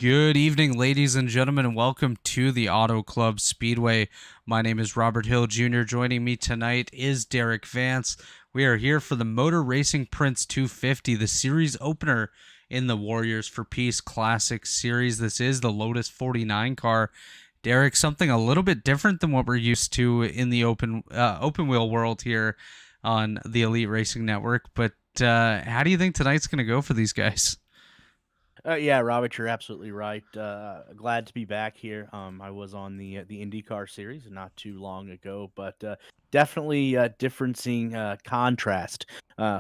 Good evening, ladies and gentlemen, and welcome to the Auto Club Speedway. My name is Robert Hill Jr. Joining me tonight is Derik Vance. We are here for the Motor Racing Prince 250, the series opener in the Warriors for Peace Classic Series. This is the Lotus 49 car. Derik, something a little bit different than what we're used to in the open wheel world here on the Elite Racing Network. But how do you think tonight's going to go for these guys? Yeah, Robert, you're absolutely right. Glad to be back here. I was on the IndyCar series not too long ago, but definitely differencing contrast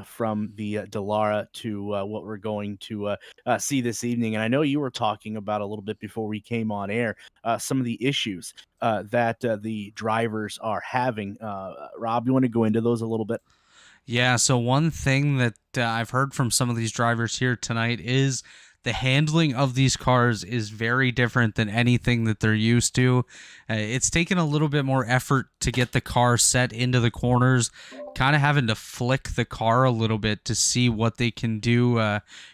from the Delara to what we're going to see this evening. And I know you were talking about a little bit before we came on air some of the issues that the drivers are having. Rob, you want to go into those a little bit? Yeah, so one thing that I've heard from some of these drivers here tonight is the handling of these cars is very different than anything that they're used to. It's taken a little bit more effort to get the car set into the corners, kind of having to flick the car a little bit to see what they can do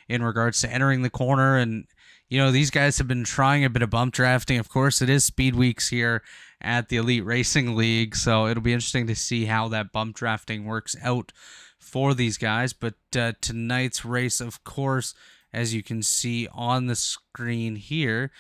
in regards to entering the corner. And, these guys have been trying a bit of bump drafting. Of course, it is Speed Weeks here at the Elite Racing League, so it'll be interesting to see how that bump drafting works out for these guys. But tonight's race, of course, as you can see on the screen here,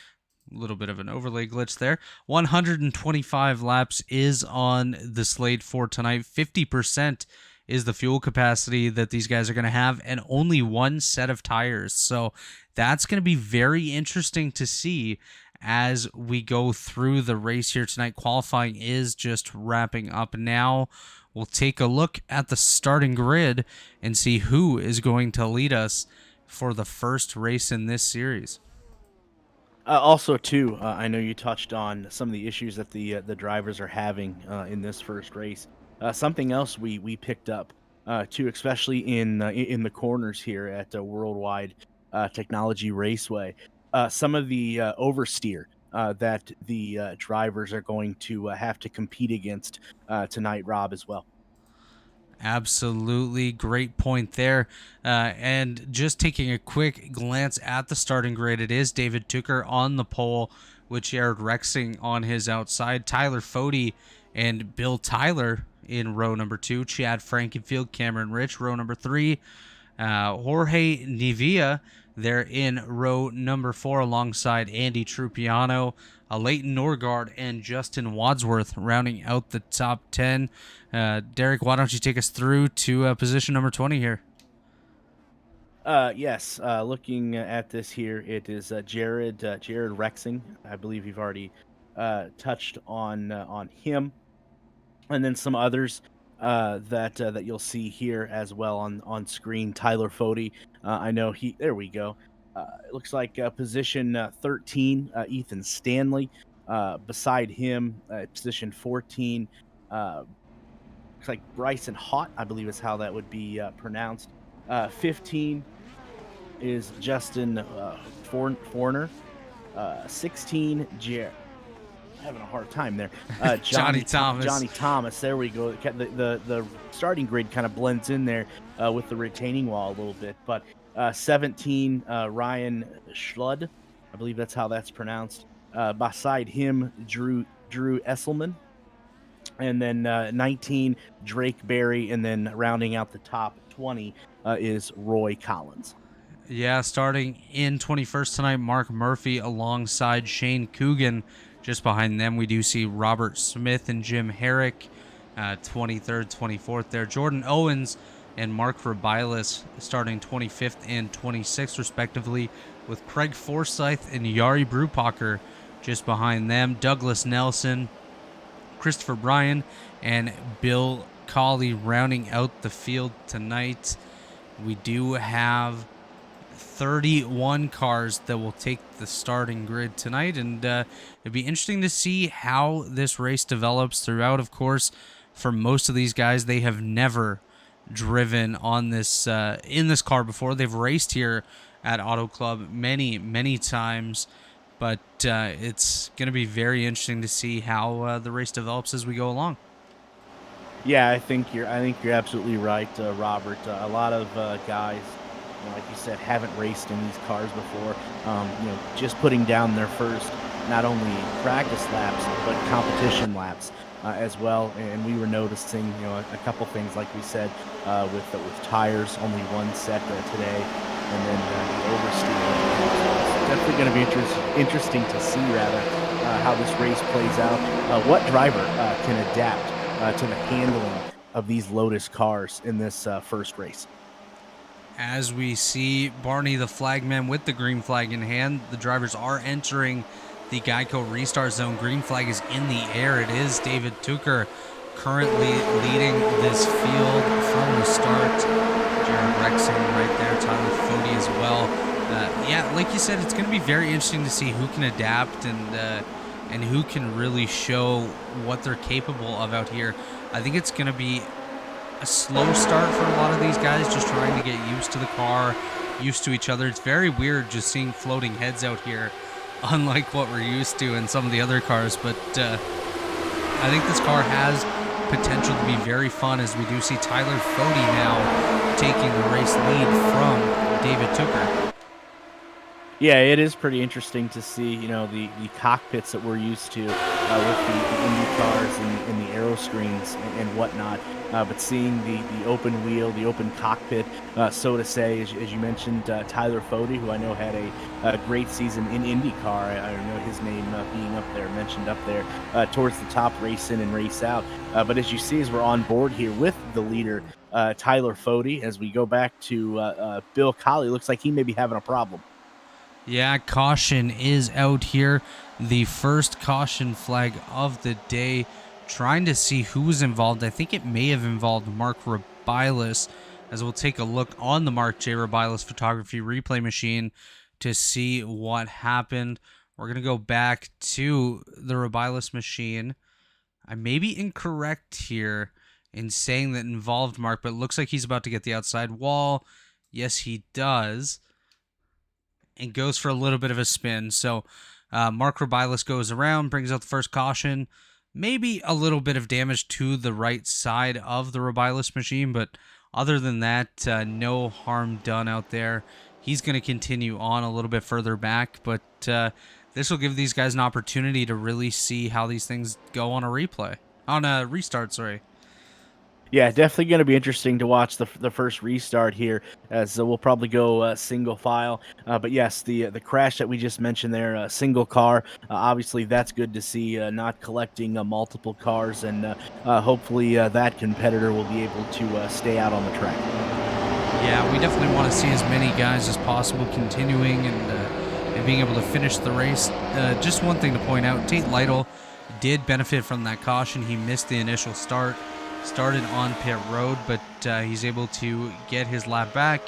a little bit of an overlay glitch there. 125 laps is on the slate for tonight. 50% is the fuel capacity that these guys are going to have, and only one set of tires. So that's going to be very interesting to see as we go through the race here tonight. Qualifying is just wrapping up now. We'll take a look at the starting grid and see who is going to lead us for the first race in this series. Also, too, I know you touched on some of the issues that the drivers are having in this first race. Something else we picked up too, especially in the corners here at Worldwide Technology Raceway, some of the oversteer that the drivers are going to have to compete against tonight, Rob, as well. Absolutely. Great point there. And just taking a quick glance at the starting grid, it is David Tucker on the pole with Jared Rexing on his outside, Tyler Fody and Bill Tyler in row number 2, Chad Frankenfield, Cameron Rich, row number 3, Jorge Nivea, they're in row number 4 alongside Andy Trupiano, Leighton Norgard, and Justin Wadsworth rounding out the top 10. Derik, why don't you take us through to position number 20 here? Yes, looking at this here, it is Jared Rexing. I believe you've already touched on him, and then some others that you'll see here as well on screen. Tyler Fody, I know he. There we go. It looks like position 13, Ethan Stanley. Beside him, position 14, looks like Bryson Hott, I believe is how that would be pronounced. 15 is Justin Forner. 16, having a hard time there. Johnny Thomas. Johnny Thomas. There we go. The starting grid kind of blends in there with the retaining wall a little bit. But 17, Ryan Schlud. I believe that's how that's pronounced. Beside him, Drew Esselman. And then 19, Drake Berry. And then rounding out the top 20 is Roy Collins. Yeah, starting in 21st tonight, Mark Murphy alongside Shane Coogan. Just behind them, we do see Robert Smith and Jim Herrick, 23rd, 24th there. Jordan Owens and Mark Rabilas starting 25th and 26th, respectively, with Craig Forsyth and Yari Brupacher just behind them. Douglas Nelson, Christopher Bryan, and Bill Colley rounding out the field tonight. We do have 31 cars that will take the starting grid tonight, and it'd be interesting to see how this race develops throughout. Of course, for most of these guys, they have never driven on this in this car before. They've raced here at Auto Club many times, but it's going to be very interesting to see how the race develops as we go along. Yeah, I think you're absolutely right, Robert. A lot of guys like you said, haven't raced in these cars before. Just putting down their first not only practice laps but competition laps as well. And we were noticing, a couple things like we said with tires, only one set today, and then the oversteer. It's definitely going to be interesting to see rather how this race plays out. What driver can adapt to the handling of these Lotus cars in this first race? As we see Barney the flagman with the green flag in hand, the drivers are entering the Geico restart zone. Green flag is in the air. It is David Tucker currently leading this field from the start. Jared Rexing right there, Tyler Fody as well. Yeah, like you said, it's going to be very interesting to see who can adapt and who can really show what they're capable of out here. I think it's going to be a slow start for a lot of these guys, just trying to get used to the car, used to each other. It's very weird just seeing floating heads out here, unlike what we're used to in some of the other cars. But I think this car has potential to be very fun, as we do see Tyler Fody now taking the race lead from David Tucker. Yeah, it is pretty interesting to see, the cockpits that we're used to with the Indy cars and the aero screens and whatnot. But seeing the open wheel, the open cockpit, so to say, as you mentioned, Tyler Fody, who I know had a great season in IndyCar. I know his name being up there, mentioned up there towards the top, race in and race out. But as you see, as we're on board here with the leader, Tyler Fody, as we go back to Bill Colley, looks like he may be having a problem. Yeah, caution is out here. The first caution flag of the day. Trying to see who was involved. I think it may have involved Mark Rabilas, as we'll take a look on the Mark J. Rabilas photography replay machine to see what happened. We're going to go back to the Rabilas machine. I may be incorrect here in saying that involved Mark, but it looks like he's about to get the outside wall. Yes, he does. And goes for a little bit of a spin. So Mark Rabilas goes around, brings out the first caution. Maybe a little bit of damage to the right side of the Rabilas machine, but other than that, no harm done out there. He's going to continue on a little bit further back, but this will give these guys an opportunity to really see how these things go on a restart, sorry. Yeah, definitely going to be interesting to watch the first restart here, as we'll probably go single file. But yes, the crash that we just mentioned there, single car, obviously that's good to see, not collecting multiple cars, and hopefully that competitor will be able to stay out on the track. Yeah, we definitely want to see as many guys as possible continuing and being able to finish the race. Just one thing to point out, Tate Lytle did benefit from that caution. He missed the initial start. Started on pit road, but he's able to get his lap back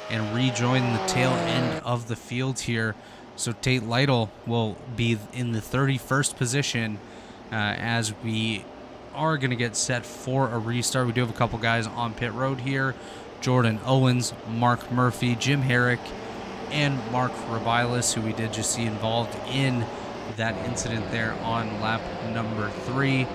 and rejoin the tail end of the field here. So Tate Lytle will be in the 31st position as we are going to get set for a restart. We do have a couple guys on pit road here. Jordan Owens, Mark Murphy, Jim Herrick, and Mark Rabilas, who we did just see involved in that incident there on lap number 3.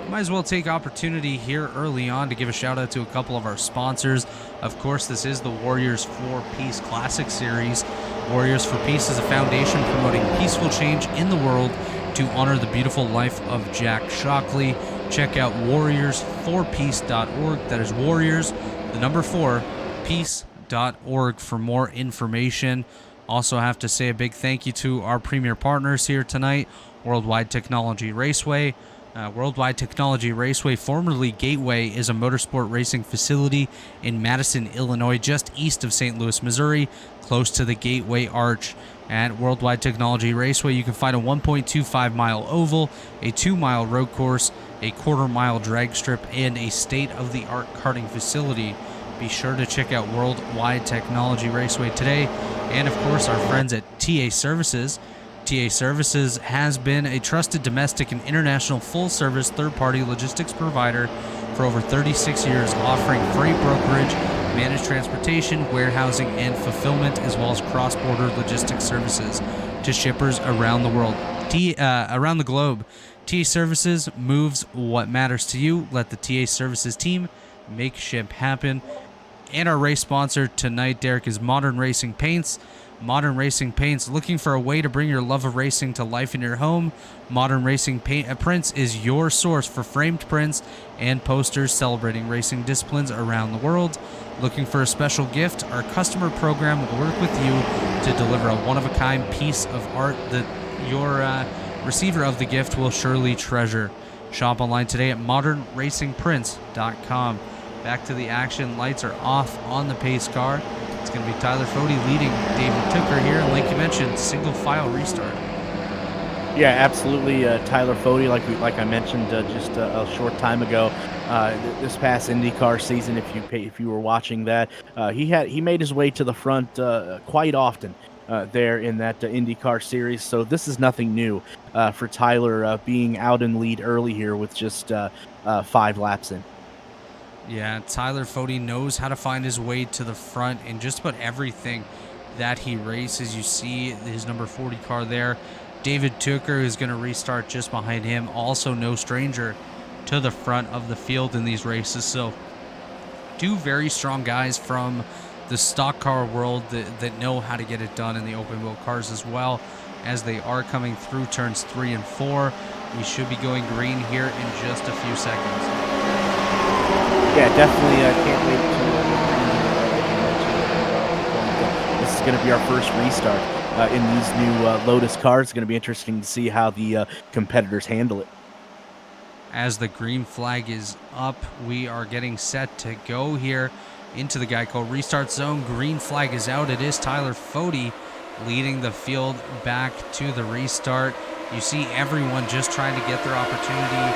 Might as well take opportunity here early on to give a shout out to a couple of our sponsors. Of course, this is the Warriors for Peace Classic Series. Warriors for Peace is a foundation promoting peaceful change in the world to honor the beautiful life of Jack Shockley. Check out warriorsforpeace.org. That is Warriors, the number 4, peace.org for more information. Also have to say a big thank you to our premier partners here tonight, Worldwide Technology Raceway. Worldwide Technology Raceway, formerly Gateway, is a motorsport racing facility in Madison, Illinois, just east of St. Louis, Missouri, close to the Gateway Arch. At Worldwide Technology Raceway, you can find a 1.25-mile oval, a 2-mile road course, a quarter-mile drag strip, and a state-of-the-art karting facility. Be sure to check out Worldwide Technology Raceway today. And, of course, our friends at TA Services. TA Services has been a trusted domestic and international full-service third-party logistics provider for over 36 years, offering freight brokerage, managed transportation, warehousing, and fulfillment, as well as cross-border logistics services to shippers around the world, around the globe. TA Services moves what matters to you. Let the TA Services team make ship happen. And our race sponsor tonight, Derik, is Modern Racing Paints. Modern Racing Paints, looking for a way to bring your love of racing to life in your home? Modern Racing Prints is your source for framed prints and posters celebrating racing disciplines around the world. Looking for a special gift? Our customer program will work with you to deliver a one-of-a-kind piece of art that your receiver of the gift will surely treasure. Shop online today at modernracingprints.com. Back to the action. Lights are off on the pace car. It's going to be Tyler Fody leading David Tooker here, and like you mentioned, single file restart. Yeah, absolutely. Tyler Fody, like I mentioned just a short time ago, this past IndyCar season, if you were watching that, he made his way to the front quite often there in that IndyCar series. So this is nothing new for Tyler being out in lead early here with just 5 laps in. Yeah, Tyler Fody knows how to find his way to the front in just about everything that he races. You see his number 40 car there. David Tooker is going to restart just behind him. Also no stranger to the front of the field in these races. So 2 very strong guys from the stock car world that know how to get it done in the open wheel cars as well, as they are coming through turns 3 and 4. We should be going green here in just a few seconds. Yeah, definitely can't wait to this is going to be our first restart in these new Lotus cars. It's going to be interesting to see how the competitors handle it. As the green flag is up, we are getting set to go here into the Geico restart zone. Green flag is out. It is Tyler Fody leading the field back to the restart. You see everyone just trying to get their opportunity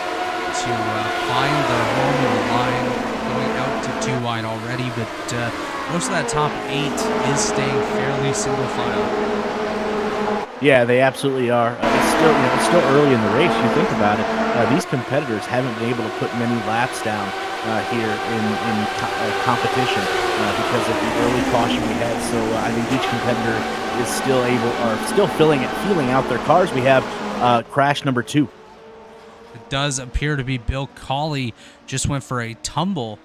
to find the home line, going out to 2 wide already, but most of that top 8 is staying fairly single file. Yeah, they absolutely are. It's still early in the race. You think about it. These competitors haven't been able to put many laps down here in competition because of the early caution we had. So I think each competitor is still feeling out their cars. We have crash number 2. It does appear to be Bill Cawley. Just went for a tumble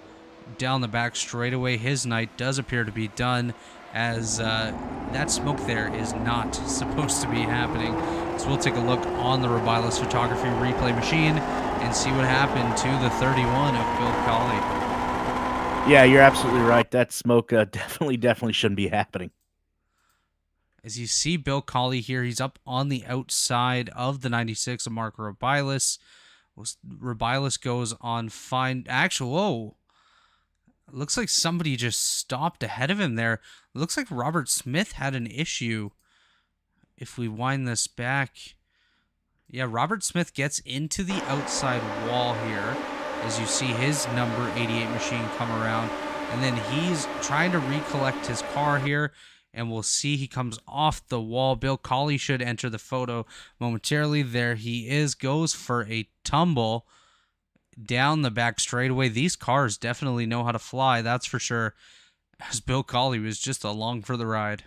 down the back straightaway. His night does appear to be done, as that smoke there is not supposed to be happening. So we'll take a look on the Robilis photography replay machine and see what happened to the 31 of Bill Cawley. Yeah, you're absolutely right. That smoke definitely shouldn't be happening. As you see Bill Cawley here, he's up on the outside of the 96 of Mark Robilis. Robilis goes on fine. Actually, whoa. Looks like somebody just stopped ahead of him there. Looks like Robert Smith had an issue. If we wind this back. Yeah, Robert Smith gets into the outside wall here, as you see his number 88 machine come around. And then he's trying to recollect his car here, and we'll see he comes off the wall. Bill Cawley should enter the photo momentarily. There he is, goes for a tumble down the back straightaway. These cars definitely know how to fly, that's for sure, as Bill Cawley was just along for the ride.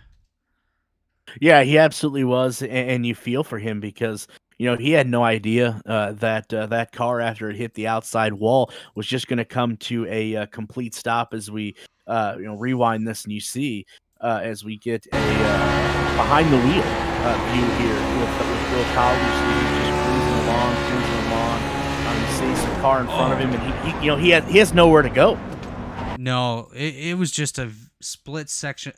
Yeah, he absolutely was, and you feel for him because he had no idea that that car, after it hit the outside wall, was just going to come to a complete stop. As we rewind this, and you see as we get a behind the wheel view here with Bill Cawley just cruising along. You see some car in front of him, and he has nowhere to go. No, it was just a split second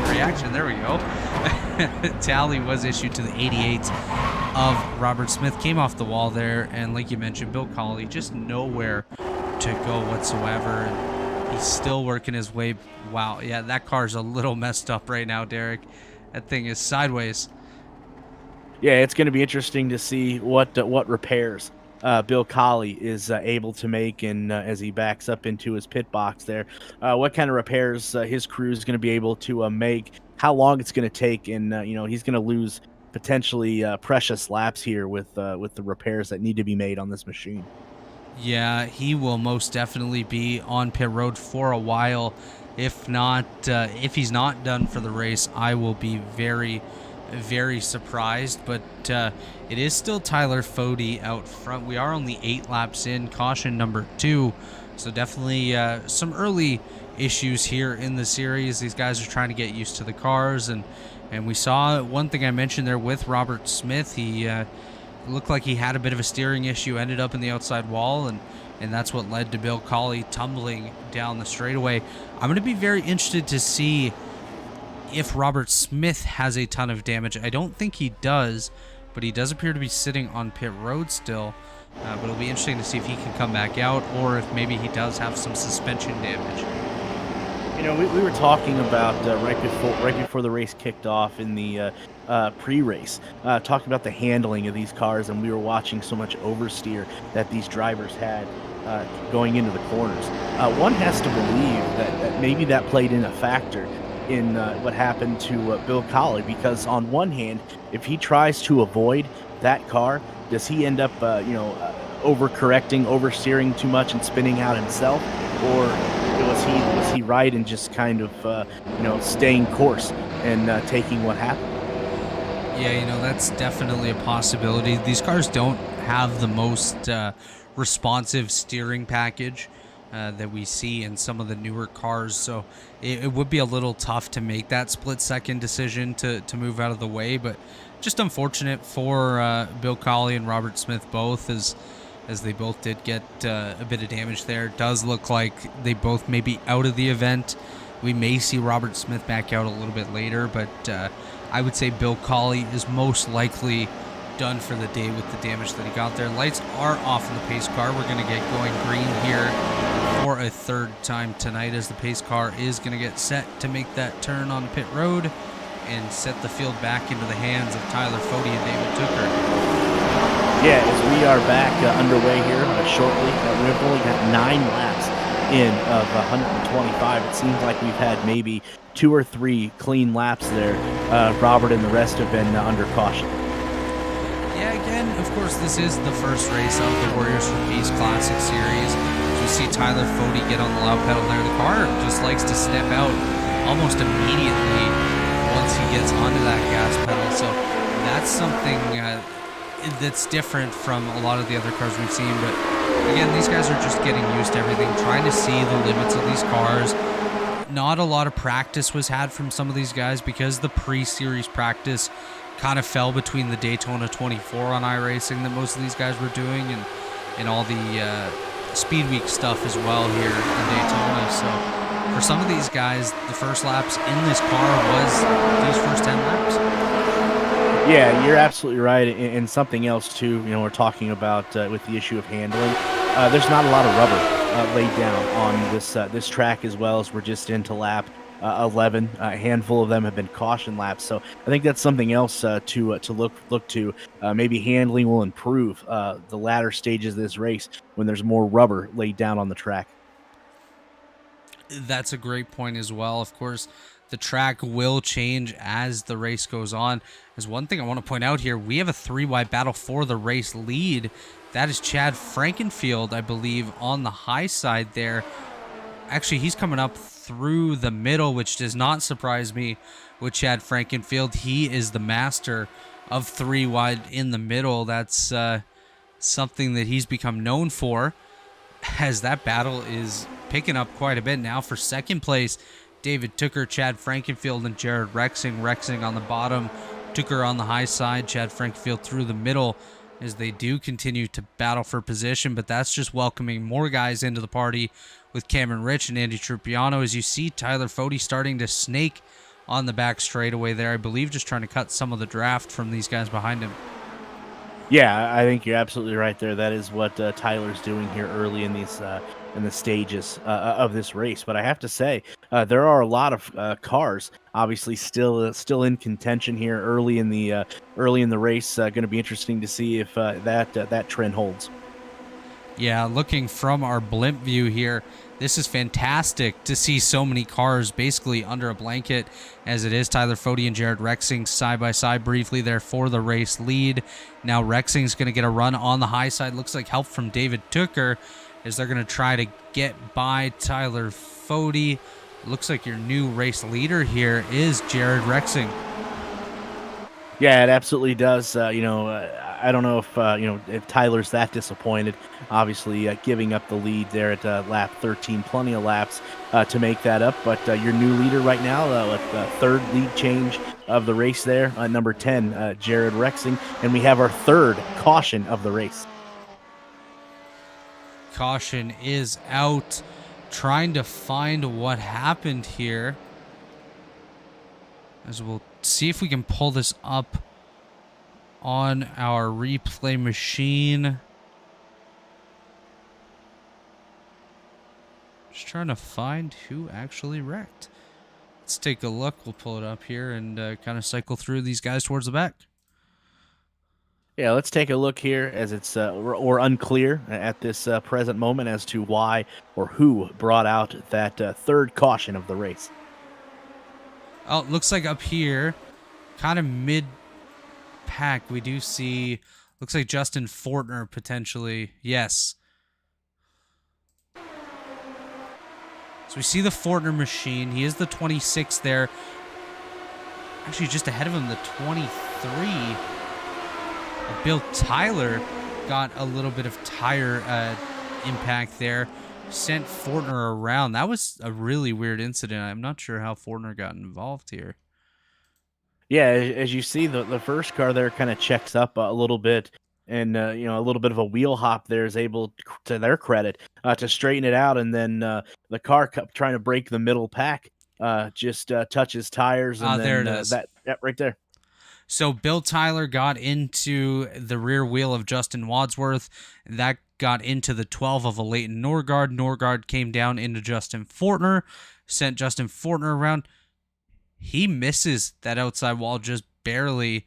reaction. There we go. Tally was issued to the 88 of Robert Smith. Came off the wall there, and like you mentioned, Bill Cawley just nowhere to go whatsoever. And he's still working his way. Wow, yeah, that car's a little messed up right now, Derik. That thing is sideways. Yeah, it's going to be interesting to see what repairs Bill Cawley is able to make, and as he backs up into his pit box there, what kind of repairs his crew is going to be able to make, how long it's going to take, and he's going to lose potentially precious laps here with the repairs that need to be made on this machine. Yeah, he will most definitely be on pit road for a while. If not, if he's not done for the race, I will be very, very surprised. But it is still Tyler Fody out front. We are only 8 laps in, caution number 2. So definitely some early issues here in the series. These guys are trying to get used to the cars, and we saw one thing I mentioned there with Robert Smith. He looked like he had a bit of a steering issue, ended up in the outside wall, and that's what led to Bill Colley tumbling down the straightaway. I'm going to be very interested to see if Robert Smith has a ton of damage. I don't think he does, but he does appear to be sitting on pit road still. But it'll be interesting to see if he can come back out, or if maybe he does have some suspension damage. You know, we were talking about right before the race kicked off in the pre-race, talking about the handling of these cars, and we were watching so much oversteer that these drivers had going into the corners. One has to believe that maybe that played in a factor in what happened to Bill Colley, because on one hand, if he tries to avoid that car, does he end up overcorrecting, oversteering too much and spinning out himself, or was he right in just kind of staying course and taking what happened? Yeah, that's definitely a possibility. These cars don't have the most responsive steering package that we see in some of the newer cars, so it would be a little tough to make that split-second decision to move out of the way, but just unfortunate for Bill Colley and Robert Smith both, as they both did get a bit of damage there. It does look like they both may be out of the event. We may see Robert Smith back out a little bit later, but I would say Bill Colley is most likely done for the day with the damage that he got there. Lights are off in the pace car. We're going to get going green here for a third time tonight, as the pace car is going to get set to make that turn on pit road and set the field back into the hands of Tyler Fode and David Tucker. Yeah, as we are back underway here shortly, we've only got 9 laps in of 125. It seems like we've had maybe 2 or 3 clean laps there. Robert and the rest have been under caution. Yeah, again, of course, this is the first race of the Warriors for Peace Classic Series. As you see Tyler Fode get on the loud pedal there, the car just likes to step out almost immediately once he gets onto that gas pedal. So that's something that's different from a lot of the other cars we've seen. But again, these guys are just getting used to everything, trying to see the limits of these cars. Not a lot of practice was had from some of these guys, because the pre-series practice kind of fell between the Daytona 24 on iRacing that most of these guys were doing, and all the Speed Week stuff as well here in Daytona. So for some of these guys, the first laps in this car was these first 10 laps. Yeah, you're absolutely right. And something else too, we're talking about with the issue of handling. There's not a lot of rubber laid down on this track, as well, as we're just into lap 11. A handful of them have been caution laps, so I think that's something else to look to. Maybe handling will improve the latter stages of this race when there's more rubber laid down on the track. That's a great point as well. Of course, the track will change as the race goes on. There's one thing I want to point out here. We have a 3-wide battle for the race lead. That is Chad Frankenfield, I believe, on the high side there. Actually, he's coming up through the middle, which does not surprise me with Chad Frankenfield. He is the master of 3-wide in the middle. That's something that he's become known for, as that battle is picking up quite a bit now. For second place, David Tucker, Chad Frankenfield, and Jared Rexing. Rexing on the bottom, Tucker on the high side, Chad Frankenfield through the middle, as they do continue to battle for position. But that's just welcoming more guys into the party with Cameron Rich and Andy Trupiano, as you see Tyler Fode starting to snake on the back straightaway there. I believe just trying to cut some of the draft from these guys behind him. Yeah, I think you're absolutely right there. That is what Tyler's doing here early in these in the stages of this race. But I have to say, there are a lot of cars obviously still in contention here early in the race. Going to be interesting to see if that trend holds. Yeah, looking from our blimp view here, this is fantastic to see so many cars basically under a blanket, as it is Tyler Fode and Jared Rexing side by side briefly there for the race lead. Now Rexing's going to get a run on the high side. Looks like help from David Tucker, as they're going to try to get by Tyler Fode. Looks like your new race leader here is Jared Rexing. Yeah, it absolutely does. I don't know if if Tyler's that disappointed. Obviously, giving up the lead there at lap 13, plenty of laps to make that up. But your new leader right now, with the third lead change of the race there, number 10, Jared Rexing, and we have our third caution of the race. Caution is out, trying to find what happened here. As we'll see if we can pull this up on our replay machine. Just trying to find who actually wrecked. Let's take a look. We'll pull it up here and kind of cycle through these guys towards the back. Yeah, let's take a look here, as it's or unclear at this present moment as to why or who brought out that third caution of the race. Oh, it looks like up here, kind of mid-pack, we do see, looks like Justin Fortner potentially. Yes. So we see the Fortner machine. He is the 26 there. Actually, just ahead of him, the 23. Bill Tyler got a little bit of tire impact there. Sent Fortner around. That was a really weird incident. I'm not sure how Fortner got involved here. Yeah, as you see, the first car there kind of checks up a little bit, and a little bit of a wheel hop there is able, to their credit, to straighten it out, and then the car trying to break the middle pack just touches tires, and then there it is. Right there. So Bill Tyler got into the rear wheel of Justin Wadsworth. That got into the 12 of a Leighton Norgard. Norgard came down into Justin Fortner, sent Justin Fortner around. He misses that outside wall just barely.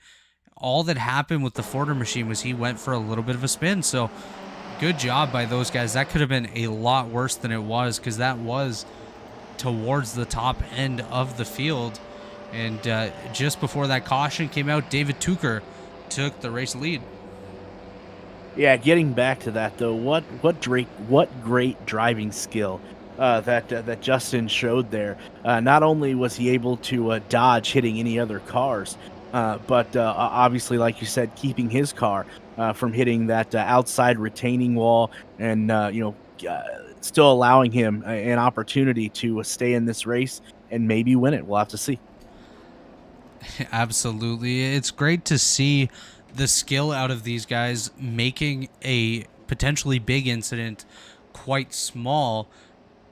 All that happened with the Fortner machine was he went for a little bit of a spin. So good job by those guys. That could have been a lot worse than it was, because that was towards the top end of the field. And just before that caution came out, David Tucker took the race lead. Yeah, getting back to that though, what great driving skill that Justin showed there. Not only was he able to dodge hitting any other cars, but obviously, like you said, keeping his car from hitting that outside retaining wall, and still allowing him an opportunity to stay in this race and maybe win it. We'll have to see. Absolutely. It's great to see the skill out of these guys, making a potentially big incident quite small.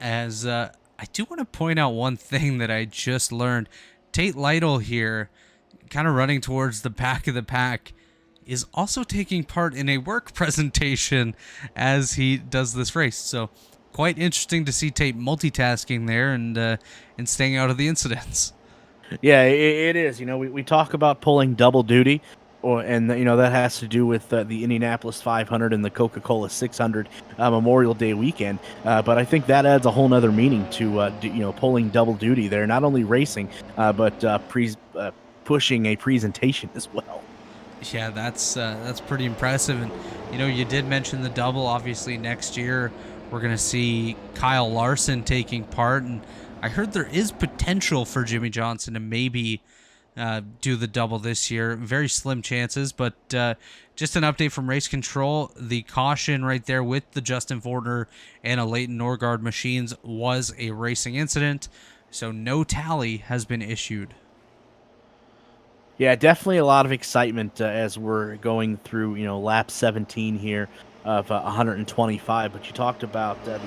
As I do want to point out one thing that I just learned. Tate Lytle here, kind of running towards the back of the pack, is also taking part in a work presentation as he does this race. So quite interesting to see Tate multitasking there and staying out of the incidents. Yeah, it is. We talk about pulling double duty, and that has to do with the Indianapolis 500 and the Coca-Cola 600 Memorial Day weekend. But I think that adds a whole nother meaning to pulling double duty there, not only racing, but pushing a presentation as well. Yeah, that's pretty impressive. And you did mention the double. Obviously, next year we're gonna see Kyle Larson taking part, and I heard there is potential for Jimmy Johnson to maybe do the double this year. Very slim chances, but just an update from Race Control. The caution right there with the Justin Fortner and a Leighton Norgard machines was a racing incident, so no tally has been issued. Yeah, definitely a lot of excitement as we're going through, lap 17 here of 125. But you talked about the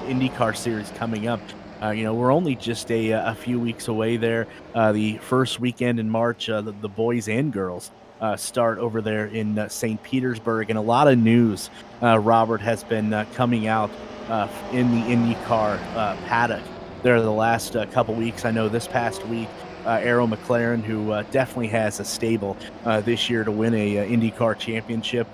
IndyCar series coming up. We're only just a few weeks away there. The first weekend in March, the boys and girls start over there in St. Petersburg. And a lot of news, Robert, has been coming out in the IndyCar paddock there the last couple weeks. I know this past week, Arrow McLaren, who definitely has a stable this year to win a IndyCar championship,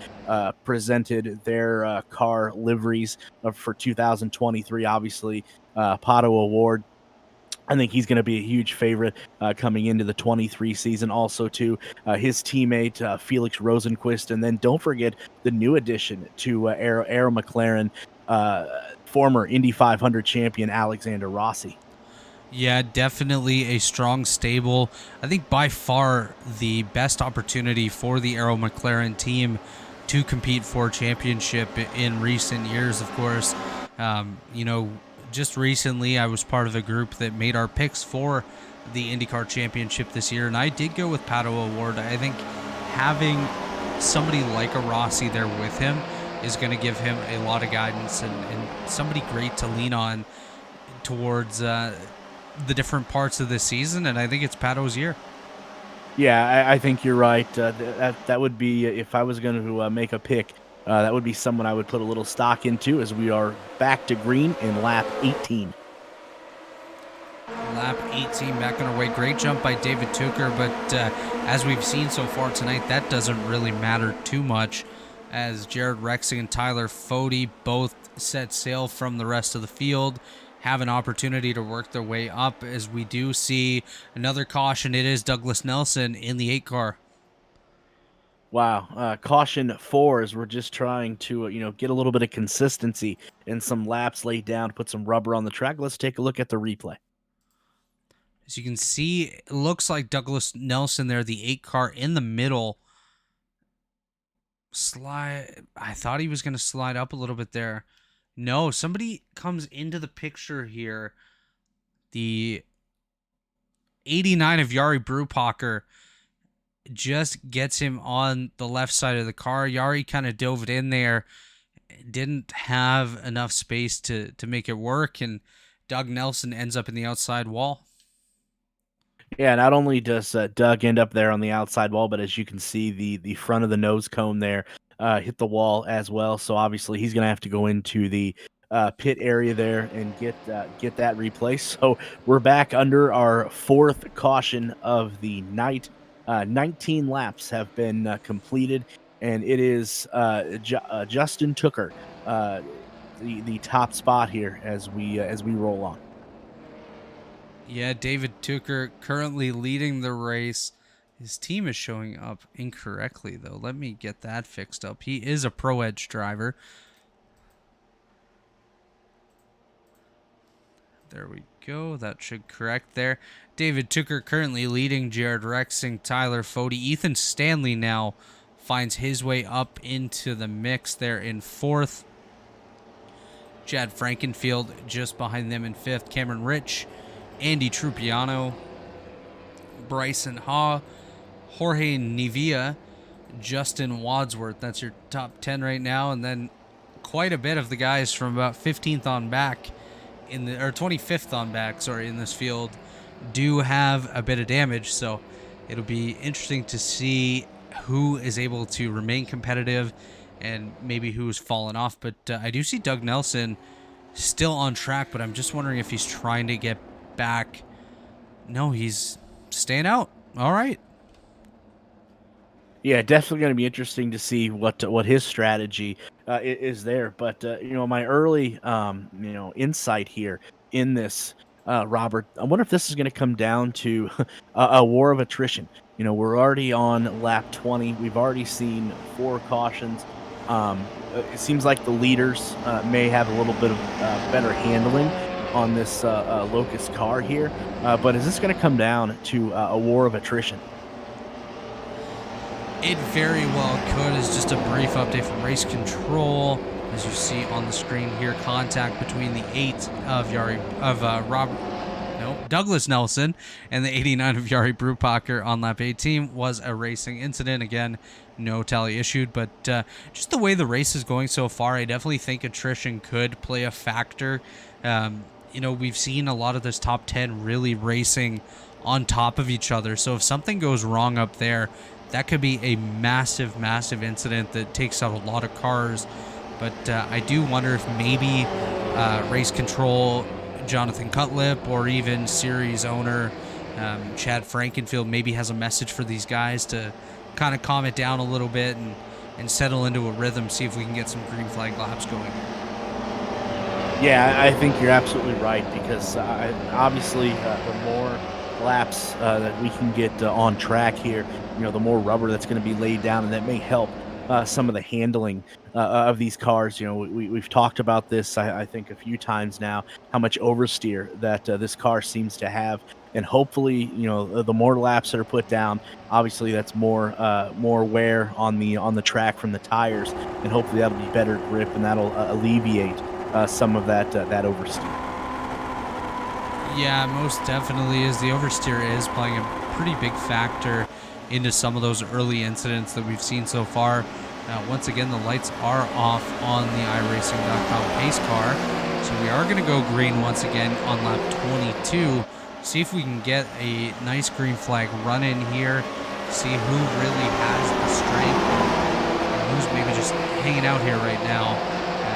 presented their car liveries for 2023. Obviously, Pato Award. I think he's going to be a huge favorite coming into the 23 season. Also, to his teammate Felix Rosenquist, and then don't forget the new addition to Arrow McLaren, former Indy 500 champion Alexander Rossi. Yeah, definitely a strong stable. I think by far the best opportunity for the Arrow McLaren team to compete for championship in recent years, of course. You know, just recently I was part of a group that made our picks for the IndyCar Championship this year, and I did go with Pato O'Ward. I think having somebody like a Rossi there with him is going to give him a lot of guidance and somebody great to lean on towards the different parts of this season, and I think it's Pato's year. Yeah, I think you're right. That would be if I was going to make a pick. That would be someone I would put a little stock into as we are back to green in lap 18. Lap 18 back on our way. Great jump by David Tucker, but as we've seen so far tonight, that doesn't really matter too much as Jared Rexing and Tyler Fode both set sail from the rest of the field, have an opportunity to work their way up as we do see another caution. It is Douglas Nelson in the 8 car. Wow, caution 4 as we're just trying to get a little bit of consistency and some laps laid down, put some rubber on the track. Let's take a look at the replay. As you can see, it looks like Douglas Nelson there, the 8 car in the middle. Slide. I thought he was going to slide up a little bit there. No, somebody comes into the picture here. The 89 of Jari Brupacher just gets him on the left side of the car. Jari kind of dove it in there. Didn't have enough space to make it work, and Doug Nelson ends up in the outside wall. Yeah, not only does Doug end up there on the outside wall, but as you can see, the front of the nose cone there hit the wall as well. So obviously he's going to have to go into the pit area there and get that replaced. So we're back under our 4th caution of the night. 19 laps have been completed, and it is Justin Tucker, the top spot here as we roll on. Yeah, David Tucker currently leading the race. His team is showing up incorrectly, though. Let me get that fixed up. He is a Pro Edge driver. There we go. That should correct there. David Tucker currently leading. Jared Rexing, Tyler Fode. Ethan Stanley now finds his way up into the mix there in 4th. Chad Frankenfield just behind them in 5th. Cameron Rich, Andy Trupiano, Bryson Ha, Jorge Nivea, Justin Wadsworth. That's your top 10 right now. And then quite a bit of the guys from about 15th on back or 25th on back, in this field do have a bit of damage. So it'll be interesting to see who is able to remain competitive and maybe who's fallen off. But I do see Doug Nelson still on track, but I'm just wondering if he's trying to get back. No, he's staying out. All right. Yeah, definitely going to be interesting to see what his strategy is there. But my early insight here in this, Robert, I wonder if this is going to come down to a war of attrition. We're already on lap 20. We've already seen 4 cautions. It seems like the leaders may have a little bit of better handling on this Lotus car here. But is this going to come down to a war of attrition? It very well could. As just a brief update from race control, as you see on the screen here, contact between the 8 of Douglas Nelson and the 89 of Jari Brupacher on lap 18 was a racing incident. Again, no tally issued, but just the way the race is going so far, I definitely think attrition could play a factor. We've seen a lot of this top 10 really racing on top of each other. So if something goes wrong up there, that could be a massive, massive incident that takes out a lot of cars. But I do wonder if maybe race control, Jonathan Cutlip, or even series owner Chad Frankenfield maybe has a message for these guys to kind of calm it down a little bit and settle into a rhythm, see if we can get some green flag laps going. Yeah, I think you're absolutely right, because obviously the more laps that we can get on track here, the more rubber that's going to be laid down, and that may help some of the handling of these cars. We've talked about this, I think, a few times now, how much oversteer that this car seems to have. And hopefully, the more laps that are put down, obviously that's more wear on the track from the tires, and hopefully that'll be better grip, and that'll alleviate some of that oversteer. Yeah, most definitely is. The oversteer is playing a pretty big factor into some of those early incidents that we've seen so far. Once again, the lights are off on the iRacing.com pace car, so we are going to go green once again on lap 22. See if we can get a nice green flag run in here, see who really has the strength and who's maybe just hanging out here right now,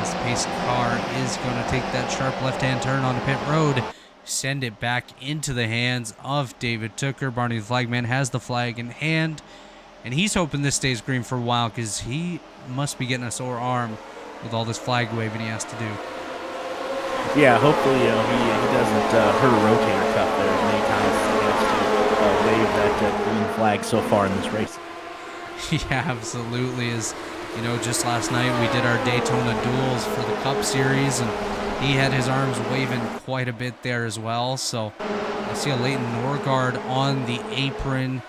as the pace car is going to take that sharp left-hand turn onto pit road, send it back into the hands of David Tooker. Barney the Flagman has the flag in hand, and he's hoping this stays green for a while because he must be getting a sore arm with all this flag waving he has to do. Yeah, hopefully he doesn't hurt a rotator cuff there as many times as he has to wave that green flag so far in this race. Yeah, absolutely. Just last night we did our Daytona duels for the Cup Series, and he had his arms waving quite a bit there as well. So I see a Leighton Norgard on the apron.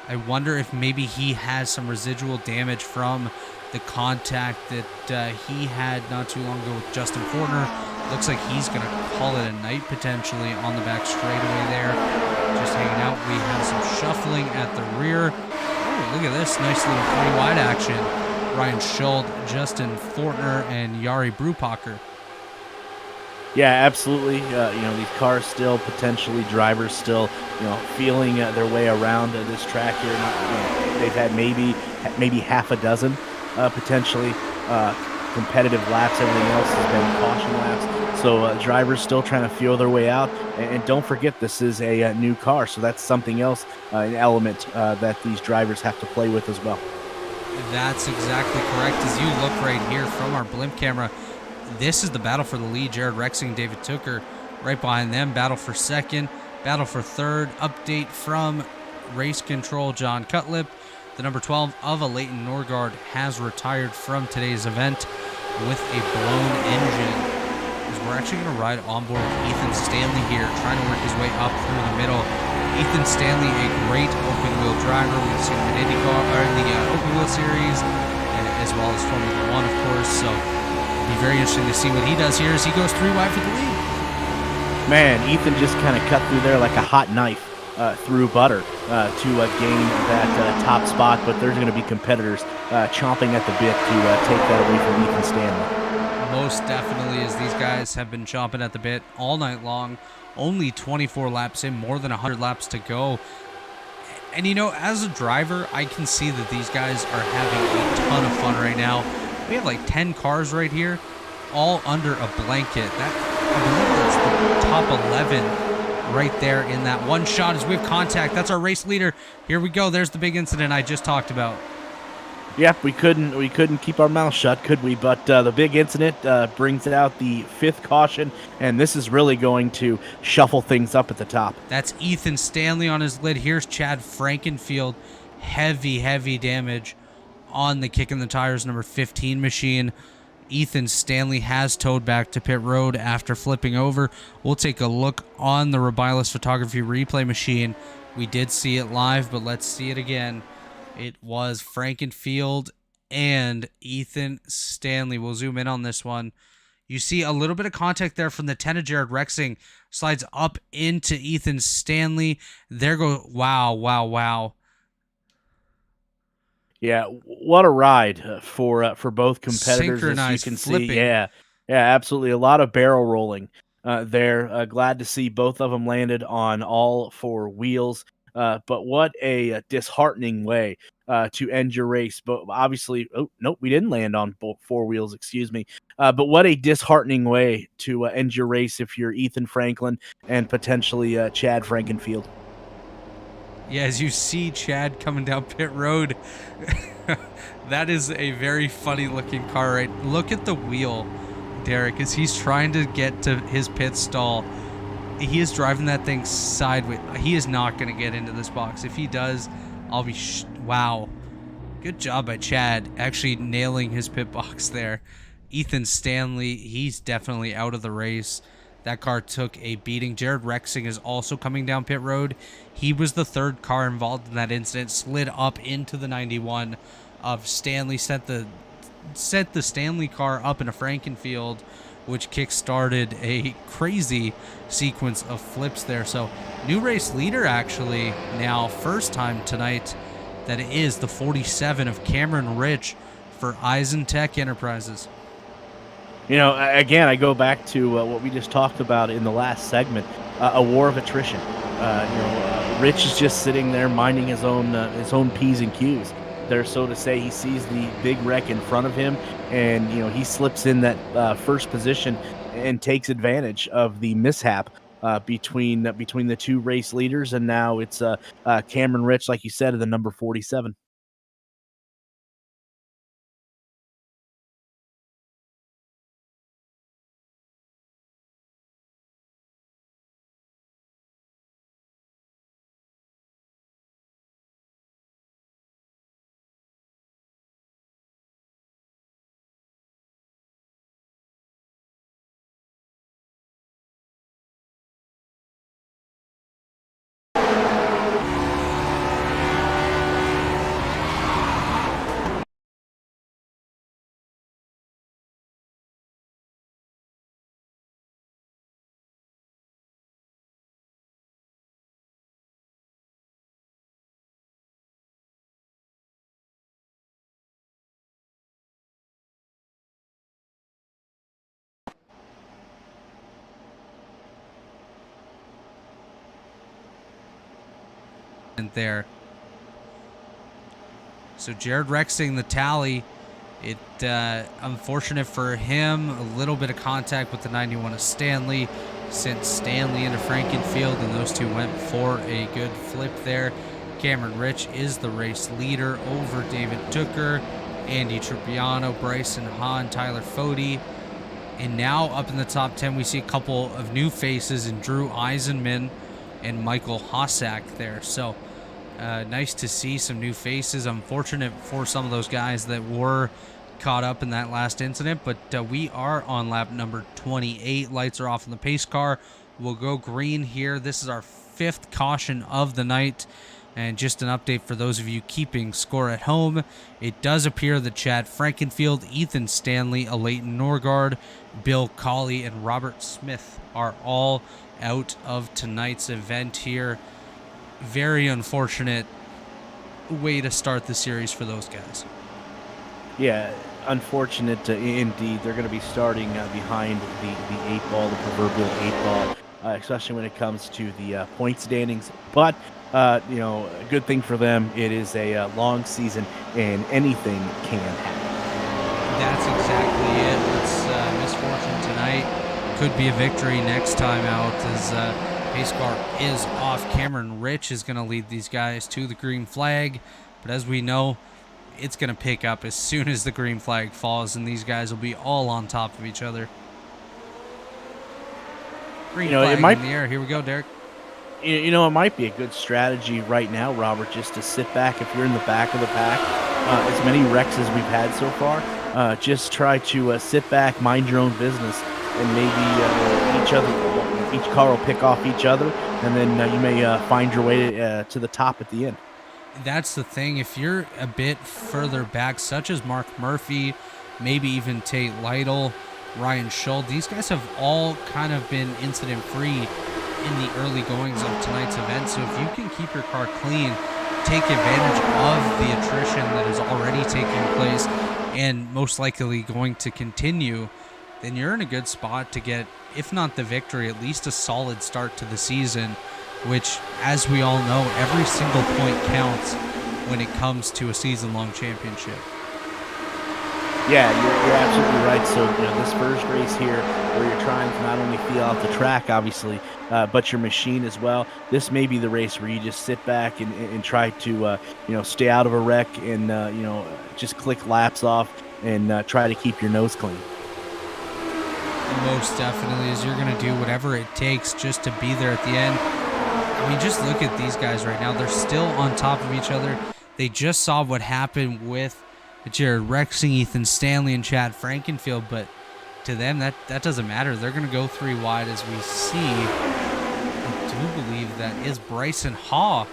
I wonder if maybe he has some residual damage from the contact that he had not too long ago with Justin Fortner. Looks like he's going to call it a night potentially on the back straightaway there. Just hanging out. We have some shuffling at the rear. Oh, look at this nice little 3-wide action. Ryan Schuld, Justin Fortner, and Yari Brupacher. Yeah, absolutely. These cars still potentially, drivers still, feeling their way around this track here. They've had maybe half a dozen potentially competitive laps. Everything else has been caution laps. So drivers still trying to feel their way out. And don't forget, this is a new car, so that's something else, an element that these drivers have to play with as well. That's exactly correct. As you look right here from our blimp camera, this is the battle for the lead. Jared Rexing, David Tooker right behind them. Battle for second, battle for third. Update from race control, John Cutlip. The number 12 of a Leighton Norgard has retired from today's event with a blown engine. We're actually going to ride on board with Ethan Stanley here, trying to work his way up through the middle. Ethan Stanley, a great open-wheel driver. We've seen him in IndyCar, or in the open-wheel series, as well as Formula One, of course. So it'll be very interesting to see what he does here as he goes 3 wide for the lead. Man, Ethan just kind of cut through there like a hot knife through butter to gain that top spot. But there's going to be competitors chomping at the bit to take that away from Ethan Stanley. Most definitely, as these guys have been chomping at the bit all night long. Only 24 laps in, more than 100 laps to go. And as a driver, I can see that these guys are having a ton of fun right now. We have like 10 cars right here, all under a blanket. That, I believe that's the top 11 right there in that one shot as we have contact. That's our race leader. Here we go. There's the big incident I just talked about. Yep, we couldn't keep our mouth shut, could we? But the big incident brings out the 5th caution, and this is really going to shuffle things up at the top. That's Ethan Stanley on his lid. Here's Chad Frankenfield. Heavy damage on the kick in the tires number 15 machine. Ethan Stanley has towed back to pit road after flipping over. We'll take a look on the Robilis photography replay machine. We did see it live, but let's see it again. It was Frankenfield and Ethan Stanley. We'll zoom in on this one. You see a little bit of contact there from the 10 of Jared Rexing. Slides up into Ethan Stanley. There go. Wow. Yeah, what a ride for both competitors. Synchronized as you can flipping. See. Yeah, absolutely. A lot of barrel rolling there. Glad to see both of them landed on all 4 wheels. But what a disheartening way to end your race. But obviously, we didn't land on 4 wheels, excuse me. But what a disheartening way to end your race if you're Ethan Franklin and potentially Chad Frankenfield. Yeah, as you see Chad coming down pit road, that is a very funny looking car, right? Look at the wheel, Derik, as he's trying to get to his pit stall. He is driving that thing sideways. He is not going to get into this box. If he does, I'll be wow. Good job by Chad actually nailing his pit box there. Ethan Stanley, he's definitely out of the race. That car took a beating. Jared Rexing is also coming down pit road. He was the third car involved in that incident, slid up into the 91 of Stanley, set the Stanley car up in a Frankenfield, which kick-started a crazy sequence of flips there. So new race leader actually now, first time tonight, that it is the 47 of Cameron Rich for EisenTech Enterprises. You know, again, I go back to what we just talked about in the last segment, a war of attrition. Rich is just sitting there minding his own P's and Q's. There, so to say, he sees the big wreck in front of him, and he slips in that first position and takes advantage of the mishap between the two race leaders, and now it's Cameron Rich, like you said, in the number 47. There. So Jared Rexing, the tally, it unfortunate for him, a little bit of contact with the 91 of Stanley, sent Stanley into Frankenfield, and those two went for a good flip there. Cameron Rich is the race leader over David Tooker, Andy Trupiano, Bryson Hahn, Tyler Fody. And now up in the top 10, we see a couple of new faces in Drew Eisenman and Michael Hossack there. So nice to see some new faces. Unfortunate for some of those guys that were caught up in that last incident, but we are on lap number 28. Lights are off in the pace car. We'll go green here. This is our 5th caution of the night. And just an update for those of you keeping score at home, it does appear that Chad Frankenfield, Ethan Stanley, Alayton Norgard, Bill Colley, and Robert Smith are all out of tonight's event here. Very unfortunate way to start the series for those guys. Yeah, unfortunate indeed. They're going to be starting behind the 8-ball, the proverbial 8-ball, especially when it comes to the point standings. But, a good thing for them, it is a long season, and anything can happen. That's exactly it. It's misfortune tonight. Could be a victory next time out, as pace car is off. Cameron Rich is going to lead these guys to the green flag, but as we know, it's going to pick up as soon as the green flag falls, and these guys will be all on top of each other. Green flag in the air. Here we go, Derik. It might be a good strategy right now, Robert, just to sit back if you're in the back of the pack. As many wrecks as we've had so far, just try to sit back, mind your own business, and maybe each car will pick off each other, and then you may find your way to the top at the end. That's the thing. If you're a bit further back, such as Mark Murphy, maybe even Tate Lytle, Ryan Schull, these guys have all kind of been incident-free in the early goings of tonight's event. So if you can keep your car clean, take advantage of the attrition that is already taking place and most likely going to continue, then you're in a good spot to get, if not the victory, at least a solid start to the season, which, as we all know, every single point counts when it comes to a season-long championship. Yeah, you're absolutely right. So, this first race here, where you're trying to not only feel out the track, obviously, but your machine as well, this may be the race where you just sit back and try to, stay out of a wreck and, just click laps off and try to keep your nose clean. Most definitely, is you're going to do whatever it takes just to be there at the end. I mean, just look at these guys right now. They're still on top of each other. They just saw what happened with Jared Rexing, Ethan Stanley, and Chad Frankenfield, but to them, that doesn't matter. They're going to go 3 wide as we see. I do believe that is Bryson Haw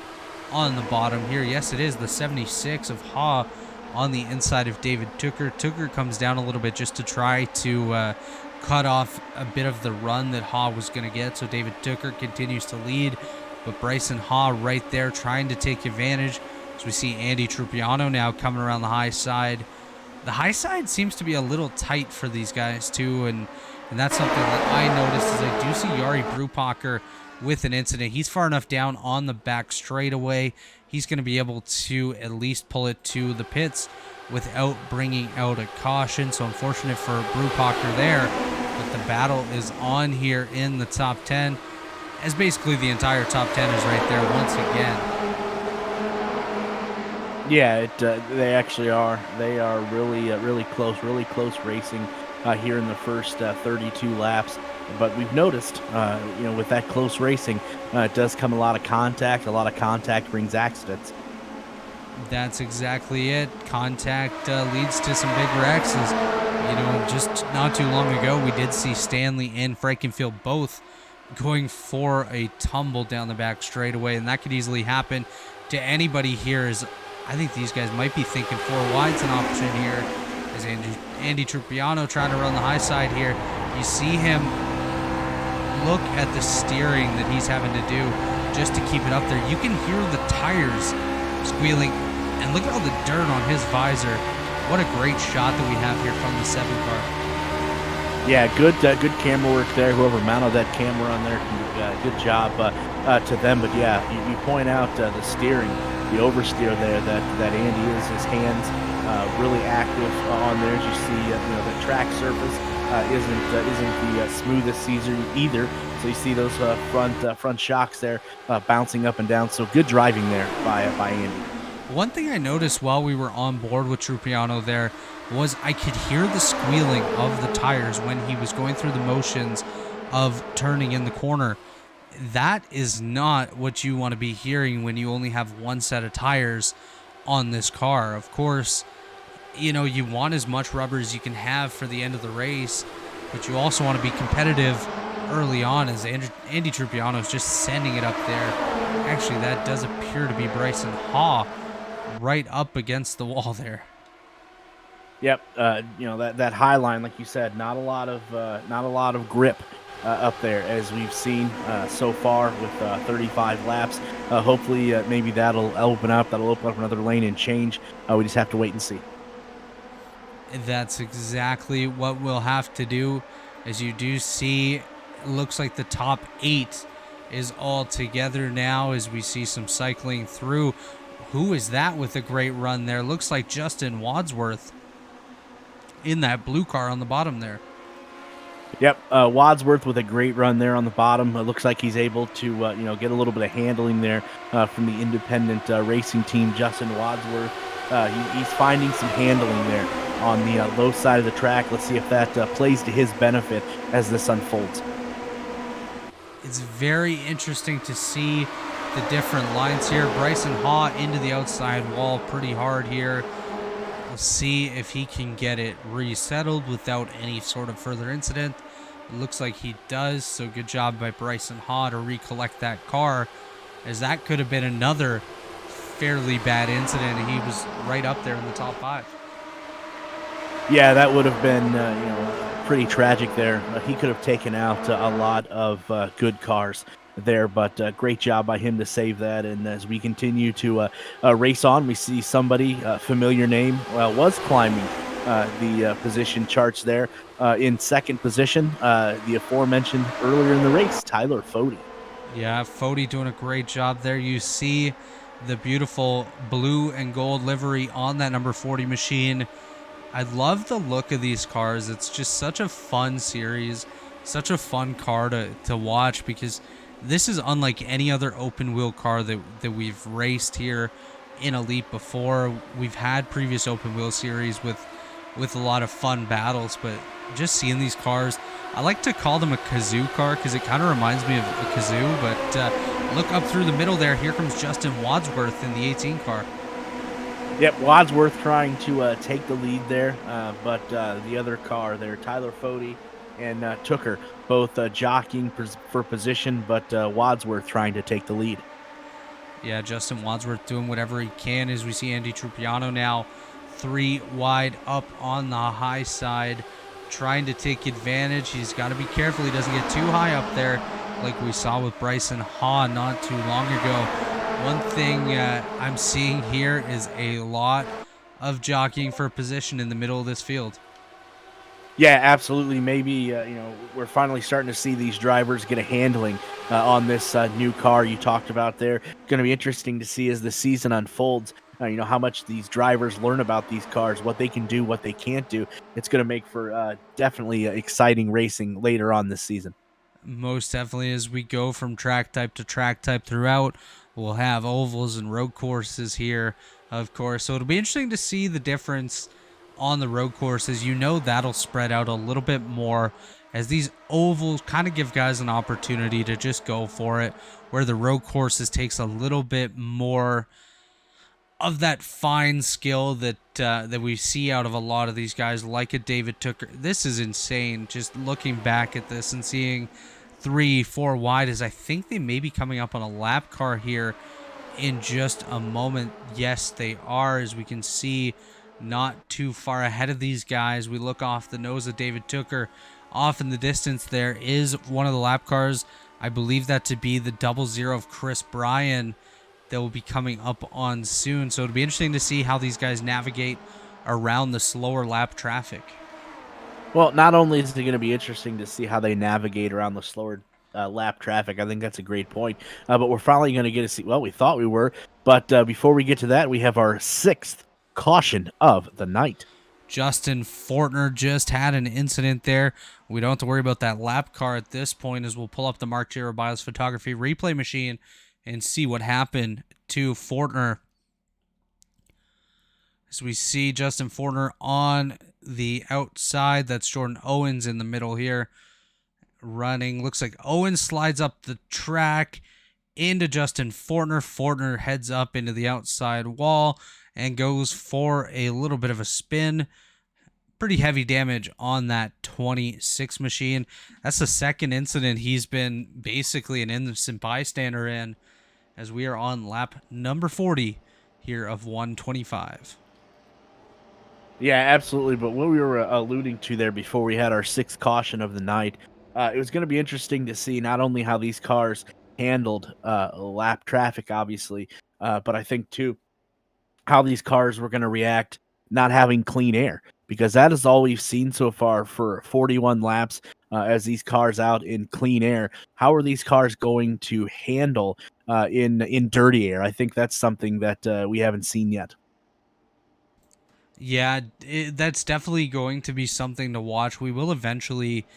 on the bottom here. Yes, it is the 76 of Haw on the inside of David Tooker. Tooker comes down a little bit just to try to cut off a bit of the run that Haw was going to get. So David Tooker continues to lead, but Bryson Haw right there trying to take advantage. So we see Andy Trupiano now coming around the high side. The high side seems to be a little tight for these guys too, and that's something that I noticed is I do see Yari Brupacher with an incident. He's far enough down on the back straightaway. He's going to be able to at least pull it to the pits without bringing out a caution. So unfortunate for Brupacher there, but the battle is on here in the top 10, as basically the entire top 10 is right there once again. Yeah, they actually are. They are really close racing here in the first 32 laps. But we've noticed, with that close racing, it does come a lot of contact. A lot of contact brings accidents. That's exactly it. Contact leads to some big wrecks. Just not too long ago, we did see Stanley and Frankenfield both going for a tumble down the back straightaway, and that could easily happen to anybody here. I think these guys might be thinking 4 wide's an option here. As Andy Trupiano trying to run the high side here. You see him look at the steering that he's having to do just to keep it up there. You can hear the tires squealing, and look at all the dirt on his visor. What a great shot that we have here from the 7 car. Yeah, good camera work there. Whoever mounted that camera on there, good job to them. But yeah, you point out the steering, the oversteer there that Andy is. His hands really active on there. As you see, the track surface isn't the smoothest Caesar either. So you see those front shocks there bouncing up and down. So good driving there by Andy. One thing I noticed while we were on board with Trupiano there was I could hear the squealing of the tires when he was going through the motions of turning in the corner. That is not what you want to be hearing when you only have 1 set of tires on this car. Of course, you want as much rubber as you can have for the end of the race, but you also want to be competitive early on, as Andy Trupiano is just sending it up there. Actually, that does appear to be Bryson Haw right up against the wall there. Yep, that high line, like you said, not a lot of grip up there, as we've seen so far with 35 laps. Hopefully, maybe that'll open up another lane and change. We just have to wait and see. That's exactly what we'll have to do. As you do see, it looks like the top 8 is all together now as we see some cycling through. Who is that with a great run there? Looks like Justin Wadsworth in that blue car on the bottom there. Yep, Wadsworth with a great run there on the bottom. It looks like he's able to get a little bit of handling there from the independent racing team. Justin Wadsworth, he's finding some handling there on the low side of the track. Let's see if that plays to his benefit as this unfolds. It's very interesting to see the different lines here. Bryson Haw into the outside wall pretty hard here. We'll see if he can get it resettled without any sort of further incident. It looks like he does, so good job by Bryson Haw to recollect that car, as that could have been another fairly bad incident, and he was right up there in the top 5. Yeah, that would have been pretty tragic there. He could have taken out a lot of good cars there, but great job by him to save that. And as we continue to race on, we see somebody, familiar name, was climbing the position charts there in second position, the aforementioned earlier in the race, Tyler Fody. Yeah, Fody doing a great job there. You see the beautiful blue and gold livery on that number 40 machine. I love the look of these cars. It's just such a fun series, such a fun car to watch, because this is unlike any other open wheel car that we've raced here in Elite before. We've had previous open wheel series with a lot of fun battles, but just seeing these cars, I like to call them a kazoo car because it kind of reminds me of a kazoo. But look up through the middle there. Here comes Justin Wadsworth in the 18 car. Yep, Wadsworth trying to take the lead there, but the other car there, Tyler Fody and Tooker, both jockeying for position, but Wadsworth trying to take the lead. Yeah, Justin Wadsworth doing whatever he can as we see Andy Trupiano now 3 wide up on the high side, trying to take advantage. He's got to be careful he doesn't get too high up there like we saw with Bryson Haw not too long ago. One thing I'm seeing here is a lot of jockeying for position in the middle of this field. Yeah, absolutely. Maybe we're finally starting to see these drivers get a handling on this new car you talked about there. Going to be interesting to see as the season unfolds. How much these drivers learn about these cars, what they can do, what they can't do. It's going to make for definitely exciting racing later on this season. Most definitely, as we go from track type to track type throughout, we'll have ovals and road courses here, of course. So it'll be interesting to see the difference on the road courses. That'll spread out a little bit more as these ovals kind of give guys an opportunity to just go for it, where the road courses takes a little bit more of that fine skill that we see out of a lot of these guys, like a David Tooker. This is insane. Just looking back at this and seeing 3-4 wide, as I think they may be coming up on a lap car here in just a moment. Yes, they are, as we can see, not too far ahead of these guys. We look off the nose of David Tooker. Off in the distance there is one of the lap cars. I believe that to be the 00 of Chris Bryan that will be coming up on soon. So it'll be interesting to see how these guys navigate around the slower lap traffic. Well, not only is it going to be interesting to see how they navigate around the slower lap traffic, I think that's a great point. But we're finally going to get to see, well, we thought we were, but before we get to that, we have our 6th caution of the night. Justin Fortner just had an incident there. We don't have to worry about that lap car at this point, as we'll pull up the Mark Girobiles photography replay machine and see what happened to Fortner. As we see Justin Fortner on the outside, that's Jordan Owens in the middle here, running. Looks like Owens slides up the track into Justin Fortner. Fortner heads up into the outside wall and goes for a little bit of a spin. Pretty heavy damage on that 26 machine. That's the second incident he's been basically an innocent bystander in, as we are on lap number 40 here of 125. Yeah, absolutely. But what we were alluding to there before we had our 6th caution of the night, it was going to be interesting to see not only how these cars handled lap traffic, obviously, but I think, too, how these cars were going to react not having clean air, because that is all we've seen so far for 41 laps as these cars out in clean air. How are these cars going to handle in dirty air? I think that's something that we haven't seen yet. Yeah, that's definitely going to be something to watch. We will eventually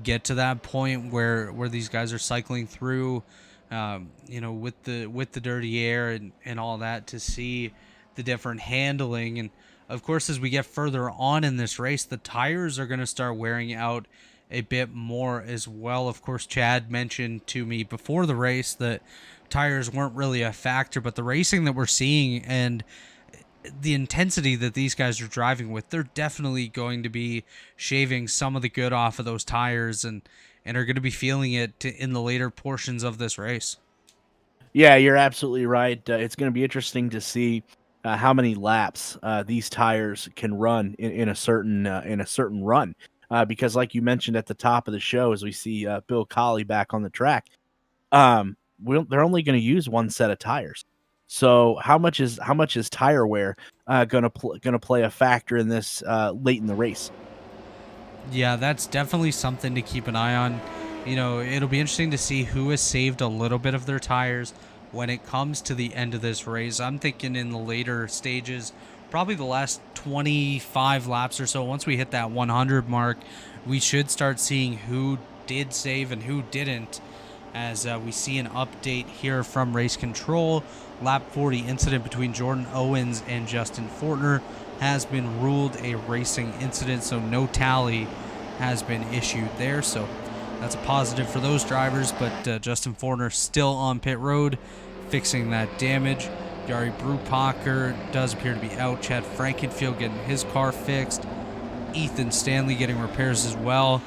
get to that point where these guys are cycling through, with the dirty air and all that, to see the different handling. And of course, as we get further on in this race, the tires are going to start wearing out a bit more as well. Of course, Chad mentioned to me before the race that tires weren't really a factor, but the racing that we're seeing and the intensity that these guys are driving with, they're definitely going to be shaving some of the good off of those tires and are going to be feeling it in the later portions of this race. Yeah, you're absolutely right. It's going to be interesting to see how many laps these tires can run in a certain run, because, like you mentioned at the top of the show, as we see Bill Colley back on the track, they're only going to use one set of tires. So how much is tire wear going to play a factor in this late in the race? Yeah, that's definitely something to keep an eye on. It'll be interesting to see who has saved a little bit of their tires when it comes to the end of this race. I'm thinking in the later stages, probably the last 25 laps or so, once we hit that 100 mark, we should start seeing who did save and who didn't, as we see an update here from race control. Lap 40 incident between Jordan Owens and Justin Fortner has been ruled a racing incident, so no tally has been issued there. So that's a positive for those drivers, but Justin Fortner still on pit road fixing that damage. Gary Brupacher does appear to be out. Chad Frankenfield getting his car fixed. Ethan Stanley getting repairs as well.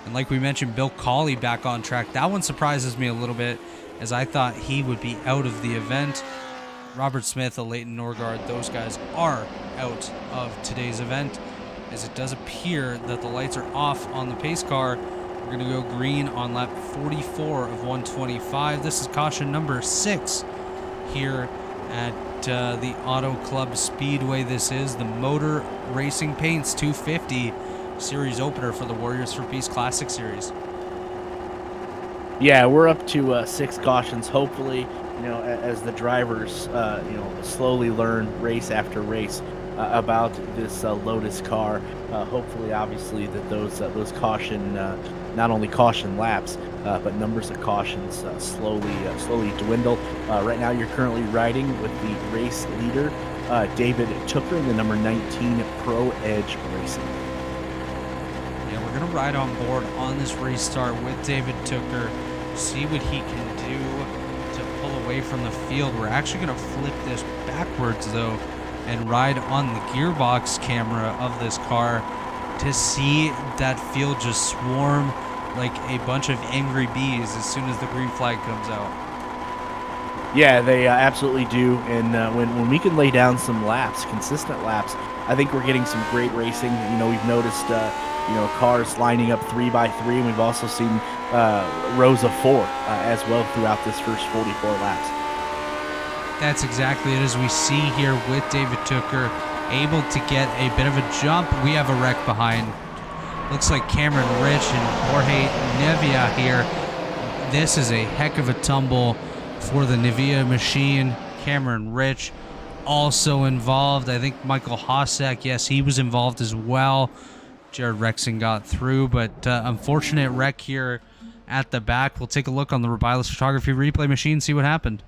And like we mentioned, Bill Cawley back on track. That one surprises me a little bit, as I thought he would be out of the event. Robert Smith, Leighton Norgard, those guys are out of today's event, as it does appear that the lights are off on the pace car. We're going to go green on lap 44 of 125. This is caution number 6 here at the Auto Club Speedway. This is the Motor Racing Paints 250 series opener for the Warriors for Peace Classic Series. Yeah, we're up to 6 cautions. Hopefully, as the drivers, slowly learn race after race about this Lotus car. Hopefully, obviously, that those caution, not only caution laps, but numbers of cautions slowly dwindle. Right now, you're currently riding with the race leader, David Tooker, in the number 19 Pro Edge Racing. Yeah, we're gonna ride on board on this race start with David Tooker, see what he can do to pull away from the field. We're actually gonna flip this backwards though and ride on the gearbox camera of this car to see that field just swarm like a bunch of angry bees as soon as the green flag comes out. Yeah, they absolutely do. And when we can lay down some laps, consistent laps, I think we're getting some great racing. We've noticed cars lining up 3 by 3, and we've also seen rows of 4 as well throughout this first 44 laps. That's exactly it, as we see here with David Tooker able to get a bit of a jump. We have a wreck behind. Looks like Cameron Rich and Jorge Nevia here. This is a heck of a tumble for the Nevia machine. Cameron Rich also involved. I think Michael Hossack, yes, he was involved as well. Jared Rexon got through, but unfortunate wreck here at the back. We'll take a look on the Robilas Photography replay machine, see what happened.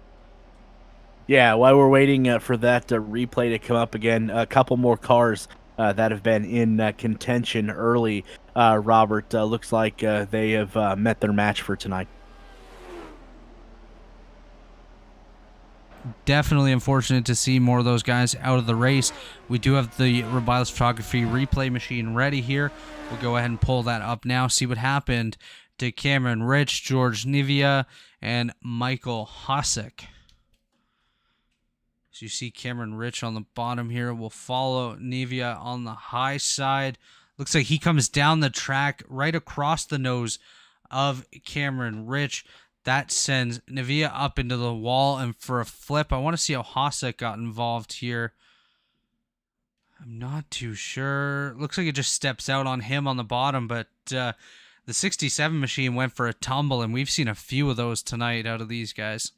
Yeah, while we're waiting for that replay to come up again, a couple more cars that have been in contention early. Robert, looks like they have met their match for tonight. Definitely unfortunate to see more of those guys out of the race. We do have the Robilas Photography replay machine ready here. We'll go ahead and pull that up now, see what happened to Cameron Rich, George Nevia, and Michael Hossack. So you see Cameron Rich on the bottom here. We'll follow Nevia on the high side. Looks like he comes down the track right across the nose of Cameron Rich. That sends Nevia up into the wall and for a flip. I want to see how Hossack got involved here. I'm not too sure. Looks like it just steps out on him on the bottom, but the 67 machine went for a tumble, and we've seen a few of those tonight out of these guys.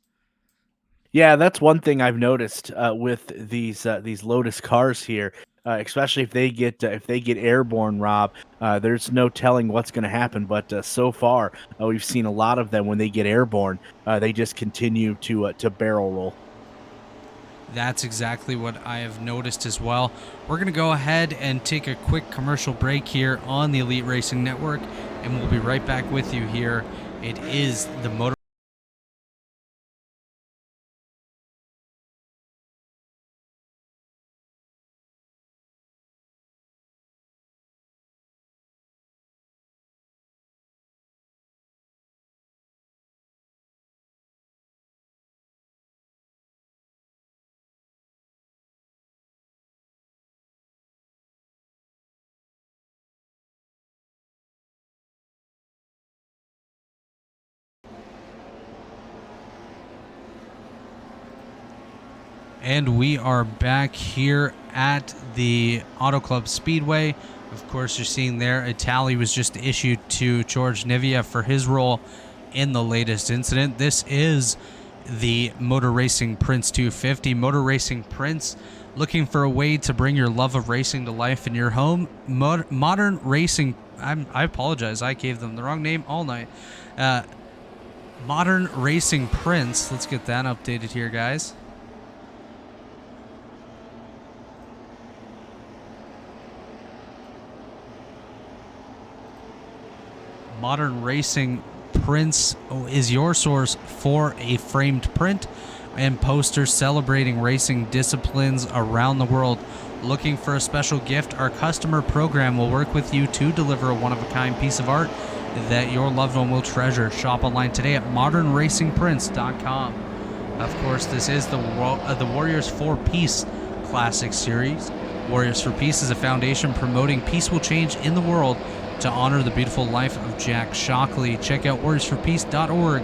Yeah, that's one thing I've noticed with these Lotus cars here, especially if they get airborne. Rob, there's no telling what's going to happen. But so far, we've seen a lot of them when they get airborne. They just continue to barrel roll. That's exactly what I have noticed as well. We're going to go ahead and take a quick commercial break here on the Elite Racing Network, and we'll be right back with you here. It is the Motor And we are back here at the Auto Club Speedway. Of course, you're seeing there a tally was just issued to George Nevia for his role in the latest incident. This is the Motor Racing Prince 250. Motor Racing Prince, looking for a way to bring your love of racing to life in your home. Modern Racing, I apologize, I gave them the wrong name all night. Modern Racing Prince, let's get that updated here, guys. Modern Racing Prince is your source for a framed print and posters celebrating racing disciplines around the world. Looking for a special gift? Our customer program will work with you to deliver a one-of-a-kind piece of art that your loved one will treasure. Shop online today at modernracingprints.com. Of course, this is the Warriors for Peace Classic Series. Warriors for Peace is a foundation promoting peaceful change in the world to honor the beautiful life of Jack Shockley. Check out warriorsforpeace.org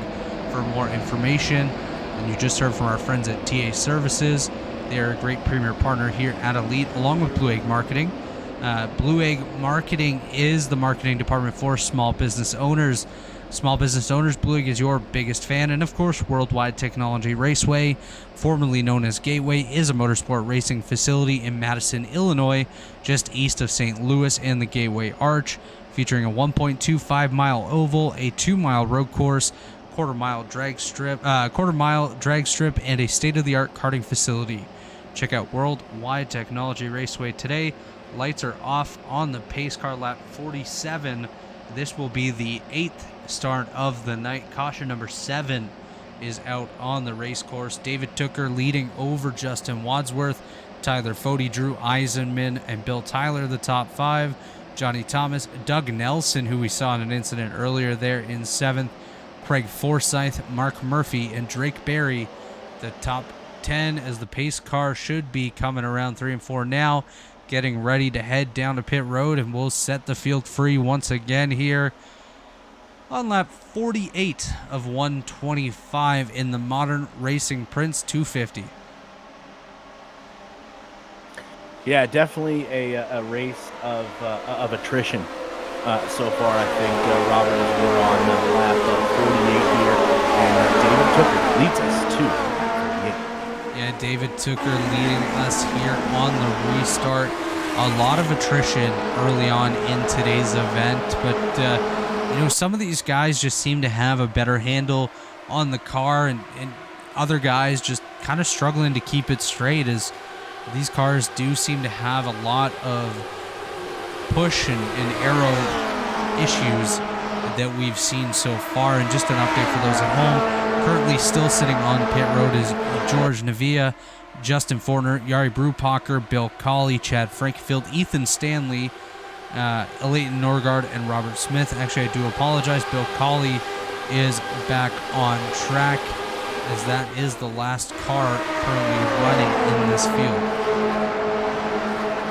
for more information. And you just heard from our friends at TA Services. They are a great premier partner here at Elite, along with Blue Egg Marketing. Blue Egg Marketing is the marketing department for small business owners. Small business owners, Blue Egg is your biggest fan. And of course, Worldwide Technology Raceway, formerly known as Gateway, is a motorsport racing facility in Madison, Illinois, just east of St. Louis and the Gateway Arch, featuring a 1.25-mile oval, a 2-mile road course, quarter-mile drag strip, and a state-of-the-art karting facility. Check out Worldwide Technology Raceway today. Lights are off on the pace car lap 47. This will be the 8th start of the night. Caution number 7 is out on the race course. David Tooker leading over Justin Wadsworth, Tyler Fode, Drew Eisenman, and Bill Tyler, the top 5. Johnny Thomas, Doug Nelson, who we saw in an incident earlier there, in 7th. Craig Forsyth, Mark Murphy, and Drake Berry, the top 10, as the pace car should be coming around 3 and 4 now, getting ready to head down to pit road, and we'll set the field free once again here on lap 48 of 125 in the Modern Racing Prince 250. Yeah, definitely a race of attrition so far. I think, Robert, as we're on lap 48 here, and David Tooker leads us to lap 48. Yeah, David Tooker leading us here on the restart. A lot of attrition early on in today's event, but some of these guys just seem to have a better handle on the car, and other guys just kind of struggling to keep it straight, as these cars do seem to have a lot of push and aero issues that we've seen so far. And just an update for those at home, currently still sitting on pit road is George Navia, Justin Fortner, Yari Brupacher, Bill Colley, Chad Frankfield, Ethan Stanley, Leighton Norgard, and Robert Smith. Actually, I do apologize. Bill Colley is back on track, as that is the last car currently running in this field.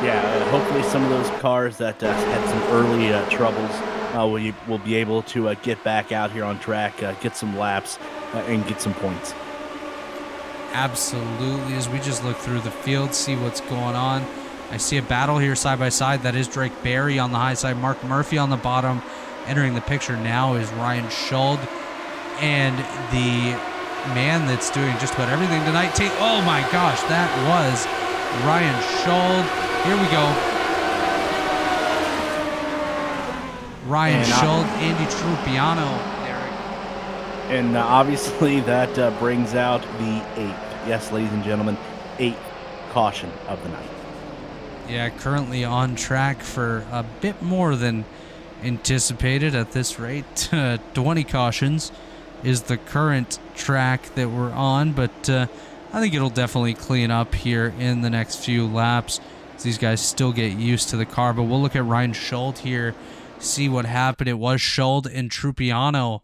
Yeah, hopefully some of those cars that had some early troubles will be able to get back out here on track, get some laps, and get some points. Absolutely. As we just look through the field, see what's going on. I see a battle here side by side. That is Drake Berry on the high side, Mark Murphy on the bottom. Entering the picture now is Ryan Schuld, and the man that's doing just about everything tonight. Oh my gosh, that was Ryan Schuld. Here we go. Ryan Schuld, Andy Trupiano, Derik. And obviously that brings out the 8th. Yes, ladies and gentlemen, 8th caution of the night. Yeah, currently on track for a bit more than anticipated at this rate. 20 cautions is the current track that we're on, but I think it'll definitely clean up here in the next few laps. These guys still get used to the car, but we'll look at Ryan Schuld here, see what happened. It was Schuld and Trupiano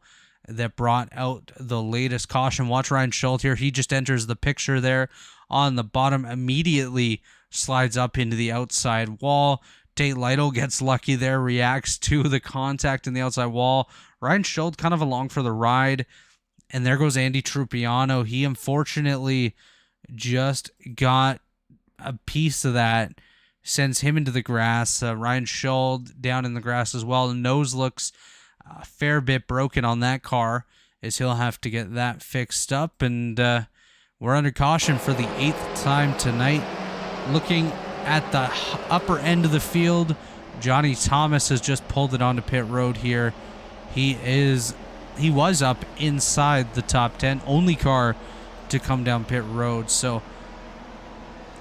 that brought out the latest caution. Watch Ryan Schuld here. He just enters the picture there on the bottom, immediately slides up into the outside wall. Tate Lytle gets lucky there, reacts to the contact in the outside wall. Ryan Schuld kind of along for the ride, and there goes Andy Trupiano. He unfortunately just got a piece of that, sends him into the grass. Ryan Schuld down in the grass as well. The nose looks a fair bit broken on that car, as he'll have to get that fixed up. And we're under caution for the 8th time tonight. Looking at the upper end of the field, Johnny Thomas has just pulled it onto pit road here. He was up inside the top 10, only car to come down pit road. So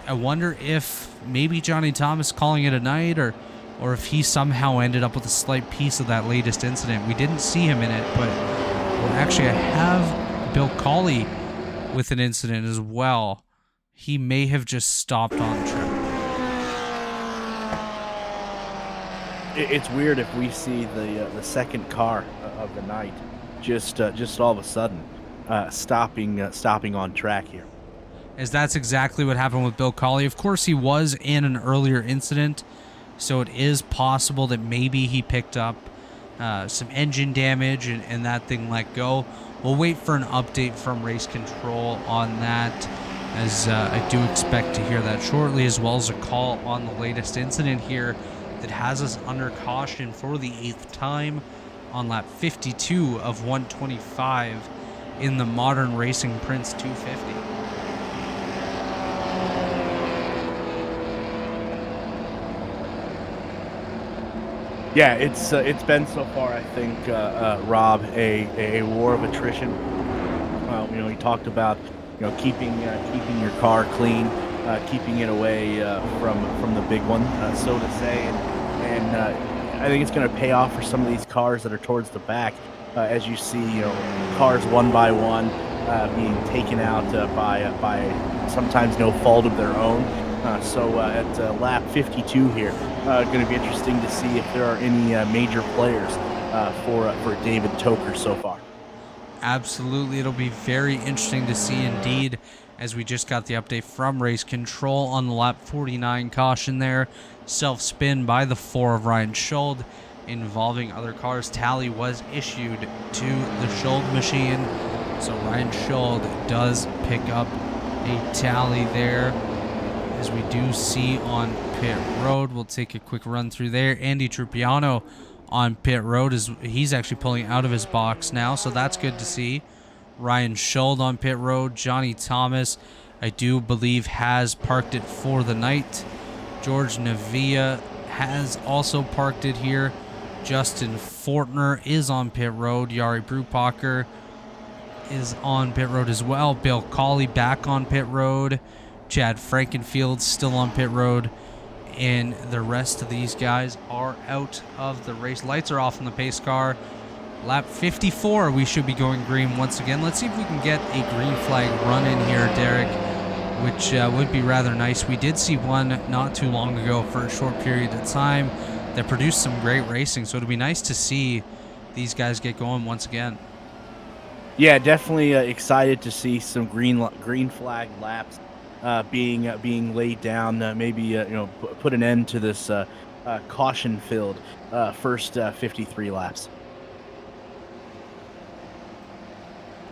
I wonder if maybe Johnny Thomas calling it a night, or if he somehow ended up with a slight piece of that latest incident. We didn't see him in it, but actually I have Bill Colley with an incident as well. He may have just stopped on track. It's weird if we see the second car of the night just all of a sudden stopping on track here. As that's exactly what happened with Bill Colley. Of course, he was in an earlier incident, so it is possible that maybe he picked up some engine damage and that thing let go. We'll wait for an update from race control on that, as I do expect to hear that shortly, as well as a call on the latest incident here that has us under caution for the 8th time on lap 52 of 125 in the Modern Racing Prince 250. Yeah, it's been so far, I think, Rob, a war of attrition. You talked about keeping your car clean, keeping it away from the big one, so to say, and I think it's going to pay off for some of these cars that are towards the back, as you see, cars one by one being taken out by sometimes no fault of their own. So at lap 52 here, going to be interesting to see if there are any major players for David Toker so far. Absolutely, it'll be very interesting to see indeed, as we just got the update from race control on the lap 49 caution there. Self-spin by the 4 of Ryan Schuld involving other cars. Tally was issued to the Schuld machine, so Ryan Schuld does pick up a tally there. As we do see on pit road, we'll take a quick run through there. Andy Trupiano on pit road, he's actually pulling out of his box now, so that's good to see. Ryan Schuld on pit road. Johnny Thomas, I do believe, has parked it for the night. George Navia has also parked it here. Justin Fortner is on pit road. Jari Brupacher is on pit road as well. Bill Colley back on pit road. Chad Frankenfield still on pit road, and the rest of these guys are out of the race. Lights are off on the pace car. Lap 54, we should be going green once again. Let's see if we can get a green flag run in here, Derik, which would be rather nice. We did see one not too long ago for a short period of time that produced some great racing, so it'll be nice to see these guys get going once again. Yeah, definitely excited to see some green flag laps being laid down, maybe put an end to this caution-filled first 53 laps.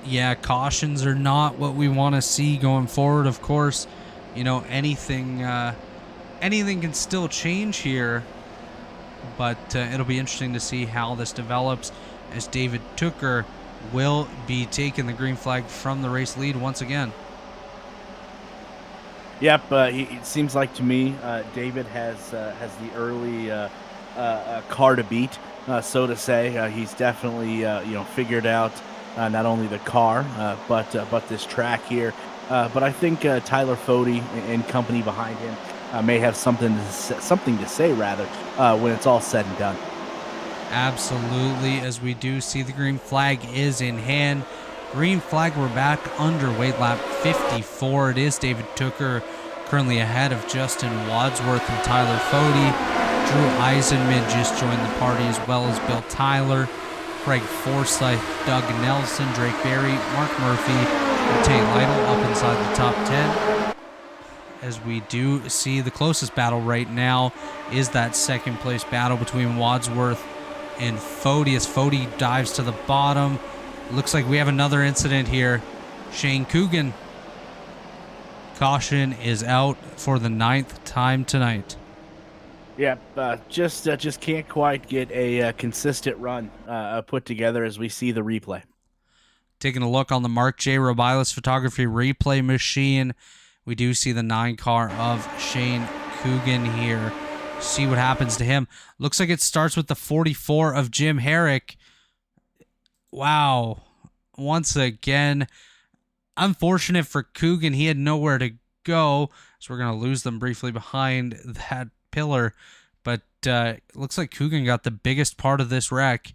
Yeah, cautions are not what we want to see going forward. Of course, anything can still change here, but it'll be interesting to see how this develops, as David Toker will be taking the green flag from the race lead once again. Yep, it seems like to me David has the early car to beat, so to say. He's definitely figured out not only the car but this track here. But I think Tyler Fody and company behind him may have something to say rather when it's all said and done. Absolutely, as we do see the green flag is in hand. Green flag, we're back underway, lap 54. It is David Toker currently ahead of Justin Wadsworth and Tyler Fody. Drew Eisenman just joined the party, as well as Bill Tyler, Craig Forsyth, Doug Nelson, Drake Berry, Mark Murphy, and Tate Lytle up inside the top 10. As we do see the closest battle right now is that second place battle between Wadsworth and Fody, as Fody dives to the bottom. Looks like we have another incident here. Shane Coogan. Caution is out for the 9th time tonight. Yeah, just can't quite get a consistent run put together as we see the replay. Taking a look on the Mark J. Robilas photography replay machine, we do see the 9 car of Shane Coogan here. See what happens to him. Looks like it starts with the 44 of Jim Herrick. Wow. Once again, unfortunate for Coogan. He had nowhere to go, so we're going to lose them briefly behind that pillar. But looks like Coogan got the biggest part of this wreck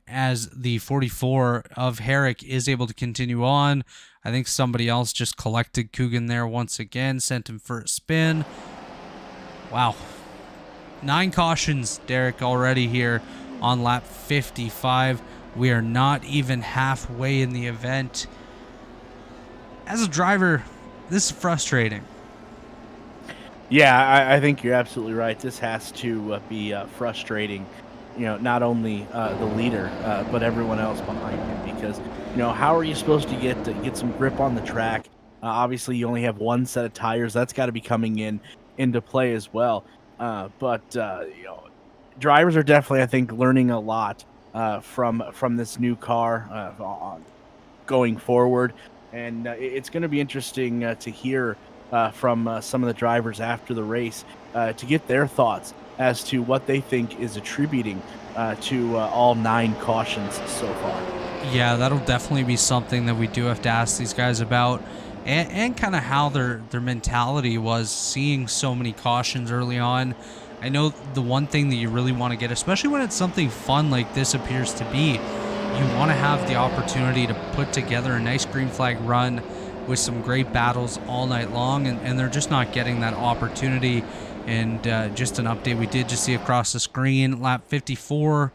as the 44 of Herrick is able to continue on. I think somebody else just collected Coogan there once again, sent him for a spin. Wow. 9 cautions, Derik, already here on lap 55. We are not even halfway in the event. As a driver, this is frustrating. Yeah, I think you're absolutely right. This has to be frustrating, not only the leader, but everyone else behind him. Because, how are you supposed to get some grip on the track? Obviously, you only have one set of tires. That's got to be coming into play as well. But drivers are definitely, I think, learning a lot from this new car going forward, and it's going to be interesting to hear from some of the drivers after the race to get their thoughts as to what they think is attributing to all 9 cautions so far. Yeah, that'll definitely be something that we do have to ask these guys about, and kind of how their mentality was seeing so many cautions early on. I know the one thing that you really want to get, especially when it's something fun like this appears to be, you want to have the opportunity to put together a nice green flag run with some great battles all night long, and they're just not getting that opportunity. And just an update we did just see across the screen, lap 54,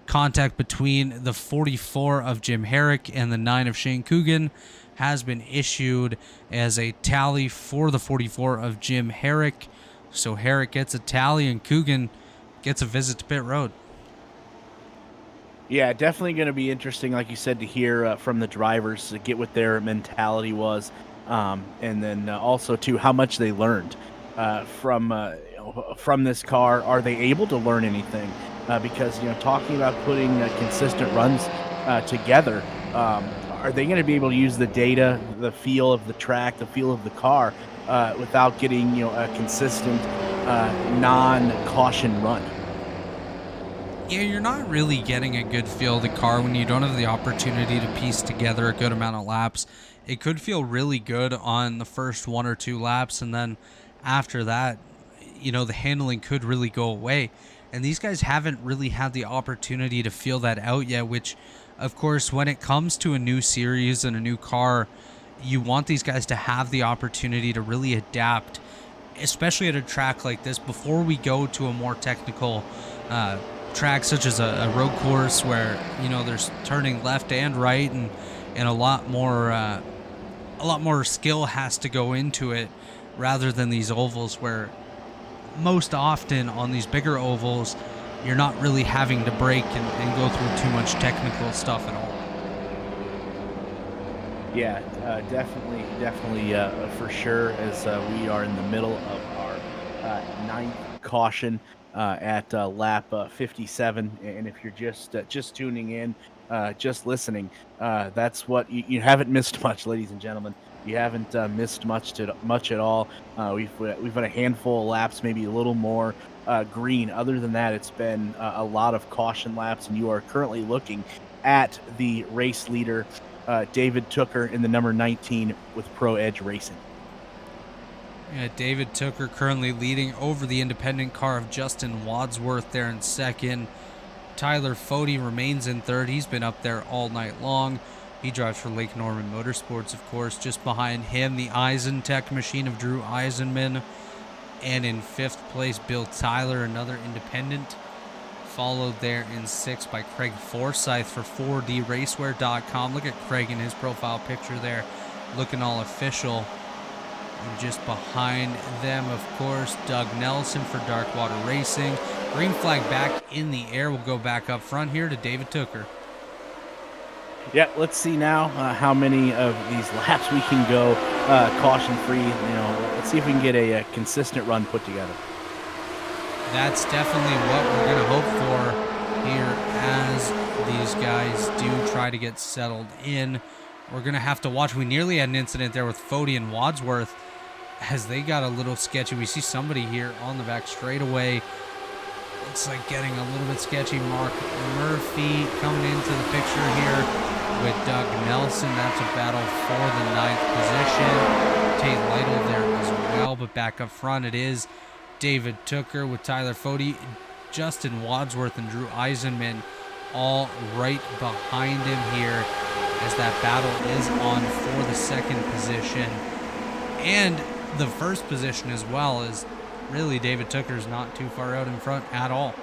contact between the 44 of Jim Herrick and the 9 of Shane Coogan has been issued as a tally for the 44 of Jim Herrick. So Herrick gets a tally and Coogan gets a visit to pit road. Yeah, definitely going to be interesting, like you said, to hear from the drivers, to get what their mentality was, and then also too how much they learned from this car. Are they able to learn anything? Because talking about putting consistent runs together, are they going to be able to use the data, the feel of the track, the feel of the car, without getting a consistent non-caution run? Yeah, you're not really getting a good feel of the car when you don't have the opportunity to piece together a good amount of laps. It could feel really good on the first 1 or 2 laps, and then after that, the handling could really go away. And these guys haven't really had the opportunity to feel that out yet, which, of course, when it comes to a new series and a new car, you want these guys to have the opportunity to really adapt, especially at a track like this, before we go to a more technical track such as a road course where there's turning left and right, and a lot more skill has to go into it, rather than these ovals where most often on these bigger ovals you're not really having to brake and go through too much technical stuff at all. Yeah, definitely for sure, as we are in the middle of our 9th caution at lap 57, and if you're just tuning in, just listening, that's what you haven't missed much, ladies and gentlemen. You haven't missed much at all. We've had a handful of laps, maybe a little more green. Other than that, it's been a lot of caution laps, and you are currently looking at the race leader, David Tooker, in the number 19 with Pro Edge Racing. Yeah, David Tooker currently leading over the independent car of Justin Wadsworth there in second. Tyler Fody remains in third. He's been up there all night long. He drives for Lake Norman Motorsports, of course. Just behind him, the EisenTech machine of Drew Eisenman. And in 5th place, Bill Tyler, another independent. Followed there in 6th by Craig Forsyth for 4DRacewear.com. Look at Craig in his profile picture there, looking all official. And just behind them, of course, Doug Nelson for Darkwater Racing. Green flag back in the air. We'll go back up front here to David Tooker. Yeah, let's see now how many of these laps we can go caution-free. Let's see if we can get a consistent run put together. That's definitely what we're going to hope for here as these guys do try to get settled in. We're going to have to watch. We nearly had an incident there with Fody and Wadsworth as they got a little sketchy. We see somebody here on the back straightaway. Looks like getting a little bit sketchy. Mark Murphy coming into the picture here with Doug Nelson. That's a battle for the 9th position. Tate Lytle there as well, but back up front it is David Tooker with Tyler Fody, Justin Wadsworth, and Drew Eisenman all right behind him here as that battle is on for the second position and the first position as well, as really David Tooker's not too far out in front at all.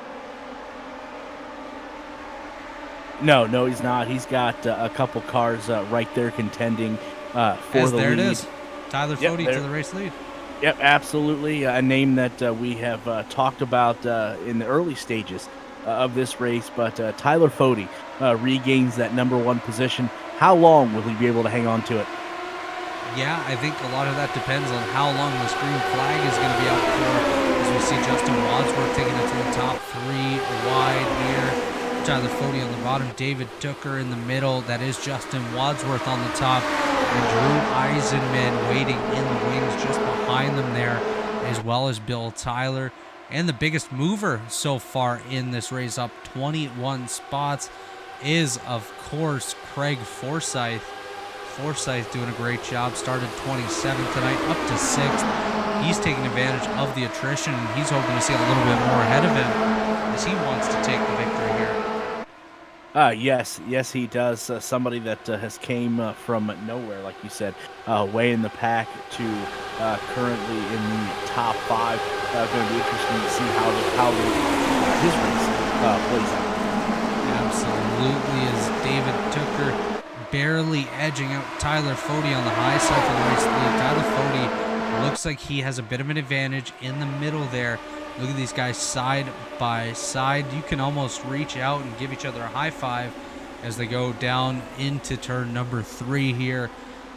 No, he's not. He's got a couple cars right there contending for As the there lead. it is, Tyler Fody to the race lead. Yep, absolutely. A name that we have talked about in the early stages of this race, but Tyler Fody regains that number one position. How long will he be able to hang on to it? Yeah, I think a lot of that depends on how long this green flag is going to be out for, as we see Justin Wadsworth taking it to the top, 3 wide here. Tyler Fody on the bottom, David Tooker in the middle. That is Justin Wadsworth on the top, and Drew Eisenman waiting in the wings just behind them there, as well as Bill Tyler. And the biggest mover so far in this race, up 21 spots, is, of course, Craig Forsyth. Forsyth doing a great job. Started 27th tonight, up to 6th. He's taking advantage of the attrition, and he's hoping to see a little bit more ahead of him as he wants to take the victory here. Yes, he does. Somebody that has came from nowhere, like you said, way in the pack to currently in the top 5. Going to be interesting to see how his race plays out. Absolutely, as David Tooker barely edging out Tyler Fody on the high side for the race lead. Tyler Fody looks like he has a bit of an advantage in the middle there. Look at these guys side by side. You can almost reach out and give each other a high five as they go down into turn number 3 here.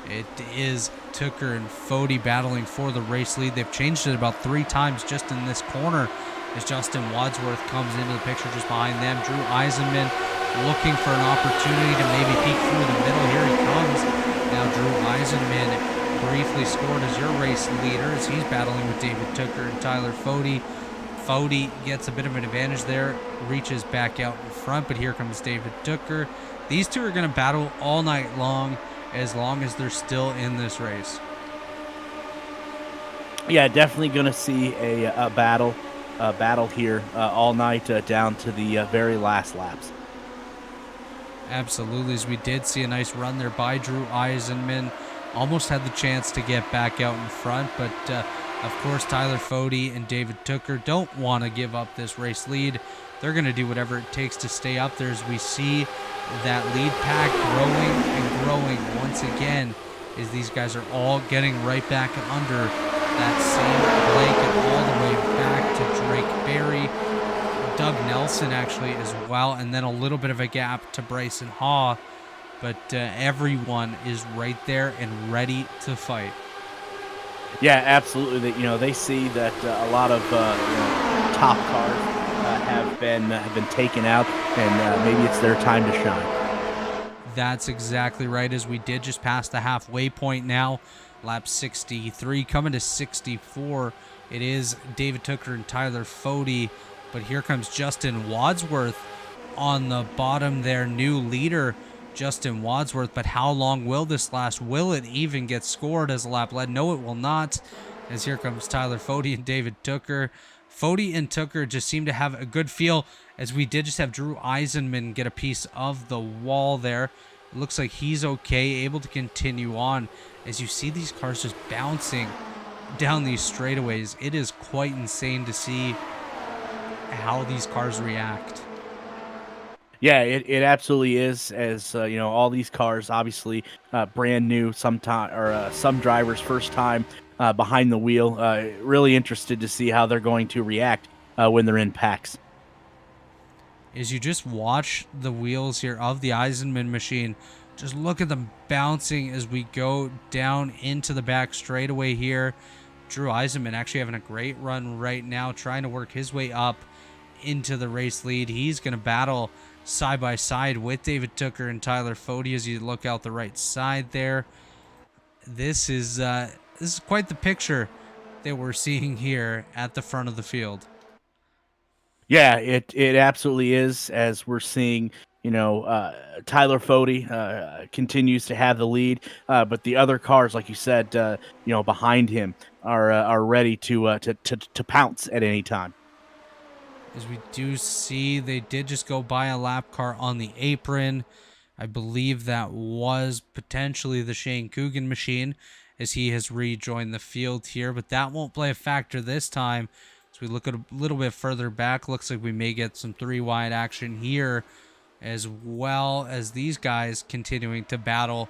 It is Tooker and Fody battling for the race lead. They've changed it about 3 times just in this corner as Justin Wadsworth comes into the picture just behind them. Drew Eisenman looking for an opportunity to maybe peek through the middle. Here he comes. Now Drew Eisenman briefly scored as your race leader as he's battling with David Tooker and Tyler Fody. Fody gets a bit of an advantage there, reaches back out in front, but here comes David Tooker. These two are going to battle all night long as they're still in this race. Yeah, definitely going to see a battle here all night down to the very last laps. Absolutely, as we did see a nice run there by Drew Eisenman. Almost had the chance to get back out in front, but of course Tyler Fody and David Tooker don't want to give up this race lead. They're going to do whatever it takes to stay up there as we see that lead pack growing and growing once again as these guys are all getting right back under that same blanket all the way back to Drake Berry, Doug Nelson actually as well, and then a little bit of a gap to Bryson Haw, but everyone is right there and ready to fight. Yeah, absolutely. They see that a lot of top cars have been taken out, and maybe it's their time to shine. That's exactly right, as we did just pass the halfway point now. Lap 63 coming to 64. It is David Tooker and Tyler Fody, but here comes Justin Wadsworth on the bottom there, new leader Justin Wadsworth. But how long will this last? Will it even get scored as a lap led? No, it will not, as here comes Tyler Fody and David Tooker. Fody and Tooker just seem to have a good feel, as we did just have Drew Eisenman get a piece of the wall there. It looks like he's okay, able to continue on. As you see these cars just bouncing down these straightaways, it is quite insane to see how these cars react. Yeah, it absolutely is. As all these cars, obviously brand new. Some drivers first time behind the wheel. Really interested to see how they're going to react when they're in packs. As you just watch the wheels here of the Eisenman machine, just look at them bouncing as we go down into the back straightaway here. Drew Eisenman actually having a great run right now, trying to work his way up into the race lead. He's going to battle side by side with David Tooker and Tyler Fody as you look out the right side there. This is quite the picture that we're seeing here at the front of the field. Yeah, it absolutely is, as we're seeing. Tyler Fody continues to have the lead, but the other cars, like you said, behind him are ready to pounce at any time. As we do see, they did just go by a lap car on the apron. I believe that was potentially the Shane Coogan machine, as he has rejoined the field here, but that won't play a factor this time. As we look at a little bit further back, looks like we may get some 3-wide action here, as well as these guys continuing to battle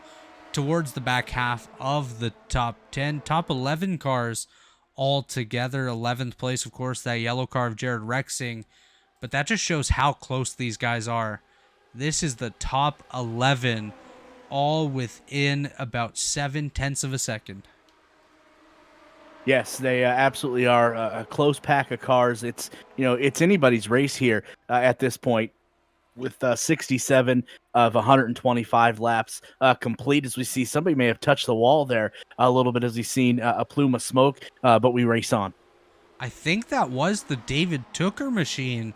towards the back half of the top 10, top 11 cars all together. 11th place, of course, that yellow car of Jared Rexing, but that just shows how close these guys are. This is the top 11, all within about 0.7 of a second. Yes, they absolutely are a close pack of cars. It's anybody's race here at this point, with 67 of 125 laps complete. As we see, somebody may have touched the wall there a little bit as we've seen a plume of smoke, but we race on. I think that was the David Tooker machine,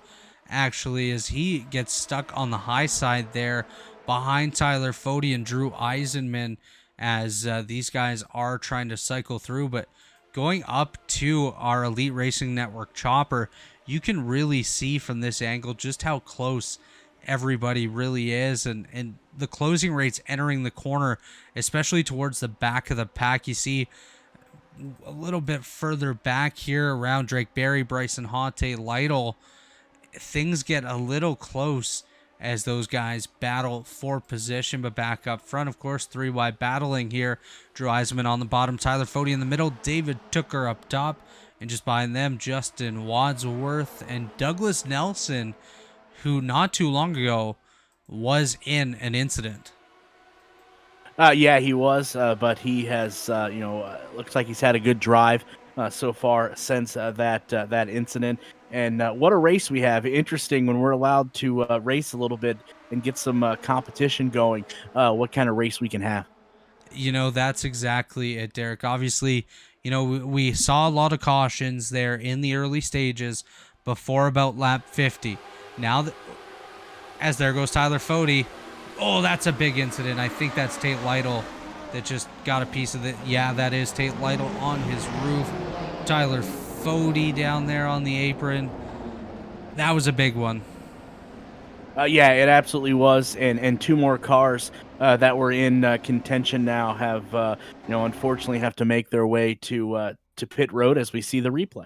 actually, as he gets stuck on the high side there behind Tyler Fody and Drew Eisenman, as these guys are trying to cycle through. But going up to our Elite Racing Network chopper, you can really see from this angle just how close everybody really is, and the closing rates entering the corner, especially towards the back of the pack. You see a little bit further back here around Drake Berry, Bryson Hante, Lytle, things get a little close as those guys battle for position. But back up front, of course, 3-wide battling here. Drew Eisenman on the bottom, Tyler Fody in the middle, David Tooker up top, and just behind them, Justin Wadsworth and Douglas Nelson, who not too long ago was in an incident. Yeah, he was, but he has, looks like he's had a good drive so far since that incident. And what a race we have. Interesting when we're allowed to race a little bit and get some competition going, what kind of race we can have. That's exactly it, Derik. Obviously, we saw a lot of cautions there in the early stages before about lap 50. Now, as there goes Tyler Fody. Oh, that's a big incident. I think that's Tate Lytle that just got a piece of it. Yeah, that is Tate Lytle on his roof. Tyler Fody down there on the apron. That was a big one. Yeah, it absolutely was. And two more cars that were in contention now have, unfortunately have to make their way to pit road as we see the replay.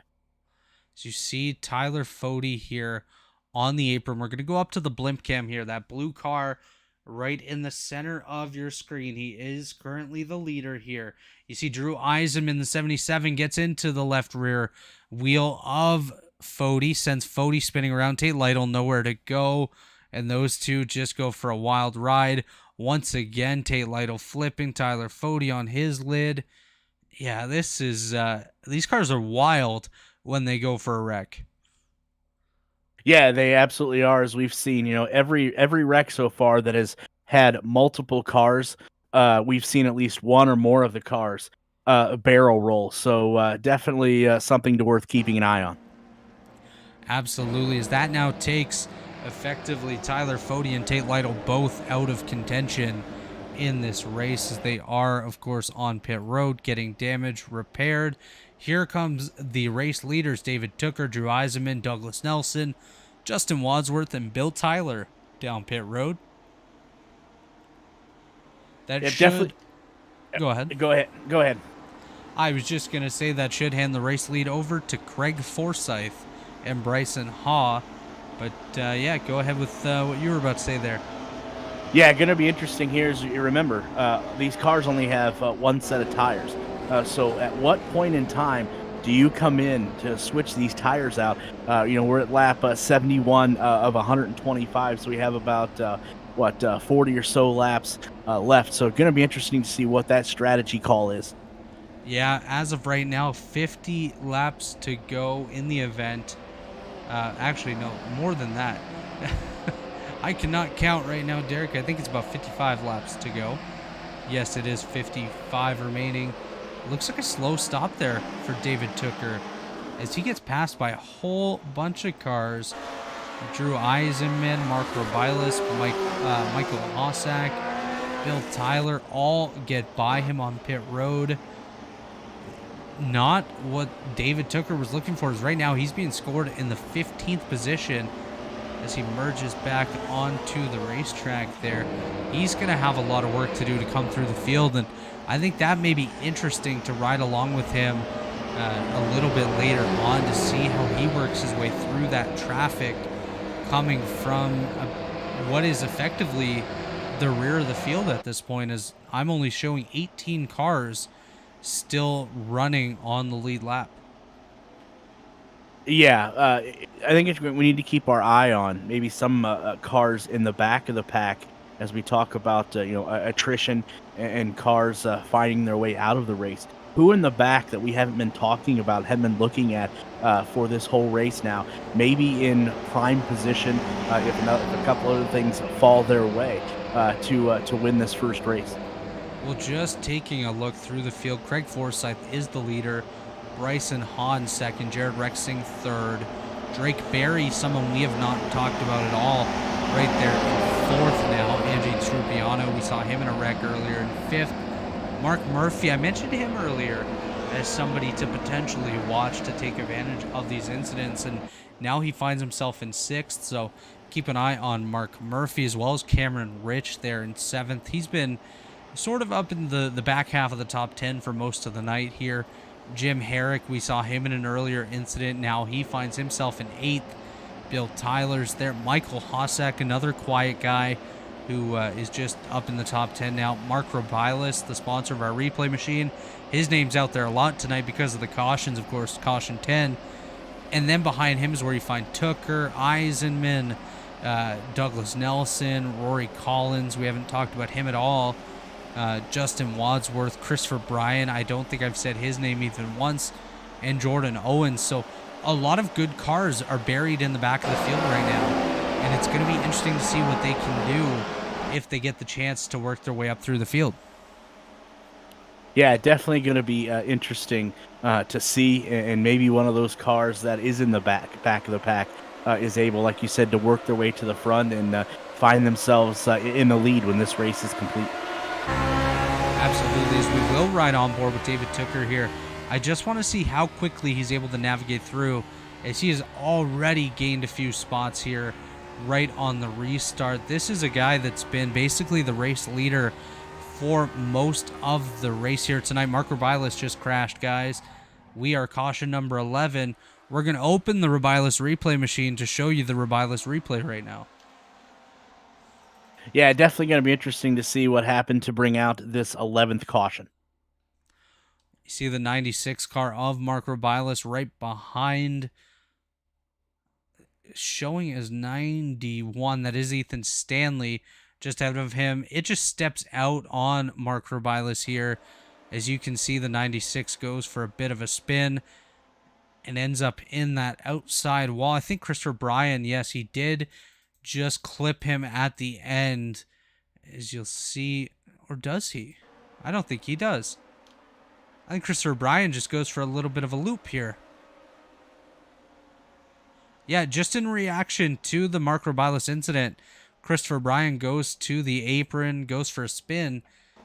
So you see Tyler Fody here on the apron. We're going to go up to the blimp cam here. That blue car right in the center of your screen. He is currently the leader here. You see Drew Eisenman, the 77, gets into the left rear wheel of Fody, sends Fody spinning around. Tate Lytle nowhere to go, and those two just go for a wild ride. Once again, Tate Lytle flipping Tyler Fody on his lid. Yeah, this is these cars are wild when they go for a wreck. Yeah, they absolutely are. As we've seen, every wreck so far that has had multiple cars, we've seen at least one or more of the cars barrel roll. So definitely something worth keeping an eye on. Absolutely, as that now takes effectively Tyler Fody and Tate Lytle both out of contention in this race, as they are, of course, on pit road getting damage repaired. Here comes the race leaders, David Tooker, Drew Eisenman, Douglas Nelson, Justin Wadsworth, and Bill Tyler down pit road. That should... definitely... Go ahead. Go ahead. I was just going to say that should hand the race lead over to Craig Forsyth and Bryson Haw. But, yeah, go ahead with what you were about to say there. Yeah, going to be interesting here. As you remember, these cars only have one set of tires. So at what point in time do you come in to switch these tires out? We're at lap 71 of 125, so we have about 40 or so laps left. So going to be interesting to see what that strategy call is. Yeah, as of right now, 50 laps to go in the event. Actually, no, more than that. I cannot count right now, Derik. I think it's about 55 laps to go. Yes, it is 55 remaining. Looks like a slow stop there for David Tooker as he gets passed by a whole bunch of cars. Drew Eisenman, Mark Robilas, Michael Hossack, Bill Tyler all get by him on pit road. not what David Tooker was looking for. Is right now he's being scored in the 15th position as he merges back onto the racetrack there. He's going to have a lot of work to do to come through the field, and I think that may be interesting to ride along with him a little bit later on to see how he works his way through that traffic coming from what is effectively the rear of the field at this point, as I'm only showing 18 cars still running on the lead lap. Yeah, I think we need to keep our eye on maybe some cars in the back of the pack as we talk about attrition and cars finding their way out of the race. Who in the back that we haven't been talking about, haven't been looking at for this whole race now? Maybe in prime position if a couple other things fall their way to win this first race. Well, just taking a look through the field, Craig Forsyth is the leader. Bryson Hahn second, Jared Rexing third, Drake Berry, someone we have not talked about at all, right there in fourth now. Angie Trupiano, we saw him in a wreck earlier in fifth. Mark Murphy, I mentioned him earlier as somebody to potentially watch to take advantage of these incidents, and now he finds himself in sixth, so keep an eye on Mark Murphy, as well as Cameron Rich there in seventh. He's been sort of up in the back half of the top 10 for most of the night here. Jim Herrick, we saw him in an earlier incident. Now he finds himself in eighth. Bill Tyler's there. Michael Hossack, another quiet guy who is just up in the top 10 now. Mark Robilis, the sponsor of our replay machine. His name's out there a lot tonight because of the cautions, of course, caution 10. And then behind him is where you find Tooker, Eisenman, Douglas Nelson, Rory Collins. We haven't talked about him at all. Justin Wadsworth, Christopher Bryan, I don't think I've said his name even once, and Jordan Owens. So a lot of good cars are buried in the back of the field right now, and it's going to be interesting to see what they can do if they get the chance to work their way up through the field. Yeah, definitely going to be interesting to see, and maybe one of those cars that is in the back of the pack is able, like you said, to work their way to the front and find themselves in the lead when this race is complete. Absolutely, as we will ride on board with David Tooker here. I just want to see how quickly he's able to navigate through, as he has already gained a few spots here right on the restart. This is a guy that's been basically the race leader for most of the race here tonight. Mark Robilis just crashed, guys. We are caution number 11. We're going to open the Robilis replay machine to show you the Robilis replay right now. Yeah, definitely going to be interesting to see what happened to bring out this 11th caution. You see the 96 car of Mark Robilis right behind, showing as 91. That is Ethan Stanley just out of him. It just steps out on Mark Robilis here. As you can see, the 96 goes for a bit of a spin and ends up in that outside wall. I think Christopher Bryan, yes, he did just clip him at the end, as you'll see. Or does he? I don't think he does. I think Christopher Bryan just goes for a little bit of a loop here. Yeah, just in reaction to the Mark Robilis incident, Christopher Bryan goes to the apron, goes for a spin.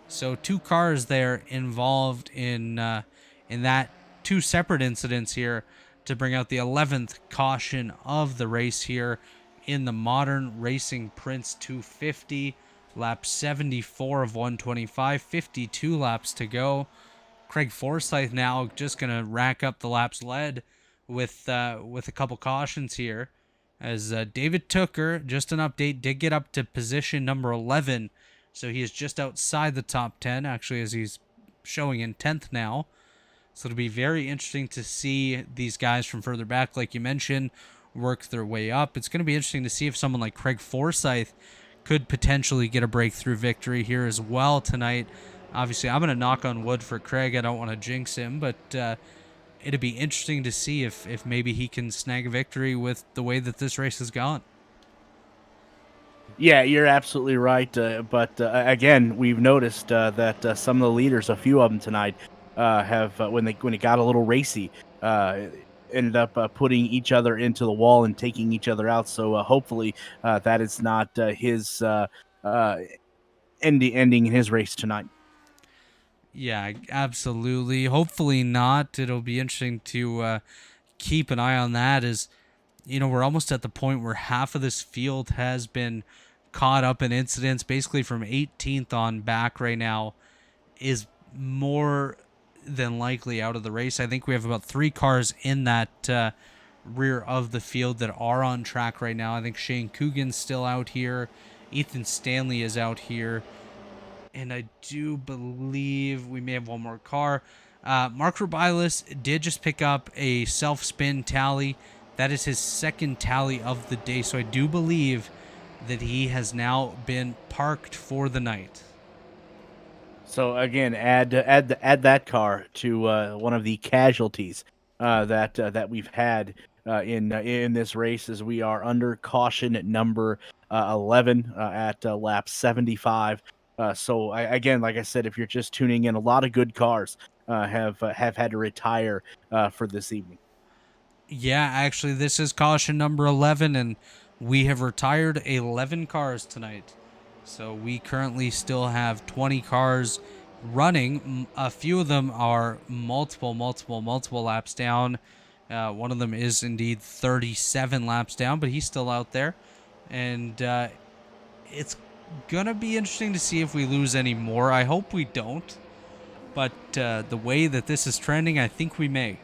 So two cars there involved in that two separate incidents here to bring out the 11th caution of the race here in the Modern Racing Prince 250. Lap 74 of 125, 52 laps to go. Craig Forsyth now just going to rack up the laps led with a couple cautions here. As David Tooker, just an update, did get up to position number 11. So he is just outside the top 10, actually, as he's showing in 10th now. So it'll be very interesting to see these guys from further back, like you mentioned, work their way up. It's going to be interesting to see if someone like Craig Forsyth could potentially get a breakthrough victory here as well tonight. Obviously, I'm going to knock on wood for Craig. I don't want to jinx him, but it'd be interesting to see if maybe he can snag a victory with the way that this race has gone. Yeah, you're absolutely right. But again, we've noticed that some of the leaders, a few of them tonight, have when it got a little racy, ended up putting each other into the wall and taking each other out. So hopefully that is not his ending his race tonight. Yeah, absolutely. Hopefully not. It'll be interesting to keep an eye on that. As you know, we're almost at the point where half of this field has been caught up in incidents. Basically, from 18th on back right now is more than likely out of the race. I think we have about 3 cars in that rear of the field that are on track right now. I think Shane Coogan's still out here. Ethan Stanley is out here. And I do believe we may have one more car. Mark Rubilis did just pick up a self-spin tally. That is his second tally of the day. So I do believe that he has now been parked for the night. So again, add that car to one of the casualties that we've had in this race, as we are under caution at number 11 at lap 75. Again, like I said, if you're just tuning in, a lot of good cars have had to retire for this evening. Yeah, actually, this is caution number 11, and we have retired 11 cars tonight. So we currently still have 20 cars running. A few of them are multiple laps down. One of them is indeed 37 laps down, but he's still out there. And it's going to be interesting to see if we lose any more. I hope we don't. But the way that this is trending, I think we may.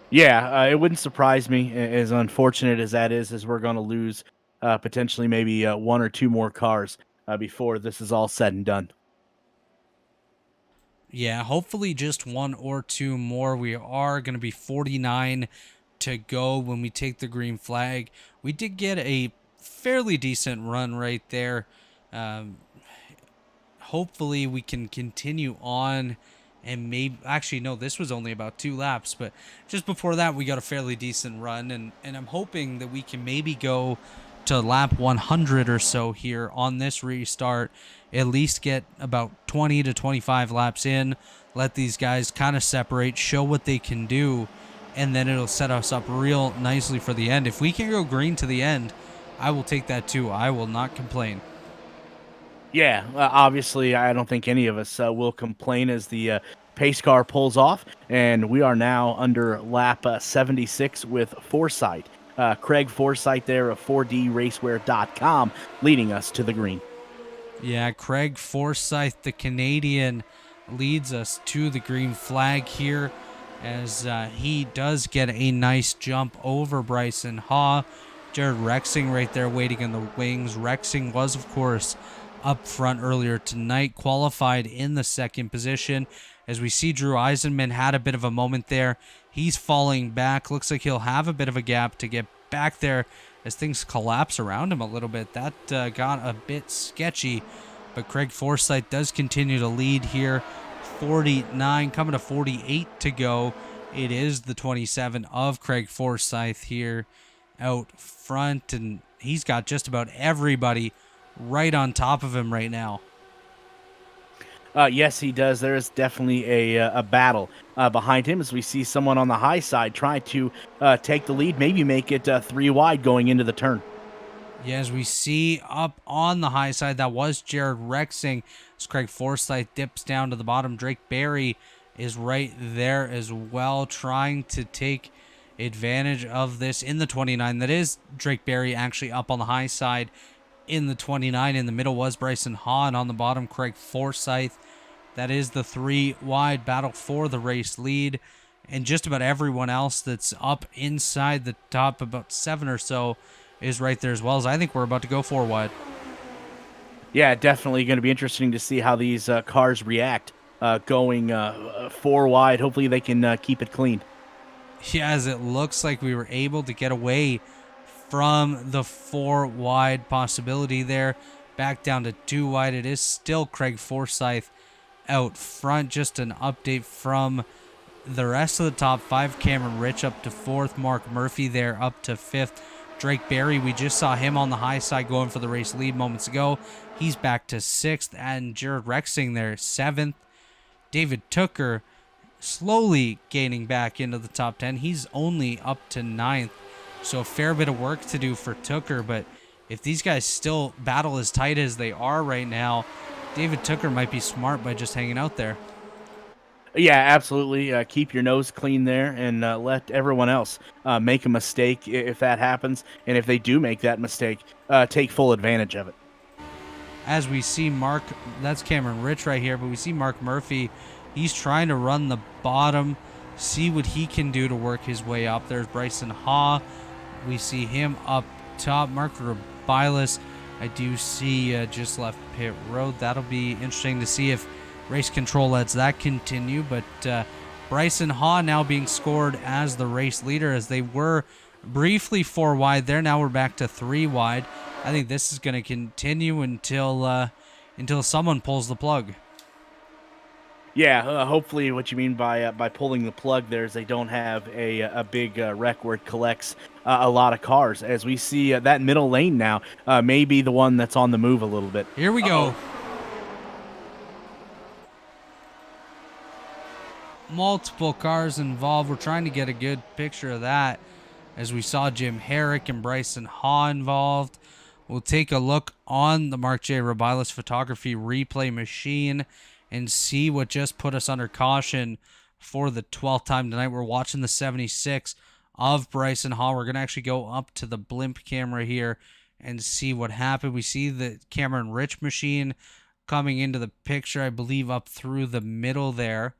Yeah, it wouldn't surprise me, as unfortunate as that is, as we're going to lose potentially maybe one or two more cars before this is all said and done. Yeah, hopefully just one or two more. We are going to be 49 to go when we take the green flag. We did get a fairly decent run right there. Hopefully we can continue on, and maybe actually no, this was only about 2 laps, but just before that we got a fairly decent run, and I'm hoping that we can maybe go to lap 100 or so here on this restart, at least get about 20 to 25 laps in, let these guys kind of separate, show what they can do, and then it'll set us up real nicely for the end. If we can go green to the end, I will take that too. I will not complain. Yeah, obviously, I don't think any of us will complain as the pace car pulls off, and we are now under lap 76 with Forsyth. Craig Forsyth there of 4dracewear.com leading us to the green. Yeah, Craig Forsyth, the Canadian, leads us to the green flag here, as he does get a nice jump over Bryson Haw. Jared Rexing right there waiting in the wings. Rexing was, of course, up front earlier tonight, qualified in the second position. As we see, Drew Eisenman had a bit of a moment there. He's falling back. Looks like he'll have a bit of a gap to get back there as things collapse around him a little bit. That got a bit sketchy, but Craig Forsyth does continue to lead here. 49 coming to 48 to go. It is the 27 of Craig Forsyth here out front, and he's got just about everybody right on top of him right now. Yes, he does. There is definitely a battle behind him, as we see someone on the high side trying to take the lead, maybe make it 3 wide going into the turn. Yeah, as we see up on the high side, that was Jared Rexing. As Craig Forsyth dips down to the bottom, Drake Berry is right there as well, trying to take advantage of this in the 29. That is Drake Berry actually up on the high side in the 29. In the middle was Bryson Haw, and on the bottom, Craig Forsyth. That is the 3 wide battle for the race lead. And just about everyone else that's up inside the top, about 7 or so, is right there as well. As I think we're about to go 4 wide. Yeah, definitely going to be interesting to see how these cars react going 4 wide. Hopefully they can keep it clean. Yeah, as it looks like we were able to get away from the 4 wide possibility there. Back down to 2 wide. It is still Craig Forsyth out front. Just an update from the rest of the top 5. Cameron Rich up to 4th. Mark Murphy there up to 5th. Drake Berry, we just saw him on the high side going for the race lead moments ago. He's back to 6th. And Jared Rexing there 7th. David Tooker slowly gaining back into the top 10. He's only up to 9th. So a fair bit of work to do for Tooker. But if these guys still battle as tight as they are right now, David Tooker might be smart by just hanging out there. Yeah, absolutely. Keep your nose clean there, and let everyone else make a mistake if that happens. And if they do make that mistake, take full advantage of it. As we see Mark, that's Cameron Rich right here, but we see Mark Murphy. He's trying to run the bottom, see what he can do to work his way up. There's Bryson Haw. We see him up top. Mark Rubilas, I do see just left pit road. That'll be interesting to see if Race Control lets that continue. But Bryson Haw now being scored as the race leader, as they were briefly 4 wide there. Now we're back to 3 wide. I think this is going to continue until someone pulls the plug. Yeah, hopefully what you mean by pulling the plug there is they don't have a big wreck where it collects a lot of cars. As we see that middle lane now may be the one that's on the move a little bit. Here we go. Multiple cars involved. We're trying to get a good picture of that as we saw Jim Herrick and Bryson Haw involved. We'll take a look on the Mark J. Rubilas photography replay machine and see what just put us under caution for the 12th time tonight. We're watching the 76 of Bryson Haw. We're going to actually go up to the blimp camera here and see what happened. We see the Cameron Rich machine coming into the picture, I believe, up through the middle there.